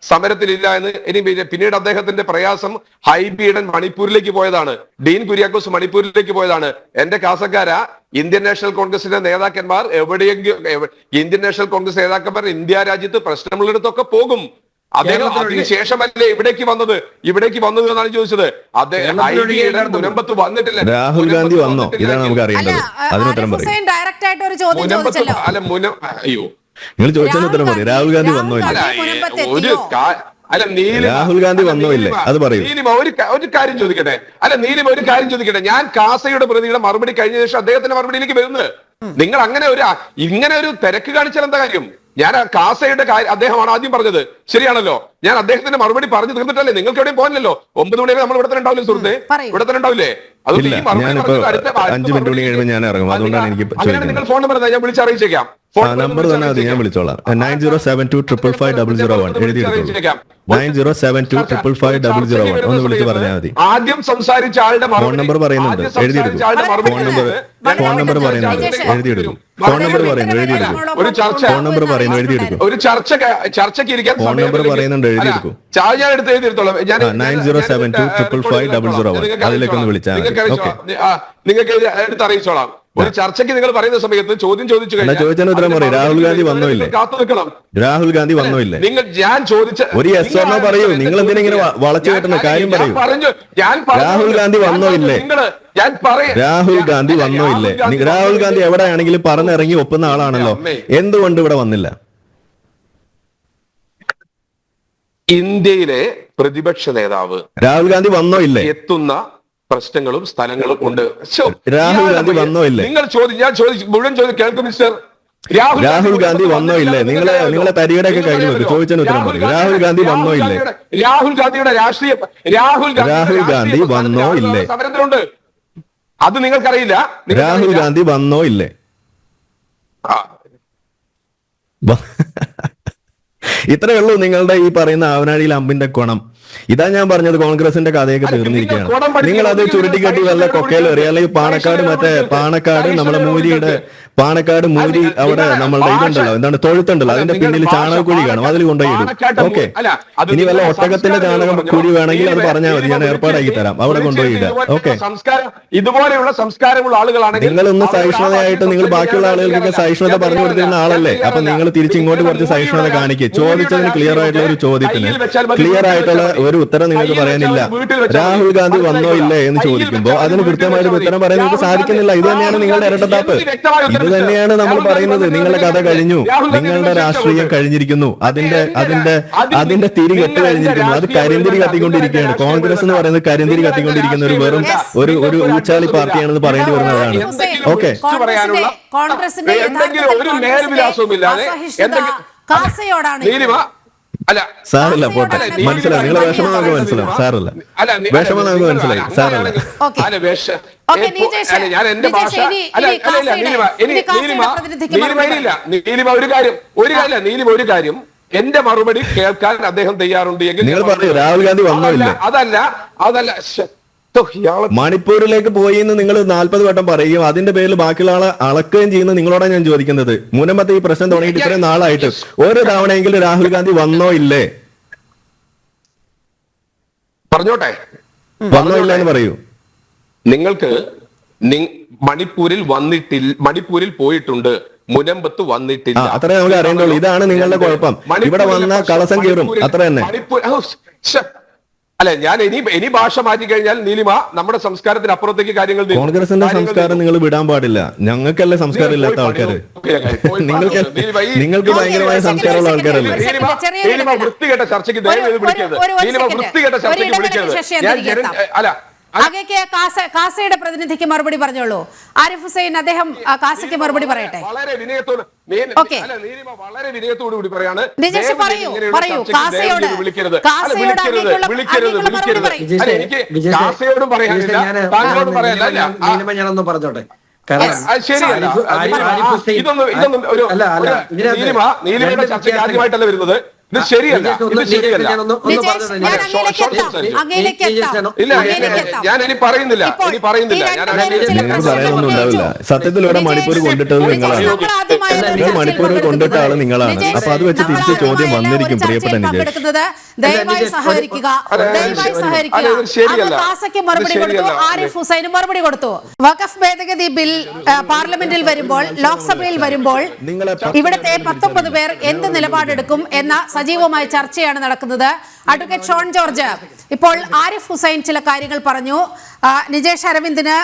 സമരത്തിലില്ല എന്ന്. ഇനി പിന്നീട് അദ്ദേഹത്തിന്റെ പ്രയാസം ഹൈബി മണിപ്പൂരിലേക്ക് പോയതാണ്, ഡീൻ കുര്യാക്കോസ് മണിപ്പൂരിലേക്ക് പോയതാണ്. എന്റെ കാസക്കാര, ഇന്ത്യൻ നാഷണൽ കോൺഗ്രസിന്റെ നേതാക്കന്മാർ എവിടെയെങ്കിലും ഇന്ത്യൻ നാഷണൽ കോൺഗ്രസ് നേതാക്കന്മാർ ഇന്ത്യ രാജ്യത്ത് പ്രശ്നമുള്ളിടത്തൊക്കെ പോകും. അദ്ദേഹം അതിന് ശേഷമല്ലേ ഇവിടേക്ക് വന്നത് എന്നാണ് ചോദിച്ചത്. അദ്ദേഹം മുനമ്പത്ത് വന്നിട്ടില്ല. രാഹുൽ ഗാന്ധി വന്നോ? ഇതാണ് നമുക്ക് അറിയേണ്ടത്. അതിനുത്തരം പറയും. അല്ല അയ്യോ, നിങ്ങൾ ചോദിച്ചതിന് ഉത്തരം പറയും. രാഹുൽ ഗാന്ധി വന്നോ ഇല്ല? രാഹുൽ ഗാന്ധി വന്നോ ഇല്ലേ? അത് പറയൂ. നീലിമ ഒരു കാര്യം ചോദിക്കട്ടെ. ഒരു കാര്യം ചോദിക്കട്ടെ. ഞാൻ കാസയുടെ പ്രതിയുടെ മറുപടി കഴിഞ്ഞ ശേഷം അദ്ദേഹത്തിന്റെ മറുപടിയിലേക്ക് വരുന്നത്. നിങ്ങൾ ഇങ്ങനെ ഒരു തിരക്ക് കാണിച്ചാൽ എന്താ കാര്യം? ഞാൻ കാസയുടെ കാര്യം അദ്ദേഹമാണ് ആദ്യം പറഞ്ഞത്, ശരിയാണല്ലോ. ഞാൻ അദ്ദേഹത്തിന്റെ മറുപടി പറഞ്ഞു തീർന്നിട്ടല്ലേ? നിങ്ങൾക്ക് എവിടെയും പോകാനല്ലോ. 9 മണി വരെ നമ്മൾ ഇവിടെ തന്നെ ഉണ്ടാവില്ലേ സുഹൃത്തെ? ഇവിടെ തന്നെ ഉണ്ടാവില്ലേ? അതുകൊണ്ട് ഈ മറുപടി 5 മിനിറ്റ് കഴിയുമ്പോൾ ഞാൻ ഇറങ്ങും. അതുകൊണ്ടാണ് എനിക്ക് നിങ്ങൾ ഫോൺ നമ്പർ ഞാൻ വിളിച്ചറിയിച്ചേക്കാം. നമ്പർ തന്നെ അത് ഞാൻ വിളിച്ചോളാം. 9072555001 എഴുതിയെടുത്തോളാം. 9072555001 ഒന്ന് വിളിച്ച് പറഞ്ഞാൽ മതി. ആദ്യം സംസാരിച്ച ആളുടെ ഫോൺ നമ്പർ പറയുന്നുണ്ട്, എഴുതിയെടുക്കും. ഫോൺ നമ്പർ പറയുന്നുണ്ട്, എഴുതിയെടുക്കും. ഫോൺ നമ്പർ പറയുന്നു, എഴുതിയെടുക്കും. ഫോൺ നമ്പർ പറയുന്നു, എഴുതിയെടുക്കും. ഒരു ചർച്ചയ്ക്ക് ഇരിക്കാൻ ഫോൺ നമ്പർ പറയുന്നുണ്ട്, എഴുതിയെടുക്കും. 9072555001 അതിലേക്കൊന്ന് വിളിച്ചാൽ നിങ്ങൾക്ക് എടുത്തറിയിച്ചോളാം. ഒരു ചർച്ചയ്ക്ക് നിങ്ങൾ പറയുന്ന സമയത്ത് ചോദ്യം ചോദിച്ചു ചോദിച്ചാൽ ഉത്തരം പറയും. രാഹുൽ ഗാന്ധി വന്നോ ഇല്ലേ? കാത്തു നിൽക്കണം. രാഹുൽ ഗാന്ധി വന്നോ ഇല്ലേ? ഞാൻ ചോദിച്ച ഒരു യെസ് ഓർ നോ പറയൂ. നിങ്ങൾ എന്തിനാ ഇങ്ങനെ വളച്ചു കെട്ടുന്ന കാര്യം പറയൂ. രാഹുൽ ഗാന്ധി വന്നോ ഇല്ലേ? രാഹുൽ ഗാന്ധി വന്നോ ഇല്ലേ? രാഹുൽ ഗാന്ധി എവിടെയാണെങ്കിലും പറഞ്ഞിറങ്ങി ഒപ്പുന്ന ആളാണല്ലോ. എന്തുകൊണ്ട് ഇവിടെ വന്നില്ല? ഇന്ത്യയിലെ പ്രതിപക്ഷ നേതാവ് രാഹുൽ ഗാന്ധി വന്നോ ഇല്ലേ? എത്തുന്ന പ്രശ്നങ്ങളും സ്ഥലങ്ങളും ഉണ്ട്. രാഹുൽ ഗാന്ധി വന്നോ ഇല്ലേ? നിങ്ങൾ ഞാൻ മുഴുവൻ കേൾക്കും മിസ്റ്റർ. രാഹുൽ ഗാന്ധി വന്നോ ഇല്ലേ? നിങ്ങളെ തരികടയൊക്കെ കഴിഞ്ഞു വെക്കും. ചോദിച്ചതിന് ഉത്തരം പറയും. രാഹുൽ ഗാന്ധി വന്നോ ഇല്ലേ? രാഹുൽ ഗാന്ധിയുടെ രാഹുൽ ഗാന്ധി വന്നോ ഇല്ലേ? സമരത്തിലുണ്ട്. അത് നിങ്ങൾക്കറിയില്ല. രാഹുൽ ഗാന്ധി വന്നോ ഇല്ലേ? ഇത്രയേ ഉള്ളൂ നിങ്ങളുടെ ഈ പറയുന്ന ആവനാഴിയിൽ അമ്പിന്റെ കോണം. ഇതാ ഞാൻ പറഞ്ഞത്, കോൺഗ്രസിന്റെ കഥയൊക്കെ തീർന്നിരിക്കുകയാണ്. നിങ്ങൾ അത് ചുരുട്ടിക്കെട്ടി വല്ല കൊക്കയിലും എറിയ, അല്ലെങ്കിൽ പാണക്കാട് നമ്മളെ പാണക്കാട് മൂരി അവിടെ നമ്മളുടെ ഇതുണ്ടല്ലോ, എന്താണ്, തൊഴുത്തുണ്ടല്ലോ, അതിന്റെ പിന്നിൽ ചാണകക്കുഴി കാണും, അതിൽ കൊണ്ടുപോയി ഇടും. ഓക്കെ, ഇനി വല്ല ഒട്ടകത്തിന്റെ ചാണകം കുഴി വേണമെങ്കിൽ അത് പറഞ്ഞാൽ മതി, ഞാൻ ഏർപ്പാടാക്കി തരാം, അവിടെ കൊണ്ടുപോയി ഇടാം. ഓക്കെ, ഇതുപോലെയുള്ള സംസ്കാരമുള്ള ആളുകളാണെങ്കിൽ നിങ്ങളൊന്ന് സഹിഷ്ണുതയായിട്ട് നിങ്ങൾ ബാക്കിയുള്ള ആളുകൾക്കൊക്കെ സഹിഷ്ണുത പറഞ്ഞു കൊടുത്തിരുന്ന ആളല്ലേ, അപ്പൊ നിങ്ങൾ തിരിച്ചിങ്ങോട്ട് കുറച്ച് സഹിഷ്ണുത കാണിക്കുക. ചോദിച്ചതിന് ക്ലിയർ ആയിട്ടുള്ള ഒരു ചോദ്യത്തിന് ക്ലിയർ ആയിട്ടുള്ള ഒരു ഉത്തരം നിങ്ങൾക്ക് പറയാനില്ല. രാഹുൽ ഗാന്ധി വന്നോ ഇല്ലേ എന്ന് ചോദിക്കുമ്പോൾ അതിന് കൃത്യമായിട്ട് ഉത്തരം പറയാൻ നിങ്ങൾക്ക് സാധിക്കുന്നില്ല. ഇത് തന്നെയാണ് നിങ്ങളുടെ ഇരട്ടത്താപ്പ്. ഇത് തന്നെയാണ് നമ്മൾ പറയുന്നത്. നിങ്ങളുടെ കഥ കഴിഞ്ഞു, നിങ്ങളുടെ രാഷ്ട്രീയം കഴിഞ്ഞിരിക്കുന്നു, അതിന്റെ തിരി കെട്ട് കഴിഞ്ഞിരിക്കുന്നു. അത് കരിന്തിരി കത്തിക്കൊണ്ടിരിക്കുകയാണ്. കോൺഗ്രസ് എന്ന് പറയുന്നത് കരിന്തിരി കത്തിക്കൊണ്ടിരിക്കുന്ന ഒരു വെറും ഒരു ഊച്ചാളി പാർട്ടിയാണെന്ന് പറയേണ്ടി വരുന്നതാണ്. ഓക്കെ, കോൺഗ്രസിന്റെ അല്ല സാറില്ല, പോട്ടെ, മനസ്സിലായി, നിങ്ങളെ വിഷമം നമുക്ക് മനസ്സിലാവും. സാറില്ല, വിഷമം നമുക്ക് മനസ്സിലായി. സാറല്ല, ഞാൻ എന്റെ ഭാഷ ഒരു കാര്യം എന്റെ മറുപടി കേൾക്കാൻ അദ്ദേഹം തയ്യാറുണ്ട് എങ്കിൽ നിങ്ങൾ പറഞ്ഞു രാഹുൽ ഗാന്ധി വന്നില്ല. അതല്ല മണിപ്പൂരിലേക്ക് പോയി എന്ന് നിങ്ങൾ 40 വട്ടം പറയുകയും അതിന്റെ പേരിൽ ബാക്കിയുള്ള ആളെ അളക്കുകയും ചെയ്യുന്ന നിങ്ങളോടാണ് ഞാൻ ചോദിക്കുന്നത്. മുന്നമത്തെ ഈ പ്രശ്നം തുടങ്ങിയിട്ട് ഇത്രയും നാളായിട്ട് ഒരു തവണയെങ്കിലും രാഹുൽ ഗാന്ധി വന്നോ ഇല്ലേ? പറഞ്ഞോട്ടെ, വന്നോ ഇല്ല എന്ന് പറയൂ. നിങ്ങൾക്ക് മണിപ്പൂരിൽ പോയിട്ടുണ്ട്, മുനമ്പത്ത് വന്നിട്ടില്ല, അത്രേ നമുക്ക് അറിയേണ്ടുള്ളൂ. ഇതാണ് നിങ്ങളുടെ കുഴപ്പം. ഇവിടെ വന്ന കളസം കീറും, അത്ര തന്നെ. അല്ല, ഞാൻ ഇനി ഭാഷ മാറ്റി കഴിഞ്ഞാൽ നീലിമ നമ്മുടെ സംസ്കാരത്തിന് അപ്പുറത്തേക്ക് കാര്യങ്ങൾ. കോൺഗ്രസിന്റെ സംസ്കാരം നിങ്ങൾ വിടാൻ പാടില്ല. ഞങ്ങൾക്കല്ലേ സംസ്കാരം ഇല്ലാത്ത ആൾക്കാര്? നിങ്ങൾക്ക് ഭയങ്കരമായ സംസ്കാരമുള്ള ആൾക്കാരല്ലേ? നീലിമ വൃത്തികെട്ട ചർച്ചയ്ക്ക് ദയവേത് വിളിക്കരുത്. നീലിമ വൃത്തികെട്ട ചർച്ചയ്ക്ക് വിളിക്കരുത്. അല്ല, അങ്ങേക്ക് കാസയുടെ പ്രതിനിധിക്ക് മറുപടി പറഞ്ഞോളൂ. ആരിഫ് ഹുസൈൻ അദ്ദേഹം കാസയ്ക്ക് മറുപടി പറയട്ടെ. വളരെ വിനയത്തോട് വളരെ വിനയത്തോടു കൂടി പറയാണ്. കാസയോടും പറയാനില്ല, താങ്കളോടും പറയാനില്ല. ഞാനൊന്ന് പറഞ്ഞോട്ടെ. നീലിമയുടെ ചർച്ചയ്ക്ക് ആദ്യമായിട്ടല്ല വരുന്നത്. ഇത് ശരിയല്ല, ഇത് ശരിയല്ല. ഇല്ല, ഞാൻ ഇനി പറയുന്നില്ല. പറയാനൊന്നും ഉണ്ടാവില്ല. സത്യത്തിൽ ഇവിടെ മണിപ്പൂർ കൊണ്ടിട്ടത് നിങ്ങളാണ്. മണിപ്പൂരിൽ കൊണ്ടിട്ട ആള് നിങ്ങളാണ്. അപ്പൊ അത് വെച്ച് തിരിച്ച് ചോദ്യം വന്നിരിക്കും. പ്രിയപ്പെട്ട നിജേഷ്, ദയവായി സഹകരിക്കുക. മറുപടി കൊടുത്തു, ആരിഫ് ഹുസൈനും മറുപടി കൊടുത്തു. വഖഫ് ഭേദഗതി ബിൽ പാർലമെന്റിൽ വരുമ്പോൾ, ലോക്സഭയിൽ വരുമ്പോൾ ഇവിടുത്തെ 19 പേർ എന്ത് നിലപാടെടുക്കും എന്ന സജീവമായ ചർച്ചയാണ് നടക്കുന്നത്. അഡ്വക്കേറ്റ് ഷോൺ ജോർജ്, ഇപ്പോൾ ആരിഫ് ഹുസൈൻ ചില കാര്യങ്ങൾ പറഞ്ഞു. നിജേഷ് അരവിന്ദിന്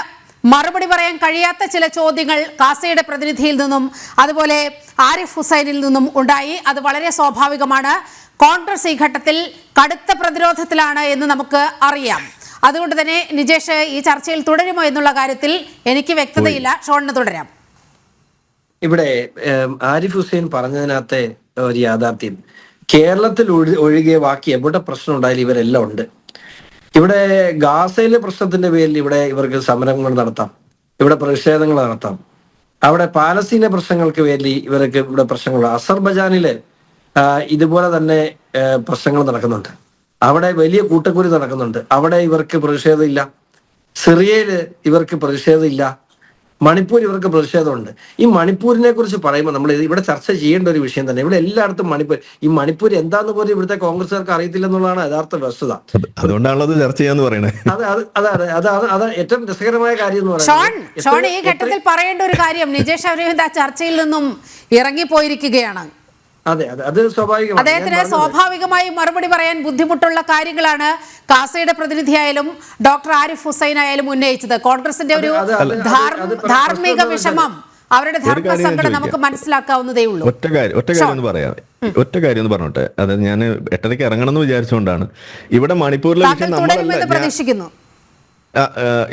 മറുപടി പറയാൻ കഴിയാത്ത ചില ചോദ്യങ്ങൾ കാസയുടെ പ്രതിനിധിയിൽ നിന്നും അതുപോലെ ആരിഫ് ഹുസൈനിൽ നിന്നും ഉണ്ടായി. അത് വളരെ സ്വാഭാവികമാണ്. കോൺഗ്രസ് ഈ ഘട്ടത്തിൽ കടുത്ത പ്രതിരോധത്തിലാണ് എന്ന് നമുക്ക് അറിയാം. അതുകൊണ്ട് തന്നെ നിജേഷ് ഈ ചർച്ചയിൽ തുടരുമോ എന്നുള്ള കാര്യത്തിൽ എനിക്ക് വ്യക്തതയില്ല. ഷോണിന് തുടരാം. ഇവിടെ ആരിഫ് ഹുസൈൻ പറഞ്ഞതിനകത്തെ ഒരു യാഥാർത്ഥ്യം, കേരളത്തിൽ ഒഴികെ ബാക്കി എവിടെ പ്രശ്നം ഉണ്ടായാലും ഇവരെല്ലാം ഉണ്ട്. ഇവിടെ ഗാസയിലെ പ്രശ്നത്തിന്റെ പേരിൽ ഇവിടെ ഇവർക്ക് സമരങ്ങൾ നടത്താം, ഇവിടെ പ്രതിഷേധങ്ങൾ നടത്താം. അവിടെ പാലസ്തീന പ്രശ്നങ്ങൾക്ക് പേരിൽ ഇവർക്ക് ഇവിടെ പ്രശ്നങ്ങൾ. അസർബൈജാനില് ഇതുപോലെ തന്നെ പ്രശ്നങ്ങൾ നടക്കുന്നുണ്ട്. അവിടെ വലിയ കൂട്ടക്കുരി നടക്കുന്നുണ്ട്. അവിടെ ഇവർക്ക് പ്രതിഷേധമില്ല. സിറിയയില് ഇവർക്ക് പ്രതിഷേധമില്ല. മണിപ്പൂർ ഇവർക്ക് പ്രതിഷേധമുണ്ട്. ഈ മണിപ്പൂരിനെ കുറിച്ച് പറയുമ്പോൾ നമ്മൾ ഇവിടെ ചർച്ച ചെയ്യേണ്ട ഒരു വിഷയം തന്നെ. ഇവിടെ എല്ലായിടത്തും മണിപ്പൂർ എന്താന്ന് പോലും ഇവിടുത്തെ കോൺഗ്രസ്സുകാർക്ക് അറിയത്തില്ല എന്നുള്ളതാണ് യഥാർത്ഥ വസ്തുത. അതുകൊണ്ടാണല്ലോ അത് ചർച്ച ചെയ്യാന്ന് പറയുന്നത്. അതാണ് ഏറ്റവും രസകരമായ കാര്യം എന്ന് പറയുന്നത്. ഷോൺ, ഈ ഘട്ടത്തിൽ പറയേണ്ട ഒരു കാര്യം, നിജേഷ് അരവിന്ദ് ആ ചർച്ചയിൽ നിന്നും ഇറങ്ങിപ്പോയിരിക്കുകയാണ്. അതെ, അത് സ്വാഭാവികമാണ്. അദ്ദേഹത്തിന് സ്വാഭാവികമായി മറുപടി പറയാൻ ബുദ്ധിമുട്ടുള്ള കാര്യങ്ങളാണ് കാസയുടെ പ്രതിനിധിയായാലും ഡോക്ടർ ആരിഫ് ഹുസൈൻ ആയാലും ഉന്നയിച്ചത്. കോൺഗ്രസിന്റെ ഒരു ധാർമ്മിക വിഷമം, അവരുടെ ധർമ്മസങ്കടം നമുക്ക് മനസ്സിലാക്കാവുന്നതേ ഉള്ളൂ. ഒറ്റ കാര്യം എന്ന് പറയാം, ഒറ്റ കാര്യം എന്ന് പറഞ്ഞോട്ടെ. അതായത് ഞാൻ 8:30 ഇറങ്ങണം എന്ന് വിചാരിച്ചുകൊണ്ടാണ്. ഇവിടെ മണിപ്പൂരിലെ വിഷയം പ്രതീക്ഷിക്കുന്നു.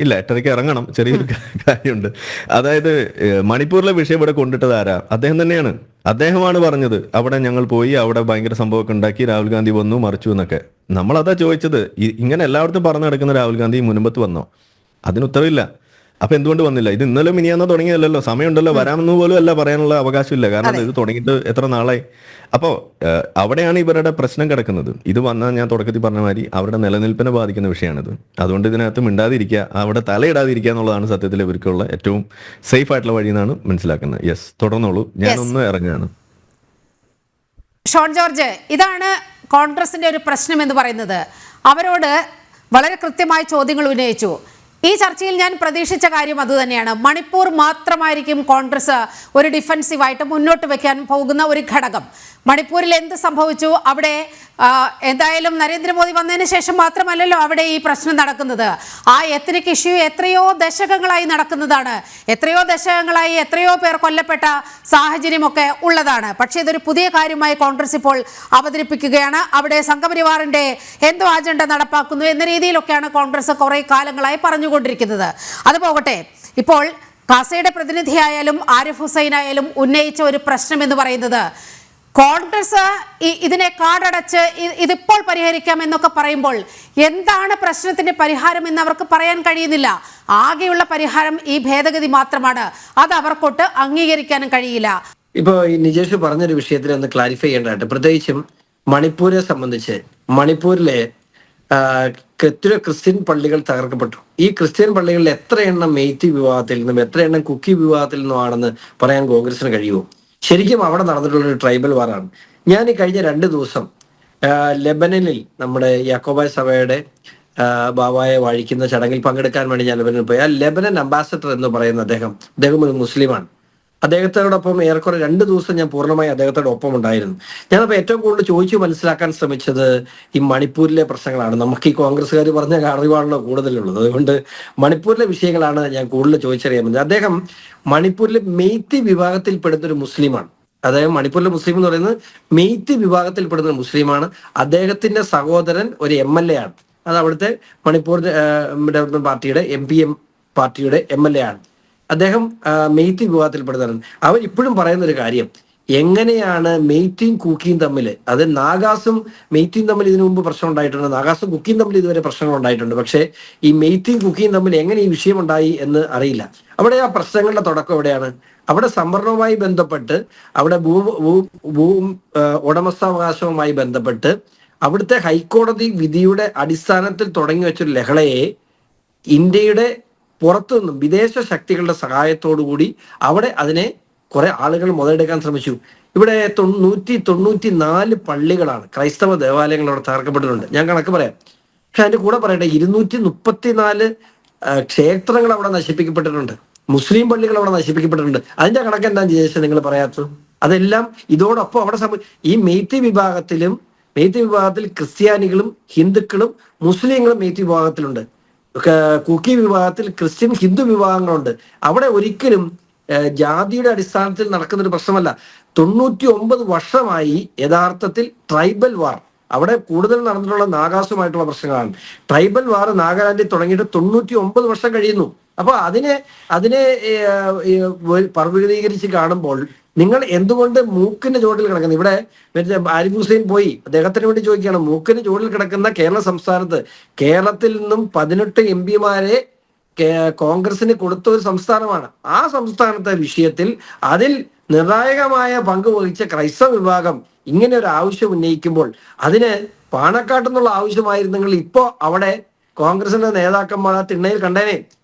ഇല്ല, 8:30 ഇറങ്ങണം. ചെറിയൊരു കാര്യമുണ്ട്. അതായത് മണിപ്പൂരിലെ വിഷയം ഇവിടെ കൊണ്ടിട്ടത് ആരാ? അദ്ദേഹം തന്നെയാണ്. അദ്ദേഹമാണ് പറഞ്ഞത് അവിടെ ഞങ്ങൾ പോയി, അവിടെ ഭയങ്കര സംഭവമൊക്കെ ഉണ്ടാക്കി, രാഹുൽ ഗാന്ധി വന്നു മറിച്ചു എന്നൊക്കെ. നമ്മളതാ ചോദിച്ചത്. ഇങ്ങനെ എല്ലായിടത്തും പറഞ്ഞു നടക്കുന്ന രാഹുൽ ഗാന്ധി മുൻപത്ത് വന്നോ? അതിന് ഉത്തരവില്ല. അപ്പൊ എന്തുകൊണ്ട് വന്നില്ല? ഇത് ഇന്നലെ മിനിയാന്നോ തുടങ്ങിയതല്ലോ, സമയമുണ്ടല്ലോ, വരാമെന്ന് പോലും അല്ല പറയാനുള്ള അവകാശമില്ല. കാരണം ഇത് തുടങ്ങിയിട്ട് എത്ര നാളായി? അപ്പോൾ അവിടെയാണ് ഇവരുടെ പ്രശ്നം കിടക്കുന്നത്. ഇത് വന്നാൽ ഞാൻ തുടക്കത്തിൽ പറഞ്ഞ മാതിരി അവരുടെ നിലനിൽപ്പിനെ ബാധിക്കുന്ന വിഷയമാണിത്. അതുകൊണ്ട് ഇതിനകത്ത് മിണ്ടാതിരിക്കുക, അവിടെ തലയിടാതിരിക്കുക എന്നുള്ളതാണ് സത്യത്തിൽ ഇവർക്കുള്ള ഏറ്റവും സേഫ് ആയിട്ടുള്ള വഴി എന്നാണ് മനസ്സിലാക്കുന്നത്. യെസ്, തുടർന്നോളൂ, ഞാനൊന്ന് ഇറങ്ങുകയാണ്. ഷോൺ ജോർജ്, ഇതാണ് കോൺഗ്രസിന്റെ ഒരു പ്രശ്നം എന്ന് പറയുന്നത്. അവരോട് വളരെ കൃത്യമായ ചോദ്യങ്ങൾ ഉന്നയിച്ചു. ഈ ചർച്ചയിൽ ഞാൻ പ്രതീക്ഷിച്ച കാര്യം അതുതന്നെയാണ്. മണിപ്പൂർ മാത്രമായിരിക്കും കോൺഗ്രസ് ഒരു ഡിഫൻസീവായിട്ട് മുന്നോട്ട് വെക്കാൻ പോകുന്ന ഒരു ഘടകം. മണിപ്പൂരിൽ എന്ത് സംഭവിച്ചു? അവിടെ എന്തായാലും നരേന്ദ്രമോദി വന്നതിന് ശേഷം മാത്രമല്ലല്ലോ അവിടെ ഈ പ്രശ്നം നടക്കുന്നത്. ആ എത്നിക് ഇഷ്യൂ എത്രയോ ദശകങ്ങളായി നടക്കുന്നതാണ്. എത്രയോ ദശകങ്ങളായി എത്രയോ പേർ കൊല്ലപ്പെട്ട സാഹചര്യമൊക്കെ ഉള്ളതാണ്. പക്ഷേ ഇതൊരു പുതിയ കാര്യമായി കോൺഗ്രസ് ഇപ്പോൾ അവതരിപ്പിക്കുകയാണ്. അവിടെ സംഘപരിവാറിന്റെ എന്തോ അജണ്ട നടപ്പാക്കുന്നു എന്ന രീതിയിലൊക്കെയാണ് കോൺഗ്രസ് കുറെ കാലങ്ങളായി പറഞ്ഞുകൊണ്ടിരിക്കുന്നത്. അത് പോകട്ടെ, ഇപ്പോൾ കാസയുടെ പ്രതിനിധിയായാലും ആരിഫ് ഹുസൈനായാലും ഉന്നയിച്ച ഒരു പ്രശ്നം എന്ന് പറയുന്നത് കോൺഗ്രസ് ഇതിനെ കാടടച്ച് ഇതിപ്പോൾ പരിഹരിക്കാം എന്നൊക്കെ പറയുമ്പോൾ എന്താണ് പ്രശ്നത്തിന്റെ പരിഹാരം എന്ന് അവർക്ക് പറയാൻ കഴിയുന്നില്ല. ആകെയുള്ള പരിഹാരം ഈ ഭേദഗതി മാത്രമാണ്. അത് അവർക്കൊട്ട് അംഗീകരിക്കാനും കഴിയില്ല. ഇപ്പൊ ഈ നിജേഷ് പറഞ്ഞൊരു വിഷയത്തിൽ ഒന്ന് ക്ലാരിഫൈ ചെയ്യേണ്ടതായിട്ട്, പ്രത്യേകിച്ചും മണിപ്പൂരെ സംബന്ധിച്ച് മണിപ്പൂരിലെ ക്രിസ്ത്യൻ പള്ളികൾ തകർക്കപ്പെട്ടു. ഈ ക്രിസ്ത്യൻ പള്ളികളിൽ എത്ര എണ്ണം മെയ്ത്തി വിഭാഗത്തിൽ നിന്നും എത്ര എണ്ണം കുക്കി വിഭാഗത്തിൽ നിന്നുമാണെന്ന് പറയാൻ കോൺഗ്രസിന് കഴിയുമോ? ശരിക്കും അവിടെ നടന്നിട്ടുള്ള ഒരു ട്രൈബൽ വാറാണ്. ഞാൻ ഈ കഴിഞ്ഞ 2 ദിവസം ലെബനനിൽ നമ്മുടെ യാക്കോബായ സഭയുടെ ബാബായെ വാഴിക്കുന്ന ചടങ്ങിൽ പങ്കെടുക്കാൻ വേണ്ടി ഞാൻ ലെബനനിൽ പോയി. ആ ലെബനൻ അംബാസഡർ എന്ന് പറയുന്ന അദ്ദേഹം ഒരു മുസ്ലിമാണ്. അദ്ദേഹത്തോടൊപ്പം ഏറെക്കുറെ 2 ദിവസം ഞാൻ പൂർണ്ണമായി അദ്ദേഹത്തോടെ ഒപ്പം ഉണ്ടായിരുന്നു. ഞാനപ്പോൾ ഏറ്റവും കൂടുതൽ ചോദിച്ചു മനസ്സിലാക്കാൻ ശ്രമിച്ചത് ഈ മണിപ്പൂരിലെ പ്രശ്നങ്ങളാണ്. നമുക്ക് ഈ കോൺഗ്രസ്സുകാർ പറഞ്ഞ അറിവാണല്ലോ കൂടുതലുള്ളത്. അതുകൊണ്ട് മണിപ്പൂരിലെ വിഷയങ്ങളാണ് ഞാൻ കൂടുതൽ ചോദിച്ചറിയാൻ പറ്റുന്നത്. അദ്ദേഹം മണിപ്പൂരിലെ മെയ്ത്തി വിഭാഗത്തിൽപ്പെടുന്ന ഒരു മുസ്ലിമാണ്. അതായത് മണിപ്പൂരിലെ മുസ്ലിം എന്ന് പറയുന്നത് മെയ്ത്തി വിഭാഗത്തിൽപ്പെടുന്ന മുസ്ലിമാണ്. അദ്ദേഹത്തിന്റെ സഹോദരൻ ഒരു MLA ആണ്. അത് അവിടുത്തെ മണിപ്പൂർ ഡെവലപ്മെന്റ് പാർട്ടിയുടെ MPM പാർട്ടിയുടെ MLA ആണ്. അദ്ദേഹം മെയ്ത്തി വിഭാഗത്തിൽപ്പെടുന്നതാണ്. അവർ ഇപ്പോഴും പറയുന്ന ഒരു കാര്യം, എങ്ങനെയാണ് മെയ്ത്തിയും കുക്കിയും തമ്മിൽ, അത് നാഗാസും മെയ്ത്തിയും തമ്മിൽ ഇതിനു മുമ്പ് പ്രശ്നം ഉണ്ടായിട്ടുണ്ട്, നാഗാസും കുക്കിയും തമ്മിൽ ഇതുവരെ പ്രശ്നങ്ങൾ ഉണ്ടായിട്ടുണ്ട്. പക്ഷേ ഈ മെയ്ത്തിയും കുക്കിയും തമ്മിൽ എങ്ങനെ ഈ വിഷയം ഉണ്ടായി എന്ന് അറിയില്ല. അവിടെ ആ പ്രശ്നങ്ങളുടെ തുടക്കം എവിടെയാണ്? അവിടെ സംവരണവുമായി ബന്ധപ്പെട്ട്, അവിടെ ഭൂ ഉടമസ്ഥാവകാശവുമായി ബന്ധപ്പെട്ട് അവിടുത്തെ ഹൈക്കോടതി വിധിയുടെ അടിസ്ഥാനത്തിൽ തുടങ്ങി വെച്ചൊരു ലഹളയെ ഇന്ത്യയുടെ പുറത്തുനിന്നും വിദേശ ശക്തികളുടെ സഹായത്തോടുകൂടി അവിടെ അതിനെ കുറെ ആളുകൾ മുതലെടുക്കാൻ ശ്രമിച്ചു. ഇവിടെ 194 പള്ളികളാണ്, ക്രൈസ്തവ ദേവാലയങ്ങൾ അവിടെ തകർക്കപ്പെട്ടിട്ടുണ്ട്. ഞാൻ കണക്ക് പറയാം. പക്ഷെ അതിന്റെ കൂടെ പറയട്ടെ, 234 ക്ഷേത്രങ്ങൾ അവിടെ നശിപ്പിക്കപ്പെട്ടിട്ടുണ്ട്, മുസ്ലിം പള്ളികൾ അവിടെ നശിപ്പിക്കപ്പെട്ടിട്ടുണ്ട്. അതിന്റെ കണക്ക് എന്താ വിചാരിച്ചത് നിങ്ങൾ പറയാത്തത്? അതെല്ലാം ഇതോടൊപ്പം അവിടെ ഈ മെയ്ത്തി വിഭാഗത്തിൽ ക്രിസ്ത്യാനികളും ഹിന്ദുക്കളും മുസ്ലിങ്ങളും മെയ്ത്തി വിഭാഗത്തിലുണ്ട്. കുക്കി വിഭാഗത്തിൽ ക്രിസ്ത്യൻ ഹിന്ദു വിഭാഗങ്ങളുണ്ട്. അവിടെ ഒരിക്കലും ജാതിയുടെ അടിസ്ഥാനത്തിൽ നടക്കുന്ന ഒരു പ്രശ്നമല്ല. 99 വർഷമായി യഥാർത്ഥത്തിൽ ട്രൈബൽ വാർ അവിടെ കൂടുതൽ നടന്നിട്ടുള്ള നാഗാസുമായിട്ടുള്ള പ്രശ്നങ്ങളാണ്. ട്രൈബൽ വാർ നാഗാലാൻഡിൽ തുടങ്ങിയിട്ട് 99 വർഷം കഴിയുന്നു. അപ്പൊ അതിനെ പർവ്വതീകരിച്ച് കാണുമ്പോൾ നിങ്ങൾ എന്തുകൊണ്ട് മൂക്കിന്റെ ചുവട്ടിൽ കിടക്കുന്നത്? ഇവിടെ ആരിഫ് ഹുസൈൻ പോയി, അദ്ദേഹത്തിന് വേണ്ടി ചോദിക്കുകയാണ്, മൂക്കിന് ചുവട്ടിൽ കിടക്കുന്ന കേരള സംസ്ഥാനത്ത് കേരളത്തിൽ നിന്നും 18 MP-മാരെ കോൺഗ്രസിന് കൊടുത്ത ഒരു സംസ്ഥാനമാണ്. ആ സംസ്ഥാനത്തെ വിഷയത്തിൽ അതിൽ നിർണായകമായ പങ്ക് വഹിച്ച ക്രൈസ്തവ വിഭാഗം ഇങ്ങനെ ഒരു ആവശ്യം ഉന്നയിക്കുമ്പോൾ അതിന് പാണക്കാട്ട് നിന്നുള്ള ആവശ്യമായിരുന്നെങ്കിൽ ഇപ്പോ അവിടെ കോൺഗ്രസിന്റെ നേതാക്കന്മാർ ആ തിണ്ണയിൽ കണ്ടേനെ.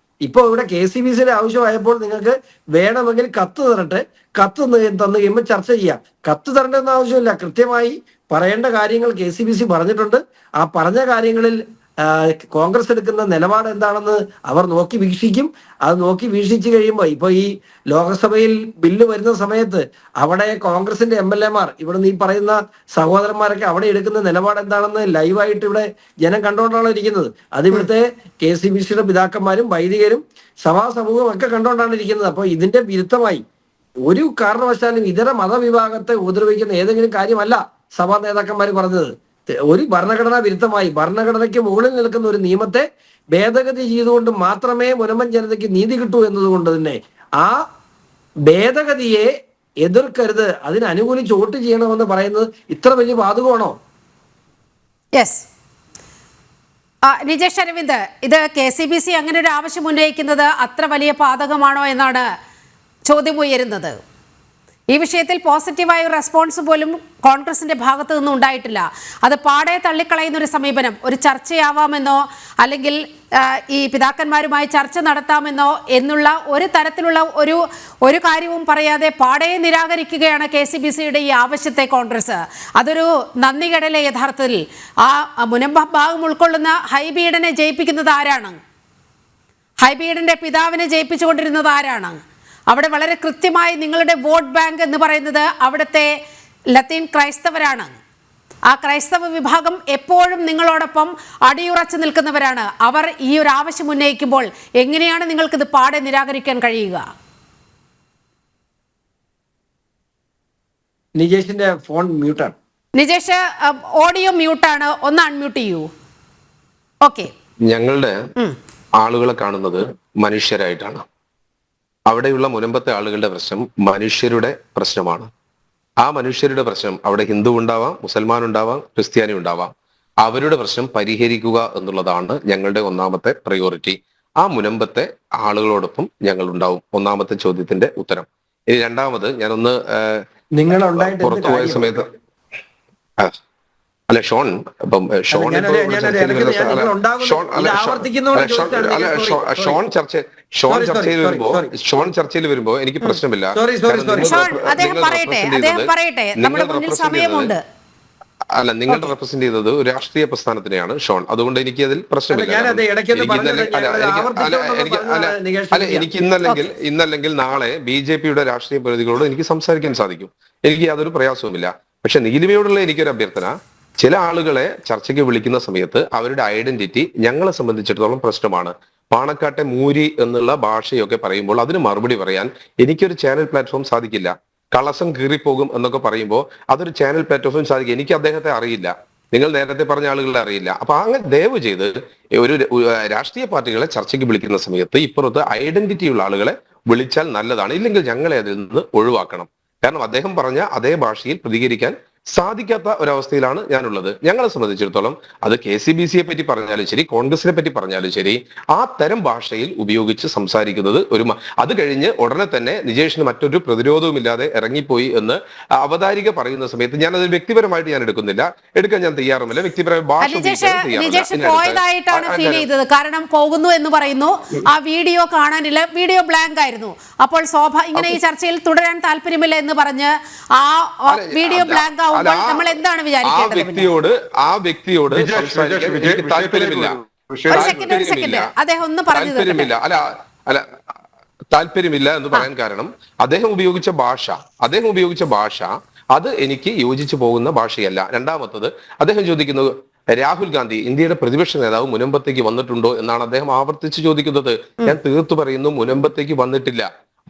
ഇപ്പൊ ഇവിടെ KCBCയുടെ ആവശ്യമായപ്പോൾ നിങ്ങൾക്ക് വേണമെങ്കിൽ കത്ത് തരട്ടെ, കത്ത് തന്നു കഴിയുമ്പോൾ ചർച്ച ചെയ്യാം. കത്ത് തരേണ്ടെന്ന ആവശ്യമില്ല, കൃത്യമായി പറയേണ്ട കാര്യങ്ങൾ KCBC പറഞ്ഞിട്ടുണ്ട്. ആ പറഞ്ഞ കാര്യങ്ങളിൽ കോൺഗ്രസ് എടുക്കുന്ന നിലപാട് എന്താണെന്ന് അവർ നോക്കി വീക്ഷിക്കും. അത് നോക്കി വീക്ഷിച്ചു കഴിയുമ്പോൾ ഇപ്പൊ ഈ ലോക്സഭയിൽ ബില്ല് വരുന്ന സമയത്ത് അവിടെ കോൺഗ്രസിന്റെ MLA-മാർ ഇവിടുന്ന് ഈ പറയുന്ന സഹോദരന്മാരൊക്കെ അവിടെ എടുക്കുന്ന നിലപാട് എന്താണെന്ന് ലൈവായിട്ട് ഇവിടെ ജനം കണ്ടുകൊണ്ടാണ് ഇരിക്കുന്നത്. അത് ഇവിടുത്തെ KCBCയുടെ പിതാക്കന്മാരും വൈദികരും സഭാസമൂഹവും ഒക്കെ കണ്ടുകൊണ്ടാണ് ഇരിക്കുന്നത്. അപ്പൊ ഇതിന്റെ വിരുദ്ധമായി ഒരു കാരണവശാലും ഇതര മതവിഭാഗത്തെ ഉപദ്രവിക്കുന്ന ഏതെങ്കിലും കാര്യമല്ല സഭാ നേതാക്കന്മാർ പറഞ്ഞത്. ഒരു ഭരണഘടനാ വിരുദ്ധമായി ഭരണഘടനയ്ക്ക് മുകളിൽ നിൽക്കുന്ന ഒരു നിയമത്തെ ഭേദഗതി ചെയ്തുകൊണ്ട് മാത്രമേ മുനമ്പൻ ജനതയ്ക്ക് നീതി കിട്ടൂ എന്നതുകൊണ്ട് തന്നെ ആ ഭേദഗതിയെ എതിർക്കരുത്, അതിന് അനുകൂലിച്ച് വോട്ട് ചെയ്യണമെന്ന് പറയുന്നത് ഇത്ര വലിയ ബാധകമാണോ? യെസ്, നിജേഷ് അരവിന്ദ്, ഇത് KCBC അങ്ങനെ ഒരു ആവശ്യം ഉന്നയിക്കുന്നത് അത്ര വലിയ പാതകമാണോ എന്നാണ് ചോദ്യം ഉയരുന്നത്. ഈ വിഷയത്തിൽ പോസിറ്റീവായ ഒരു റെസ്പോൺസ് പോലും കോൺഗ്രസിന്റെ ഭാഗത്തു നിന്നും ഉണ്ടായിട്ടില്ല. അത് പാടെ തള്ളിക്കളയുന്ന ഒരു സമീപനം, ഒരു ചർച്ചയാവാമെന്നോ അല്ലെങ്കിൽ ഈ പിതാക്കന്മാരുമായി ചർച്ച നടത്താമെന്നോ എന്നുള്ള ഒരു തരത്തിലുള്ള ഒരു കാര്യവും പറയാതെ പാടെ നിരാകരിക്കുകയാണ് KCBCയുടെ ഈ ആവശ്യത്തെ കോൺഗ്രസ്. അതൊരു നന്ദികേടലെ യഥാർത്ഥത്തിൽ. ആ മുനമ്പഭാഗം ഉൾക്കൊള്ളുന്ന ഹൈബീഡനെ ജയിപ്പിക്കുന്നത് ആരാണ്? ഹൈബീഡന്റെ പിതാവിനെ ജയിപ്പിച്ചുകൊണ്ടിരുന്നത് ആരാണ്? അവിടെ വളരെ കൃത്യമായി നിങ്ങളുടെ വോട്ട് ബാങ്ക് എന്ന് പറയുന്നത് അവിടുത്തെ ലത്തീൻ ക്രൈസ്തവരാണ്. ആ ക്രൈസ്തവ വിഭാഗം എപ്പോഴും നിങ്ങളോടൊപ്പം അടിയുറച്ചു നിൽക്കുന്നവരാണ്. അവർ ഈ ഒരു ആവശ്യം ഉന്നയിക്കുമ്പോൾ എങ്ങനെയാണ് നിങ്ങൾക്കിത് പാടെ നിരാകരിക്കാൻ കഴിയുക? നിജേഷിന്റെ ഫോൺ മ്യൂട്ടാണ്. നിജേഷ്, ഓഡിയോ മ്യൂട്ടാണ്, ഒന്ന് അൺമ്യൂട്ട് ചെയ്യൂ. ഓക്കെ. ഞങ്ങളുടെ ആളുകളെ കാണുന്നത് മനുഷ്യരായിട്ടാണ്. അവിടെയുള്ള മുനമ്പത്തെ ആളുകളുടെ പ്രശ്നം മനുഷ്യരുടെ പ്രശ്നമാണ്. ആ മനുഷ്യരുടെ പ്രശ്നം അവിടെ ഹിന്ദു ഉണ്ടാവാം, മുസൽമാൻ ഉണ്ടാവാം, ക്രിസ്ത്യാനി ഉണ്ടാവാം. അവരുടെ പ്രശ്നം പരിഹരിക്കുക എന്നുള്ളതാണ് ഞങ്ങളുടെ ഒന്നാമത്തെ പ്രയോറിറ്റി. ആ മുനമ്പത്തെ ആളുകളോടൊപ്പം ഞങ്ങൾ ഉണ്ടാവും. ഒന്നാമത്തെ ചോദ്യത്തിന്റെ ഉത്തരം. ഇനി രണ്ടാമത് ഞാനൊന്ന് പുറത്തുപോയ സമയത്ത് അല്ല ഷോൺ, ഇപ്പം ഷോൺ ചർച്ചയിൽ വരുമ്പോ എനിക്ക് പ്രശ്നമില്ല. അല്ല, നിങ്ങൾ റെപ്രസെന്റ് ചെയ്തത് ഒരു രാഷ്ട്രീയ പ്രസ്ഥാനത്തിനെയാണ് ഷോൺ. അതുകൊണ്ട് എനിക്ക് അതിൽ പ്രശ്നമില്ല. എനിക്ക് ഇന്നല്ലെങ്കിൽ നാളെ BJPയുടെ രാഷ്ട്രീയ പ്രതികളോട് എനിക്ക് സംസാരിക്കാൻ സാധിക്കും. എനിക്ക് യാതൊരു പ്രയാസവുമില്ല. പക്ഷെ നീലിമയോടുള്ള എനിക്കൊരു അഭ്യർത്ഥന, ചില ആളുകളെ ചർച്ചയ്ക്ക് വിളിക്കുന്ന സമയത്ത് അവരുടെ ഐഡന്റിറ്റി ഞങ്ങളെ സംബന്ധിച്ചിടത്തോളം പ്രശ്നമാണ്. പാണക്കാട്ടെ മൂരി എന്നുള്ള ഭാഷയൊക്കെ പറയുമ്പോൾ അതിന് മറുപടി പറയാൻ എനിക്കൊരു ചാനൽ പ്ലാറ്റ്ഫോം സാധിക്കില്ല. കളസം കീറിപ്പോകും എന്നൊക്കെ പറയുമ്പോൾ അതൊരു ചാനൽ പ്ലാറ്റ്ഫോം സാധിക്കും. എനിക്ക് അദ്ദേഹത്തെ അറിയില്ല, നിങ്ങൾ നേരത്തെ പറഞ്ഞ ആളുകളെ അറിയില്ല. അപ്പൊ അങ്ങനെ ദയവ് ചെയ്ത് ഒരു രാഷ്ട്രീയ പാർട്ടികളെ ചർച്ചയ്ക്ക് വിളിക്കുന്ന സമയത്ത് ഇപ്പുറത്ത് ഐഡന്റിറ്റി ഉള്ള ആളുകളെ വിളിച്ചാൽ നല്ലതാണ്. ഇല്ലെങ്കിൽ ഞങ്ങളെ അതിൽ നിന്ന് ഒഴിവാക്കണം. കാരണം അദ്ദേഹം പറഞ്ഞ അതേ ഭാഷയിൽ പ്രതികരിക്കാൻ സാധിക്കാത്ത ഒരവസ്ഥയിലാണ് ഞാനുള്ളത്. ഞങ്ങളെ സംബന്ധിച്ചിടത്തോളം അത് KCBCയെ പറ്റി പറഞ്ഞാലും ശരി, കോൺഗ്രസിനെ പറ്റി പറഞ്ഞാലും ശരി, ആ തരം ഭാഷയിൽ ഉപയോഗിച്ച് സംസാരിക്കുന്നത് അത് കഴിഞ്ഞ് ഉടനെ തന്നെ നിജേഷിന് മറ്റൊരു പ്രതിരോധവുമില്ലാതെ ഇറങ്ങിപ്പോയി എന്ന് അവതാരിക പറയുന്ന സമയത്ത് ഞാൻ അത് വ്യക്തിപരമായിട്ട് ഞാൻ എടുക്കാൻ ഞാൻ തയ്യാറുമില്ല. വ്യക്തിപരമായ പോയതായിട്ടാണ് ഫീൽ ചെയ്തത്. കാരണം പോകുന്നു എന്ന് പറയുന്നു, ആ വീഡിയോ കാണാനില്ല, വീഡിയോ ബ്ലാങ്ക് ആയിരുന്നു. അപ്പോൾ ഇങ്ങനെ ഈ ചർച്ചയിൽ തുടരാൻ താല്പര്യമില്ല എന്ന് പറഞ്ഞ് ആ വീഡിയോ ബ്ലാങ്ക് ആവും. നമ്മൾ എന്താണ് വിചാരിക്കേണ്ടത്? ആ വ്യക്തിയോട് താല്പര്യമില്ല. അദ്ദേഹം ഒന്ന് പറഞ്ഞു താല്പര്യമില്ല എന്ന് പറയാൻ കാരണം അദ്ദേഹം ഉപയോഗിച്ച ഭാഷ അത് എനിക്ക് യോജിച്ചു പോകുന്ന ഭാഷയല്ല. രണ്ടാമത്തത്, അദ്ദേഹം ചോദിക്കുന്നത് രാഹുൽ ഗാന്ധി ഇന്ത്യയുടെ പ്രതിപക്ഷ നേതാവ് മുനമ്പത്തേക്ക് വന്നിട്ടുണ്ടോ എന്നാണ് അദ്ദേഹം ആവർത്തിച്ച് ചോദിക്കുന്നത്. ഞാൻ തീർത്തു പറയുന്നു, മുനമ്പത്തേക്ക്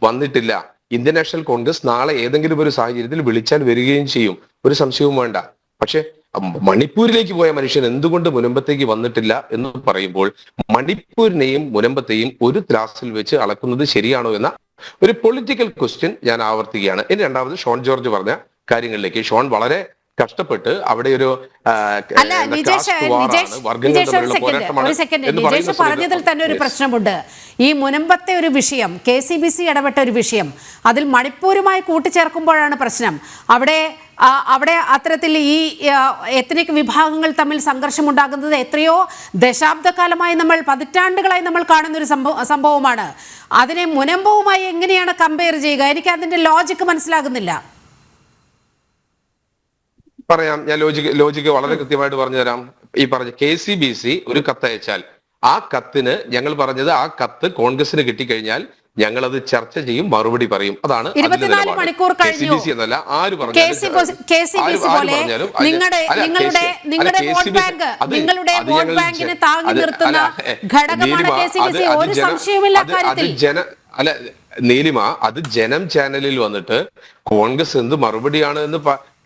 വന്നിട്ടില്ല. ഇന്ത്യൻ നാഷണൽ കോൺഗ്രസ് നാളെ ഏതെങ്കിലും ഒരു സാഹചര്യത്തിൽ വിളിച്ചാൽ വരികയും ചെയ്യും, ഒരു സംശയവും വേണ്ട. പക്ഷെ മണിപ്പൂരിലേക്ക് പോയ മനുഷ്യൻ എന്തുകൊണ്ട് മുനമ്പത്തേക്ക് വന്നിട്ടില്ല എന്ന് പറയുമ്പോൾ മണിപ്പൂരിനെയും മുനമ്പത്തെയും ഒരു ത്രാസിൽ വെച്ച് അളക്കുന്നത് ശരിയാണോ എന്ന ഒരു പൊളിറ്റിക്കൽ ക്വസ്റ്റ്യൻ ഞാൻ ആവർത്തിക്കുകയാണ്. ഇനി രണ്ടാമത് ഷോൺ ജോർജ് പറഞ്ഞ കാര്യങ്ങളിലേക്ക്. ഷോൺ വളരെ കഷ്ടപ്പെട്ട് അവിടെ ഒരു പറഞ്ഞതിൽ തന്നെ ഒരു പ്രശ്നമുണ്ട്. ഈ മുനമ്പത്തെ ഒരു വിഷയം, KCBC ഇടപെട്ട ഒരു വിഷയം, അതിൽ മണിപ്പൂരുമായി കൂട്ടിച്ചേർക്കുമ്പോഴാണ് പ്രശ്നം. അവിടെ അത്തരത്തിൽ ഈ എത്നിക് വിഭാഗങ്ങൾ തമ്മിൽ സംഘർഷമുണ്ടാകുന്നത് എത്രയോ ദശാബ്ദകാലമായി പതിറ്റാണ്ടുകളായി നമ്മൾ കാണുന്ന ഒരു സംഭവമാണ്. അതിനെ മുനമ്പവുമായി എങ്ങനെയാണ് കമ്പയർ ചെയ്യുക? എനിക്ക് അതിന്റെ ലോജിക്ക് മനസ്സിലാകുന്നില്ല. പറയാം, ഞാൻ ലോജിക്ക് വളരെ കൃത്യമായിട്ട് പറഞ്ഞു തരാം. ഈ പറഞ്ഞ KCBC ഒരു കത്തയച്ചാൽ ആ കത്തിന് ഞങ്ങൾ പറഞ്ഞത്, ആ കത്ത് കോൺഗ്രസിന് കിട്ടിക്കഴിഞ്ഞാൽ ഞങ്ങൾ അത് ചർച്ച ചെയ്യും, മറുപടി പറയും. അതാണ് 24 മണിക്കൂർ കഴിഞ്ഞു. എന്നല്ല ആര് നിങ്ങളുടെ വോട്ട് ബാങ്കിനെ താങ്ങി നിർത്തുന്ന ഘടകമാണ് KCBC. ഒരു സംശയവുമില്ല കാര്യത്തിൽ. അല്ല നീലിമ, അത് ജനം ചാനലിൽ വന്നിട്ട് കോൺഗ്രസ് എന്ത് മറുപടിയാണ് എന്ന്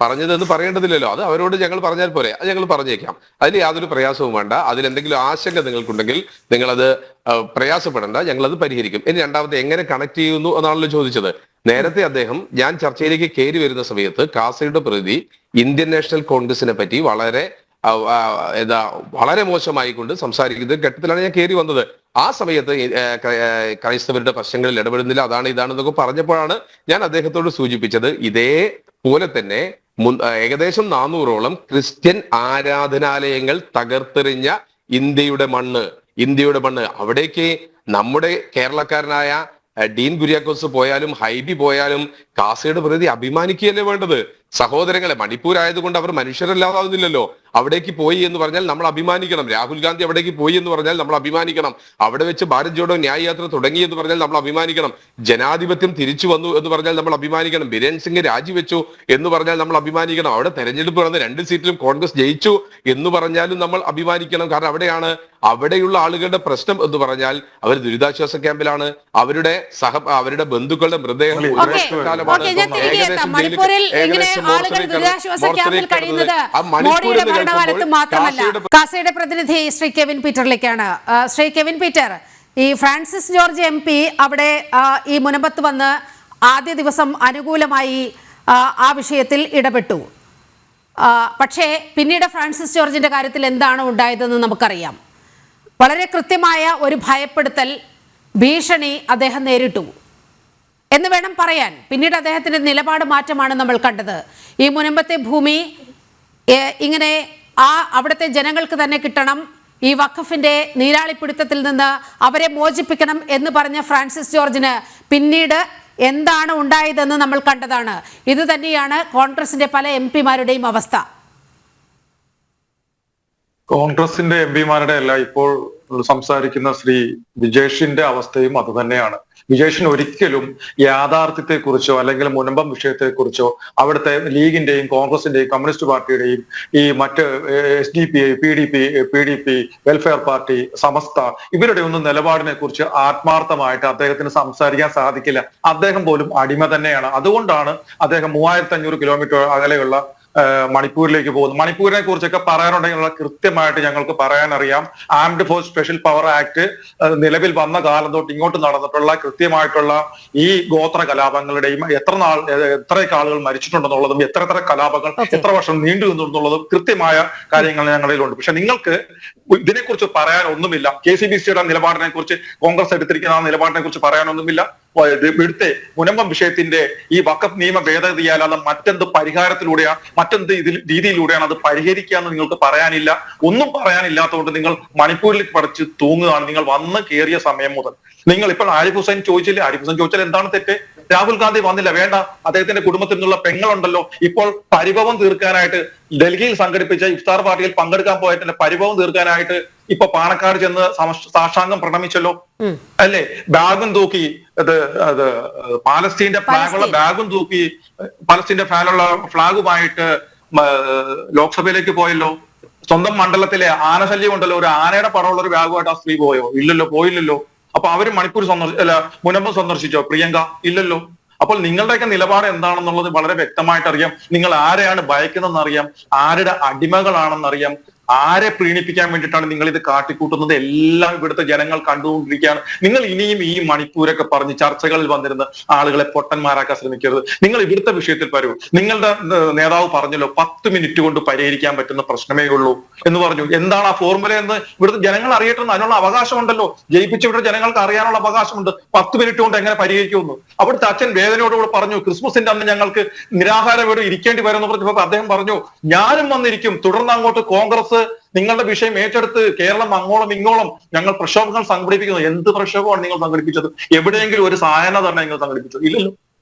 പറഞ്ഞതെന്ന് പറയേണ്ടതില്ലല്ലോ. അത് അവരോട് ഞങ്ങൾ പറഞ്ഞാൽ പോരെ, അത് ഞങ്ങൾ പറഞ്ഞേക്കാം. അതിൽ യാതൊരു പ്രയാസവും വേണ്ട. അതിലെന്തെങ്കിലും ആശങ്ക നിങ്ങൾക്കുണ്ടെങ്കിൽ നിങ്ങളത് പ്രയാസപ്പെടേണ്ട, ഞങ്ങളത് പരിഹരിക്കും. ഇനി രണ്ടാമത്തെ, എങ്ങനെ കണക്ട് ചെയ്യുന്നു എന്നാണല്ലോ ചോദിച്ചത്. നേരത്തെ അദ്ദേഹം ഞാൻ ചർച്ചയിലേക്ക് കയറി വരുന്ന സമയത്ത് കാസയുടെ പ്രതി ഇന്ത്യൻ നാഷണൽ കോൺഗ്രസിനെ പറ്റി വളരെ വളരെ മോശമായിക്കൊണ്ട് സംസാരിക്കുന്ന ഘട്ടത്തിലാണ് ഞാൻ കയറി വന്നത്. ആ സമയത്ത് ക്രൈസ്തവരുടെ പ്രശ്നങ്ങളിൽ ഇടപെടുന്നില്ല, അതാണ് ഇതാണെന്നൊക്കെ പറഞ്ഞപ്പോഴാണ് ഞാൻ അദ്ദേഹത്തോട് സൂചിപ്പിച്ചത്, ഇതേപോലെ തന്നെ ഏകദേശം 400ഓളം ക്രിസ്ത്യൻ ആരാധനാലയങ്ങൾ തകർത്തെറിഞ്ഞ ഇന്ത്യയുടെ മണ്ണ് അവിടേക്ക് നമ്മുടെ കേരളക്കാരനായ ഡീൻ കുര്യാക്കോസ് പോയാലും ഹൈബി പോയാലും കാസയുടെ പ്രതി അഭിമാനിക്കുകയല്ലേ വേണ്ടത്? സഹോദരങ്ങളെ, മണിപ്പൂർ ആയതുകൊണ്ട് അവർ മനുഷ്യരല്ലാതാവുന്നില്ലല്ലോ. അവിടേക്ക് പോയി എന്ന് പറഞ്ഞാൽ നമ്മൾ അഭിമാനിക്കണം. രാഹുൽ ഗാന്ധി അവിടേക്ക് പോയി എന്ന് പറഞ്ഞാൽ നമ്മൾ അഭിമാനിക്കണം. അവിടെ വെച്ച് ഭാരത് ജോഡോ ന്യായ യാത്ര തുടങ്ങി എന്ന് പറഞ്ഞാൽ നമ്മൾ അഭിമാനിക്കണം. ജനാധിപത്യം തിരിച്ചു വന്നു എന്ന് പറഞ്ഞാൽ നമ്മൾ അഭിമാനിക്കണം. ബിരേൻ സിംഗ് രാജിവെച്ചു എന്ന് പറഞ്ഞാൽ നമ്മൾ അഭിമാനിക്കണം. അവിടെ തെരഞ്ഞെടുപ്പ് നടന്ന് 2 സീറ്റിലും കോൺഗ്രസ് ജയിച്ചു എന്ന് പറഞ്ഞാലും നമ്മൾ അഭിമാനിക്കണം. കാരണം അവിടെയുള്ള ആളുകളുടെ പ്രശ്നം എന്ന് പറഞ്ഞാൽ അവർ ദുരിതാശ്വാസ ക്യാമ്പിലാണ്. അവരുടെ ബന്ധുക്കളുടെ മൃതദേഹം ആളുകൾ ദുരിതാശ്വാസ ക്യാമ്പിൽ കഴിയുന്നത് മോഡിയുടെ ഭരണകാലത്ത് മാത്രമല്ല. കാസയുടെ പ്രതിനിധി ശ്രീ കെവിൻ പീറ്ററിലേക്കാണ്. ശ്രീ കെവിൻ പീറ്റർ, ഈ ഫ്രാൻസിസ് ജോർജ് MP അവിടെ ഈ മുനമ്പത്ത് വന്ന് ആദ്യ ദിവസം അനുകൂലമായി ആ വിഷയത്തിൽ ഇടപെട്ടു. പക്ഷേ പിന്നീട് ഫ്രാൻസിസ് ജോർജിന്റെ കാര്യത്തിൽ എന്താണ് ഉണ്ടായതെന്ന് നമുക്കറിയാം. വളരെ കൃത്യമായ ഒരു ഭയപ്പെടുത്തൽ, ഭീഷണി അദ്ദേഹം നേരിട്ടു എന്ന് വേണം പറയാൻ. പിന്നീട് അദ്ദേഹത്തിന്റെ നിലപാട് മാറ്റമാണ് നമ്മൾ കണ്ടത്. ഈ മുനമ്പത്തെ ഭൂമി ഇങ്ങനെ അവിടുത്തെ ജനങ്ങൾക്ക് തന്നെ കിട്ടണം, ഈ വഖഫിന്റെ നീരാളിപ്പിടുത്തത്തിൽ നിന്ന് അവരെ മോചിപ്പിക്കണം എന്ന് പറഞ്ഞ ഫ്രാൻസിസ് ജോർജിന് പിന്നീട് എന്താണ് ഉണ്ടായതെന്ന് നമ്മൾ കണ്ടതാണ്. ഇത് തന്നെയാണ് കോൺഗ്രസിന്റെ പല MP-മാരുടെയും അവസ്ഥ. കോൺഗ്രസിന്റെ MP-മാരുടെ അല്ല, ഇപ്പോൾ സംസാരിക്കുന്ന ശ്രീ വിജേഷിന്റെ അവസ്ഥയും അത് തന്നെയാണ്. വിജേഷിന് ഒരിക്കലും യാഥാർത്ഥ്യത്തെക്കുറിച്ചോ അല്ലെങ്കിൽ മുനമ്പം വിഷയത്തെക്കുറിച്ചോ അവിടുത്തെ ലീഗിന്റെയും കോൺഗ്രസിന്റെയും കമ്മ്യൂണിസ്റ്റ് പാർട്ടിയുടെയും ഈ മറ്റ് SDP, PDP, വെൽഫെയർ പാർട്ടി, സമസ്ത ഇവരുടെ ഒന്നും നിലപാടിനെ കുറിച്ച് ആത്മാർത്ഥമായിട്ട് അദ്ദേഹത്തിന് സംസാരിക്കാൻ സാധിക്കില്ല. അദ്ദേഹം പോലും അടിമ തന്നെയാണ്. അതുകൊണ്ടാണ് അദ്ദേഹം 3500 കിലോമീറ്റർ അകലെയുള്ള മണിപ്പൂരിലേക്ക് പോകുന്നു. മണിപ്പൂരിനെ കുറിച്ചൊക്കെ പറയാനുണ്ടെങ്കിൽ കൃത്യമായിട്ട് ഞങ്ങൾക്ക് പറയാനറിയാം. Armed force special power act നിലവിൽ വന്ന കാലം തൊട്ട് ഇങ്ങോട്ട് നടന്നിട്ടുള്ള കൃത്യമായിട്ടുള്ള ഈ ഗോത്ര കലാപങ്ങളുടെയും എത്രയൊക്കെ ആളുകൾ മരിച്ചിട്ടുണ്ടെന്നുള്ളതും എത്ര കലാപങ്ങൾ എത്ര വർഷം നീണ്ടു നിന്നുള്ളതും കൃത്യമായ കാര്യങ്ങൾ ഞങ്ങളിലുണ്ട്. പക്ഷെ നിങ്ങൾക്ക് ഇതിനെക്കുറിച്ച് പറയാൻ ഒന്നുമില്ല. KCBCയുടെ നിലപാടിനെ കുറിച്ച്, കോൺഗ്രസ് എടുത്തിരിക്കുന്ന ആ നിലപാടിനെ കുറിച്ച് പറയാനൊന്നുമില്ല. ഇവിടുത്തെ മുനമ്പം വിഷയത്തിന്റെ ഈ വഖഫ് നിയമ ഭേദഗതിയാലാതെ മറ്റെന്ത് പരിഹാരത്തിലൂടെയാണ്, മറ്റെന്ത് രീതിയിലൂടെയാണ് അത് പരിഹരിക്കുക എന്ന് നിങ്ങൾക്ക് പറയാനില്ല. ഒന്നും പറയാനില്ലാത്തതുകൊണ്ട് നിങ്ങൾ മണിപ്പൂരിൽ പഠിച്ച് തൂങ്ങുകയാണ്. നിങ്ങൾ വന്ന് കയറിയ സമയം മുതൽ നിങ്ങൾ ഇപ്പോൾ ആരിഫ് ഹുസൈൻ ചോദിച്ചില്ലേ? ആരിഫ് ഹുസൈൻ ചോദിച്ചാൽ എന്താണ് തെറ്റ്? രാഹുൽ ഗാന്ധി വന്നില്ല, വേണ്ട, അദ്ദേഹത്തിന്റെ കുടുംബത്തിൽ നിന്നുള്ള പെങ്ങളുണ്ടല്ലോ. ഇപ്പോൾ പരിഭവം തീർക്കാനായിട്ട് ഡൽഹിയിൽ സംഘടിപ്പിച്ച ഇഫ്താർ പാർട്ടിയിൽ പങ്കെടുക്കാൻ പോയതിന്റെ പരിഭവം തീർക്കാനായിട്ട് ഇപ്പൊ പാണക്കാട് ചെന്ന് സാഷ്ടാംഗം പ്രണമിച്ചല്ലോ, അല്ലേ? ബാഗും തൂക്കി പാലസ്തീന്റെ ഫ്ലാഗുള്ള ബാഗും തൂക്കി പാലസ്തീന്റെ ഫ്ലാഗുമായിട്ട് ലോക്സഭയിലേക്ക് പോയല്ലോ. സ്വന്തം മണ്ഡലത്തിലെ ആനശല്യം ഉണ്ടല്ലോ, ഒരു ആനയുടെ പടമുള്ള ഒരു ബാഗുമായിട്ട് ആ സ്ത്രീ പോയോ? ഇല്ലല്ലോ, പോയില്ലല്ലോ. അപ്പൊ അവര് മണിപ്പൂർ മുനമ്പം സന്ദർശിച്ചോ പ്രിയങ്ക? ഇല്ലല്ലോ. അപ്പോൾ നിങ്ങളുടെയൊക്കെ നിലപാട് എന്താണെന്നുള്ളത് വളരെ വ്യക്തമായിട്ട് അറിയാം. നിങ്ങൾ ആരെയാണ് ഭയക്കുന്നതെന്ന് അറിയാം, ആരുടെ അടിമകളാണെന്നറിയാം, ആരെ പ്രീണിപ്പിക്കാൻ വേണ്ടിയിട്ടാണ് നിങ്ങൾ ഇത് കാട്ടിക്കൂട്ടുന്നത് എല്ലാം ഇവിടുത്തെ ജനങ്ങൾ കണ്ടുകൊണ്ടിരിക്കുകയാണ്. നിങ്ങൾ ഇനിയും ഈ മണിപ്പൂരൊക്കെ പറഞ്ഞ് ചർച്ചകളിൽ വന്നിരുന്ന ആളുകളെ പൊട്ടന്മാരാക്കാൻ ശ്രമിക്കരുത്. നിങ്ങൾ ഇവിടുത്തെ വിഷയത്തിൽ വരൂ. നിങ്ങളുടെ നേതാവ് പറഞ്ഞല്ലോ 10 മിനിറ്റ് കൊണ്ട് പരിഹരിക്കാൻ പറ്റുന്ന പ്രശ്നമേ ഉള്ളൂ എന്ന് പറഞ്ഞു. എന്താണ് ആ ഫോർമുല എന്ന് ഇവിടുത്തെ ജനങ്ങൾ അറിയട്ടെ. അതിനുള്ള അവകാശമുണ്ടല്ലോ, ജയിപ്പിച്ച ഇവിടുത്തെ ജനങ്ങൾക്ക് അറിയാനുള്ള അവകാശമുണ്ട്. 10 മിനിറ്റ് കൊണ്ട് എങ്ങനെ പരിഹരിക്കുമെന്ന് അവിടുത്തെ അച്ഛൻ വേദനയോടുകൂടെ പറഞ്ഞു. ക്രിസ്മസിന്റെ അന്ന് ഞങ്ങൾക്ക് നിരാഹാരം ഇവിടെ ഇരിക്കേണ്ടി വരുമെന്ന് പറഞ്ഞപ്പോൾ അദ്ദേഹം പറഞ്ഞു, ഞാനും വന്നിരിക്കും. തുടർന്ന് അങ്ങോട്ട് കോൺഗ്രസ് നിങ്ങളുടെ വിഷയം ഏറ്റെടുത്ത് കേരളം അങ്ങോളം ഇങ്ങോളം ഞങ്ങൾ പ്രക്ഷോഭങ്ങൾ സംഘടിപ്പിക്കുന്നു. എന്ത് പ്രക്ഷോഭമാണ് നിങ്ങൾ സംഘടിപ്പിച്ചത്? എവിടെയെങ്കിലും ഒരു സായന തന്നെ നിങ്ങൾ സംഘടിപ്പിച്ചത്? ഇല്ലല്ലോ.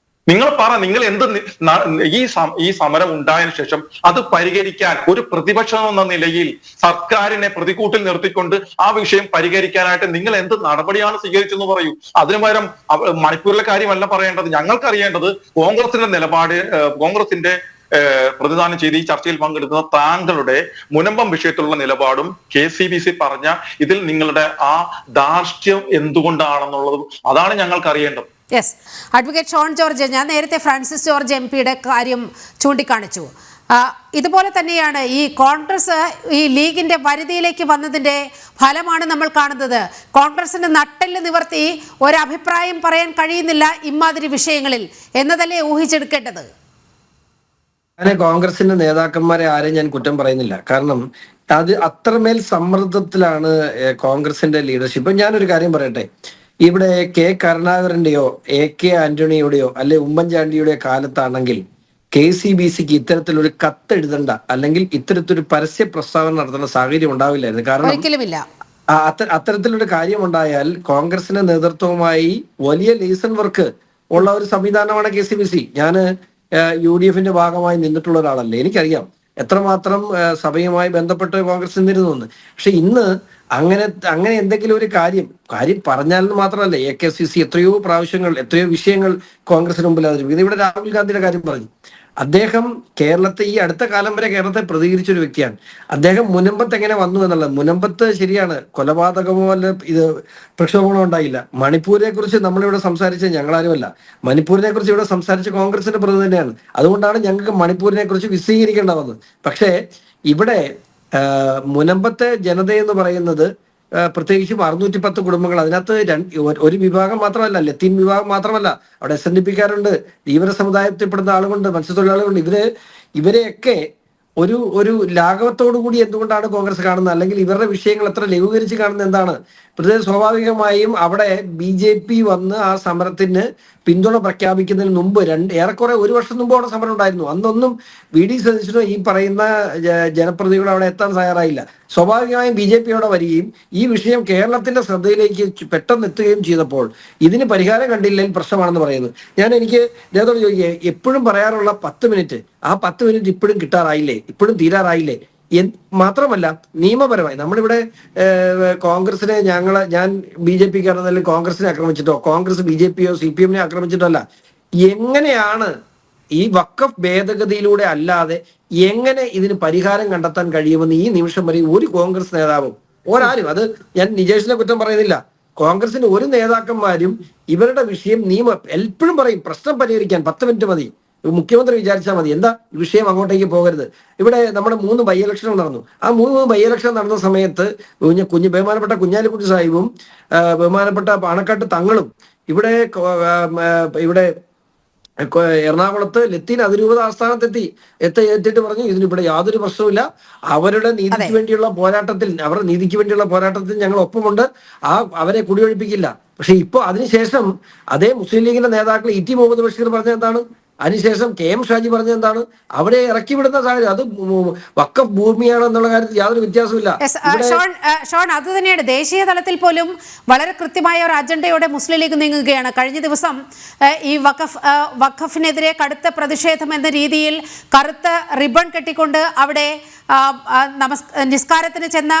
നിങ്ങൾ പറ, നിങ്ങൾ എന്ത് ഈ സമരം ഉണ്ടായതിനു ശേഷം അത് പരിഹരിക്കാൻ ഒരു പ്രതിപക്ഷം എന്ന നിലയിൽ സർക്കാരിനെ പ്രതികൂട്ടിൽ നിർത്തിക്കൊണ്ട് ആ വിഷയം പരിഹരിക്കാനായിട്ട് നിങ്ങൾ എന്ത് നടപടിയാണ് സ്വീകരിച്ചെന്ന് പറയൂ. അതിനു പകരം മണിപ്പൂരിലെ കാര്യമല്ല പറയേണ്ടത്. ഞങ്ങൾക്കറിയേണ്ടത് കോൺഗ്രസിന്റെ നിലപാട്, കോൺഗ്രസിന്റെ പ്രതിദാനം ചെയ്ത് ഈ ചർച്ചയിൽ പങ്കെടുക്കുന്ന താങ്കളുടെ മുനമ്പം വിഷയത്തിലുള്ള നിലപാടും KCBC പറഞ്ഞ ഇതിൽ നിങ്ങളുടെ ആ ധാർഷ്ട്യം എന്തുകൊണ്ടാണെന്നുള്ളതും അതാണ് ഞങ്ങൾക്ക് അറിയേണ്ടത്. യെസ്, അഡ്വക്കേറ്റ് ഷോൺ ജോർജ്, ഞാൻ നേരത്തെ ഫ്രാൻസിസ് ജോർജ് MP-യുടെ കാര്യം ചൂണ്ടിക്കാണിച്ചു. ഇതുപോലെ തന്നെയാണ് ഈ കോൺഗ്രസ് ഈ ലീഗിന്റെ വരുതിയിലേക്ക് വന്നതിന്റെ ഫലമാണ് നമ്മൾ കാണുന്നത്. കോൺഗ്രസിന് നട്ടെല്ല് നിവർത്തി ഒരഭിപ്രായം പറയാൻ കഴിയുന്നില്ല ഇമാതിരി വിഷയങ്ങളിൽ എന്നതല്ലേ ഊഹിച്ചെടുക്കേണ്ടത്? ഞാൻ കോൺഗ്രസിന്റെ നേതാക്കന്മാരെ ആരെയും ഞാൻ കുറ്റം പറയുന്നില്ല. കാരണം അത് അത്രമേൽ സമ്മർദ്ദത്തിലാണ് കോൺഗ്രസിന്റെ ലീഡർഷിപ്പ്. ഞാനൊരു കാര്യം പറയട്ടെ, ഇവിടെ കെ കരുണാകരന്റെയോ AK ആന്റണിയുടെയോ അല്ലെ ഉമ്മൻചാണ്ടിയുടെയോ കാലത്താണെങ്കിൽ KCBCക്ക് ഇത്തരത്തിലൊരു കത്ത് എഴുതണ്ട, അല്ലെങ്കിൽ ഇത്തരത്തിലൊരു പരസ്യ പ്രസ്താവന നടത്തേണ്ട സാഹചര്യം ഉണ്ടാവില്ലായിരുന്നു. കാരണം ഒരിക്കലുമില്ല. അത്തരത്തിലൊരു കാര്യമുണ്ടായാൽ കോൺഗ്രസിന്റെ നേതൃത്വവുമായി വലിയ ലേസൺ വർക്ക് ഉള്ള ഒരു സംവിധാനമാണ് KCBC. ഞാൻ UDFന്റെ ഭാഗമായി നിന്നിട്ടുള്ള ഒരാളല്ലേ, എനിക്കറിയാം എത്രമാത്രം സഭയുമായി ബന്ധപ്പെട്ട് കോൺഗ്രസ് നിന്നിരുന്നു. പക്ഷെ ഇന്ന് അങ്ങനെ എന്തെങ്കിലും ഒരു കാര്യം പറഞ്ഞാലെന്ന് മാത്രമല്ല, AKCC എത്രയോ പ്രാവശ്യങ്ങൾ എത്രയോ വിഷയങ്ങൾ കോൺഗ്രസിന് മുമ്പിൽ അവതരിപ്പിക്കുന്നത്. ഇവിടെ രാഹുൽ ഗാന്ധിയുടെ കാര്യം പറഞ്ഞു. അദ്ദേഹം കേരളത്തെ ഈ അടുത്ത കാലം വരെ കേരളത്തെ പ്രതികരിച്ച ഒരു വ്യക്തിയാണ്. അദ്ദേഹം മുനമ്പത്ത് എങ്ങനെ വന്നു എന്നുള്ളത്, മുനമ്പത്ത് ശരിയാണ് കൊലപാതകമോ അല്ല ഇത് പ്രക്ഷോഭങ്ങളോ ഉണ്ടായില്ല. മണിപ്പൂരിനെ കുറിച്ച് നമ്മളിവിടെ സംസാരിച്ചത് ഞങ്ങളാരുമല്ല, മണിപ്പൂരിനെ കുറിച്ച് ഇവിടെ സംസാരിച്ച കോൺഗ്രസിന്റെ പ്രതി തന്നെയാണ്. അതുകൊണ്ടാണ് ഞങ്ങൾക്ക് മണിപ്പൂരിനെ കുറിച്ച് വിശദീകരിക്കേണ്ട വന്നത്. പക്ഷേ ഇവിടെ മുനമ്പത്തെ ജനതയെന്ന് പറയുന്നത് പ്രത്യേകിച്ചും 610 കുടുംബങ്ങൾ, അതിനകത്ത് ഒരു വിഭാഗം മാത്രമല്ല, ലത്തീൻ വിഭാഗം മാത്രമല്ല, അവിടെ SNDPക്കാരുണ്ട്, ധീവര സമുദായത്തിൽപ്പെടുന്ന ആളുകളുണ്ട്, മത്സ്യത്തൊഴിലാളികളുണ്ട്. ഇവരെയൊക്കെ ഒരു ലാഘവത്തോടു കൂടി എന്തുകൊണ്ടാണ് കോൺഗ്രസ് കാണുന്നത്, അല്ലെങ്കിൽ ഇവരുടെ വിഷയങ്ങൾ എത്ര ലഘൂകരിച്ച് കാണുന്നത് എന്താണ്? പ്രത്യേകിച്ച് സ്വാഭാവികമായും അവിടെ BJP വന്ന് ആ സമരത്തിന് പിന്തുണ പ്രഖ്യാപിക്കുന്നതിന് മുമ്പ് ഏറെക്കുറെ 1 വർഷം മുമ്പ് അവിടെ സമരം ഉണ്ടായിരുന്നു. അന്നൊന്നും VD സതീശനോ ഈ പറയുന്ന ജനപ്രതിനിധികൾ അവിടെ എത്താൻ തയ്യാറായില്ല. സ്വാഭാവികമായും BJP അവിടെ വരികയും ഈ വിഷയം കേരളത്തിന്റെ ശ്രദ്ധയിലേക്ക് പെട്ടെന്ന് എത്തുകയും ചെയ്തപ്പോൾ ഇതിന് പരിഹാരം കണ്ടില്ലെങ്കിൽ പ്രശ്നമാണെന്ന് പറയുന്നത്. എനിക്ക് ഇദ്ദേഹത്തോട് ചോദിക്കുക, എപ്പോഴും പറയാറുള്ള 10 മിനിറ്റ്, ആ 10 മിനിറ്റ് ഇപ്പോഴും കിട്ടാറായില്ലേ, ഇപ്പോഴും തീരാറായില്ലേ? മാത്രമല്ല നിയമപരമായി നമ്മളിവിടെ കോൺഗ്രസിനെ ഞാൻ BJPക്കാരെന്നല്ല കോൺഗ്രസിനെ ആക്രമിച്ചിട്ടോ കോൺഗ്രസ് BJPയോ CPM ആക്രമിച്ചിട്ടോ അല്ല. എങ്ങനെയാണ് ഈ വഖഫ് ഭേദഗതിയിലൂടെ അല്ലാതെ എങ്ങനെ ഇതിന് പരിഹാരം കണ്ടെത്താൻ കഴിയുമെന്ന് ഈ നിമിഷം വരെ ഒരു കോൺഗ്രസ് നേതാവും ഒരാരും, അത് ഞാൻ നിജേഷിനെ കുറ്റം പറയുന്നില്ല, കോൺഗ്രസിന്റെ ഒരു നേതാക്കന്മാരും ഇവരുടെ വിഷയം എപ്പോഴും പറയും പ്രശ്നം പരിഹരിക്കാൻ 10 മിനിറ്റ് മതി, മുഖ്യമന്ത്രി വിചാരിച്ചാൽ മതി, എന്താ വിഷയം അങ്ങോട്ടേക്ക് പോകരുത്. ഇവിടെ നമ്മുടെ 3 ബൈ ഇലക്ഷനും നടന്നു. ആ 3 ബൈ ഇലക്ഷൻ നടന്ന സമയത്ത് ബഹുമാനപ്പെട്ട കുഞ്ഞാലിക്കുട്ടി സാഹിബും ബഹുമാനപ്പെട്ട പാണക്കാട്ട് തങ്ങളും ഇവിടെ എറണാകുളത്ത് ലത്തീൻ അതിരൂപത ആസ്ഥാനത്തെത്തി എത്തിയിട്ട് പറഞ്ഞു ഇതിനിവിടെ യാതൊരു പ്രശ്നവുമില്ല, അവരുടെ നീതിക്ക് വേണ്ടിയുള്ള പോരാട്ടത്തിൽ ഞങ്ങൾ ഒപ്പമുണ്ട്, അവരെ കുടിയൊഴിപ്പിക്കില്ല. പക്ഷെ ഇപ്പൊ അതിനുശേഷം അതേ മുസ്ലിം ലീഗിന്റെ നേതാക്കൾ ET മുഹമ്മദ് ബഷീർ പറഞ്ഞ എന്താണ്, അതിനുശേഷം KM ഷാജി പറഞ്ഞ എന്താണ്, അവിടെ ഇറക്കി വിടുന്ന സാഹചര്യം അത് വഖഫ് ഭൂമിയാണ് എന്നുള്ള കാര്യത്തിൽ യാതൊരു വ്യത്യാസമില്ല. ഷോൺ, അത് തന്നെയാണ് ദേശീയ തലത്തിൽ പോലും വളരെ കൃത്യമായ ഒരു അജണ്ടയോടെ മുസ്ലിം ലീഗ് നീങ്ങുകയാണ്. കഴിഞ്ഞ ദിവസം ഈ വഖഫിനെതിരെ കടുത്ത പ്രതിഷേധം എന്ന രീതിയിൽ കറുത്ത റിബൺ കെട്ടിക്കൊണ്ട് അവിടെ നിസ്കാരത്തിന് ചെന്ന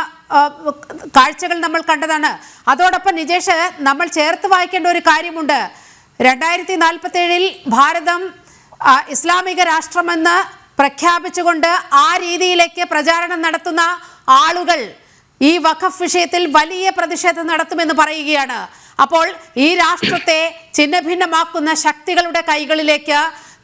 കാഴ്ചകൾ നമ്മൾ കണ്ടതാണ്. അതോടൊപ്പം നിജേഷ്, നമ്മൾ ചേർത്ത് വായിക്കേണ്ട ഒരു കാര്യമുണ്ട്. 2047 ഭാരതം ഇസ്ലാമിക രാഷ്ട്രമെന്ന് പ്രഖ്യാപിച്ചുകൊണ്ട് ആ രീതിയിലേക്ക് പ്രചാരണം നടത്തുന്ന ആളുകൾ ഈ വഖഫ് വിഷയത്തിൽ വലിയ പ്രതിഷേധം നടത്തുമെന്ന് പറയുകയാണ്. അപ്പോൾ ഈ രാഷ്ട്രത്തെ ഛിന്നഭിന്നമാക്കുന്ന ശക്തികളുടെ കൈകളിലേക്ക്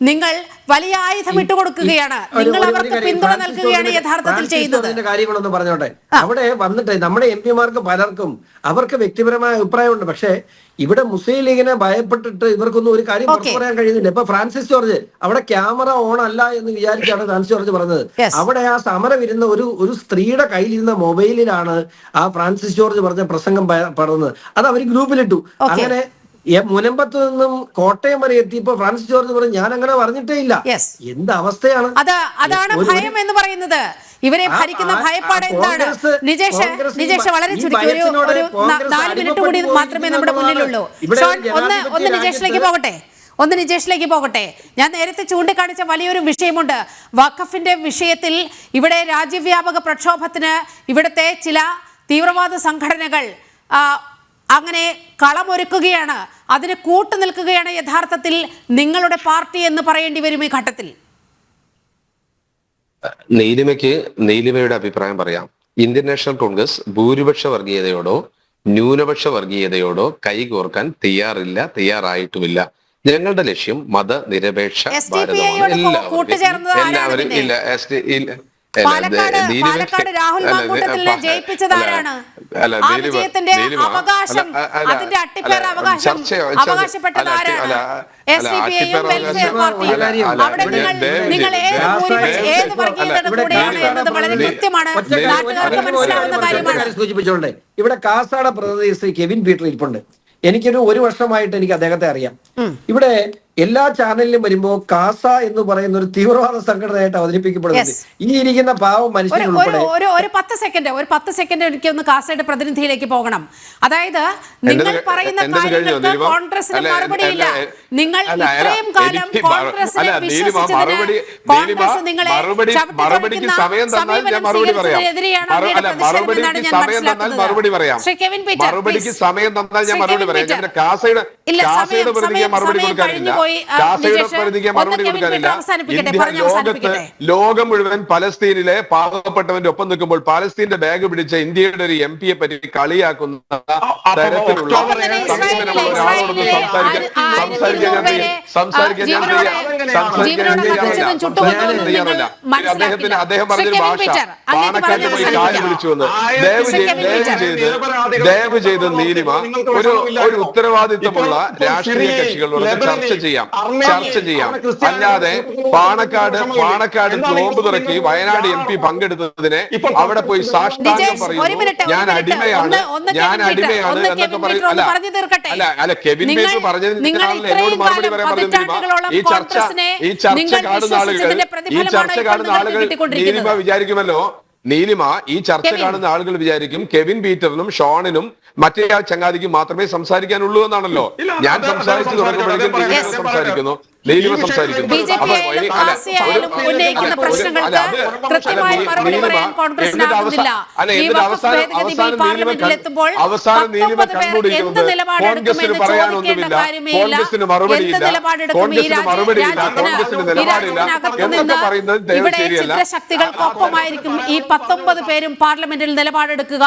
നിങ്ങൾ വലിയ ആയുധം ഇട്ടുകൊടുക്കുകയാണ്, നിങ്ങൾ അവർക്ക് പിന്തുണ നൽകുകയാണ് യഥാർത്ഥത്തിൽ ചെയ്യുന്നത്. കാര്യങ്ങളൊന്നും പറഞ്ഞോട്ടെ, അവിടെ വന്നിട്ട് നമ്മുടെ MP-മാർക്ക് പലർക്കും അവർക്ക് വ്യക്തിപരമായ അഭിപ്രായമുണ്ട്. പക്ഷേ ഇവിടെ മുസ്ലിം ലീഗിനെ ഭയപ്പെട്ടിട്ട് ഇവർക്കൊന്നും ഒരു കാര്യം പുറത്തു പറയാൻ കഴിയുന്നില്ല. ഇപ്പൊ ഫ്രാൻസിസ് ജോർജ് അവിടെ ക്യാമറ ഓൺ അല്ല എന്ന് വിചാരിച്ചാണ് ഫ്രാൻസിസ് ജോർജ് പറഞ്ഞത്. അവിടെ ആ സമരം ഇരുന്ന ഒരു സ്ത്രീയുടെ കയ്യിലിരുന്ന മൊബൈലിലാണ് ആ ഫ്രാൻസിസ് ജോർജ് പറഞ്ഞ പ്രസംഗം പറഞ്ഞത്. അത് അവർ ഗ്രൂപ്പിലിട്ടു. അങ്ങനെ മുനമ്പത്ത് നിന്നും കോട്ടയം വരെ എത്തിയപ്പോ ഫ്രാൻസിസ് ജോർജ് പറഞ്ഞു ഞാൻ അങ്ങനെ പറഞ്ഞിട്ടേ ഇല്ല. എന്ത് അവസ്ഥയാണ്? അതാണ് ഭയം എന്ന് പറയുന്നത്. ഇവരെ ഭരിക്കുന്ന ഭയപ്പാട് എന്താണ്? നിജേഷ് വളരെ ചുരുക്കി ഒരു 4 മിനിറ്റ് കൂടി മാത്രമേ നമ്മുടെ മുന്നിലുള്ളൂ. ഒന്ന് നിജേഷിലേക്ക് പോകട്ടെ. ഞാൻ നേരത്തെ ചൂണ്ടിക്കാണിച്ച വലിയൊരു വിഷയമുണ്ട്. വഖഫിന്റെ വിഷയത്തിൽ ഇവിടെ രാജ്യവ്യാപക പ്രക്ഷോഭത്തിന് ഇവിടുത്തെ ചില തീവ്രവാദ സംഘടനകൾ അങ്ങനെ കളമൊരുക്കുകയാണ്, അതിന് കൂട്ടുനിൽക്കുകയാണ് യഥാർത്ഥത്തിൽ നിങ്ങളുടെ പാർട്ടി എന്ന് പറയേണ്ടി വരും ഈ ഘട്ടത്തിൽ. നീലിമയുടെ അഭിപ്രായം പറയാം. ഇന്ത്യൻ നാഷണൽ കോൺഗ്രസ് ഭൂരിപക്ഷ വർഗീയതയോടോ ന്യൂനപക്ഷ വർഗീയതയോടോ കൈകോർക്കാൻ തയ്യാറായിട്ടുമില്ല. ഞങ്ങളുടെ ലക്ഷ്യം മതനിരപേക്ഷ ഭാരതമാണ്. പാലക്കാട് രാഹുൽ മാങ്കൂട്ടത്തിലിനെ ജയിപ്പിച്ചതാരാണ്? ആ വിജയത്തിന്റെ അവകാശം, അതിന്റെ അട്ടിപ്പേർ അവകാശം അവകാശപ്പെട്ടത് ആരാണ്? SDPI-യും വെൽഫെയർ പാർട്ടിയും. അവിടെ നിങ്ങൾ ഏത് വർഗീയതയുടെ കൂടെയാണ് എന്നത് വളരെ കൃത്യമാണ്, നാട്ടുകാർക്ക് മനസ്സിലാവുന്ന കാര്യമാണ്. സൂചിപ്പിച്ചോണ്ടേ ഇവിടെ കാസാടെ പ്രതിനിധി ശ്രീ കെവിൻ പീറ്റർ ഇരിപ്പുണ്ട്. ഒരു വർഷമായിട്ട് എനിക്ക് അദ്ദേഹത്തെ അറിയാം. ഇവിടെ എല്ലാ ചാനലിലും വരുമ്പോ കാസ എന്ന് പറയുന്ന ഒരു തീവ്രവാദ സംഘടനയായിട്ട് അവതരിപ്പിക്കപ്പെടുന്നത് ഈ ഇരിക്കുന്ന പാവം മനുഷ്യനുൾപ്പെടെ. ഒരു 10 സെക്കൻഡ് എനിക്ക് ഒന്ന് കാസയുടെ പ്രതിനിധിയിലേക്ക് പോകണം. അതായത് നിങ്ങൾ പറയുന്ന കാര്യങ്ങൾക്ക് കോൺഗ്രസിന് മറുപടിയില്ല. നിങ്ങൾ ഇത്രയും കാലം കോൺഗ്രസിനെ വിശ്വസിച്ചതിന് കോൺഗ്രസ് നിങ്ങളെ സമീപനം സ്വീകരിച്ചതിനെതിരെയാണ് അങ്ങയുടെ പ്രതിഷേധമെന്നാണ് ഞാൻ മനസ്സിലാക്കുന്നത്. ശ്രീ കെവിൻ പീറ്റർ, ലോകം മുഴുവൻ പലസ്തീനിലെ പാവപ്പെട്ടവന്റെ ഒപ്പം നിൽക്കുമ്പോൾ പാലസ്തീന്റെ ബാഗ് പിടിച്ച ഇന്ത്യയുടെ ഒരു MP-യെ പറ്റി കളിയാക്കുന്ന തരത്തിലുള്ള അദ്ദേഹം പറഞ്ഞൊരു ഭാഷ പാണക്കാട്ട് പോയി കാല് വിളിച്ചു വന്ന് ദയവ് ചെയ്ത് നീലിമ ഒരു ഉത്തരവാദിത്വമുള്ള രാഷ്ട്രീയ കക്ഷികളോട് ചർച്ച ചെയ്യാം. അല്ലാതെ പാണക്കാട് നോമ്പ് തുറക്കി വയനാട് MP പങ്കെടുത്തതിനെ അവിടെ പോയി സാഷ്ടാംഗം പറയുന്നു ഞാൻ അടിമയാണ് എന്നൊക്കെ പറയും. അല്ല കെവിൻ പീറ്റർ പറഞ്ഞതിനാണല്ലോ എന്നോട് മറുപടി പറയാൻ പറഞ്ഞത്. ഈ ചർച്ച കാണുന്ന ആളുകൾ നീലിമ വിചാരിക്കുമല്ലോ, നീലിമ ഈ ചർച്ച കാണുന്ന ആളുകൾ വിചാരിക്കും കെവിൻ പീറ്ററിനും ഷോണിനും മറ്റേ ചങ്ങാതിക്കും മാത്രമേ സംസാരിക്കാനുള്ളൂ എന്നാണല്ലോ. ഞാൻ സംസാരിച്ചു തുടങ്ങുമ്പോഴേക്കും സംസാരിക്കുന്നു, നീലിമ സംസാരിക്കുന്നു. അവസാനം നീലിമ കണ്ടുപിടിക്കുന്നത് കോൺഗ്രസിന് പറയാനൊന്നുമില്ല, കോൺഗ്രസിന് മറുപടിയില്ല, കോൺഗ്രസിന് നിലപാടില്ല എന്നൊക്കെ പറയുന്നത് ശരിയല്ല. ശക്തികൾക്കൊപ്പമായിരിക്കും ഈ 19 പേരും പാർലമെന്റിൽ നിലപാടെടുക്കുക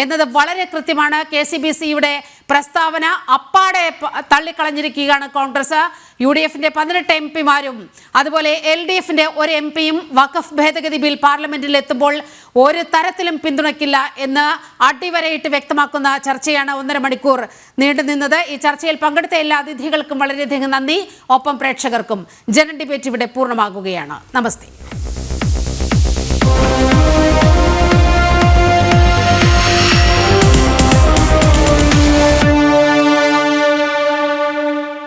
എന്നത് വളരെ കൃത്യമാണ്. KCBC-യുടെ പ്രസ്താവന അപ്പാടെ തള്ളിക്കളഞ്ഞിരിക്കുകയാണ് കോൺഗ്രസ്. UDF-ന്റെ 18 MP-മാരും അതുപോലെ LDF-ന്റെ ഒരു MP-യും വഖഫ് ഭേദഗതി ബിൽ പാർലമെന്റിൽ എത്തുമ്പോൾ ഒരു തരത്തിലും പിന്തുണയ്ക്കില്ല എന്ന് അടിവരയിട്ട് വ്യക്തമാക്കുന്ന ചർച്ചയാണ് 1.5 മണിക്കൂർ നീണ്ടുനിന്നത്. ഈ ചർച്ചയിൽ പങ്കെടുത്ത എല്ലാ അതിഥികൾക്കും വളരെയധികം നന്ദി. ഒപ്പം പ്രേക്ഷകർക്കും. ജനൻ ഡിബേറ്റ് ഇവിടെ പൂർണ്ണമാകുകയാണ്. നമസ്തേ.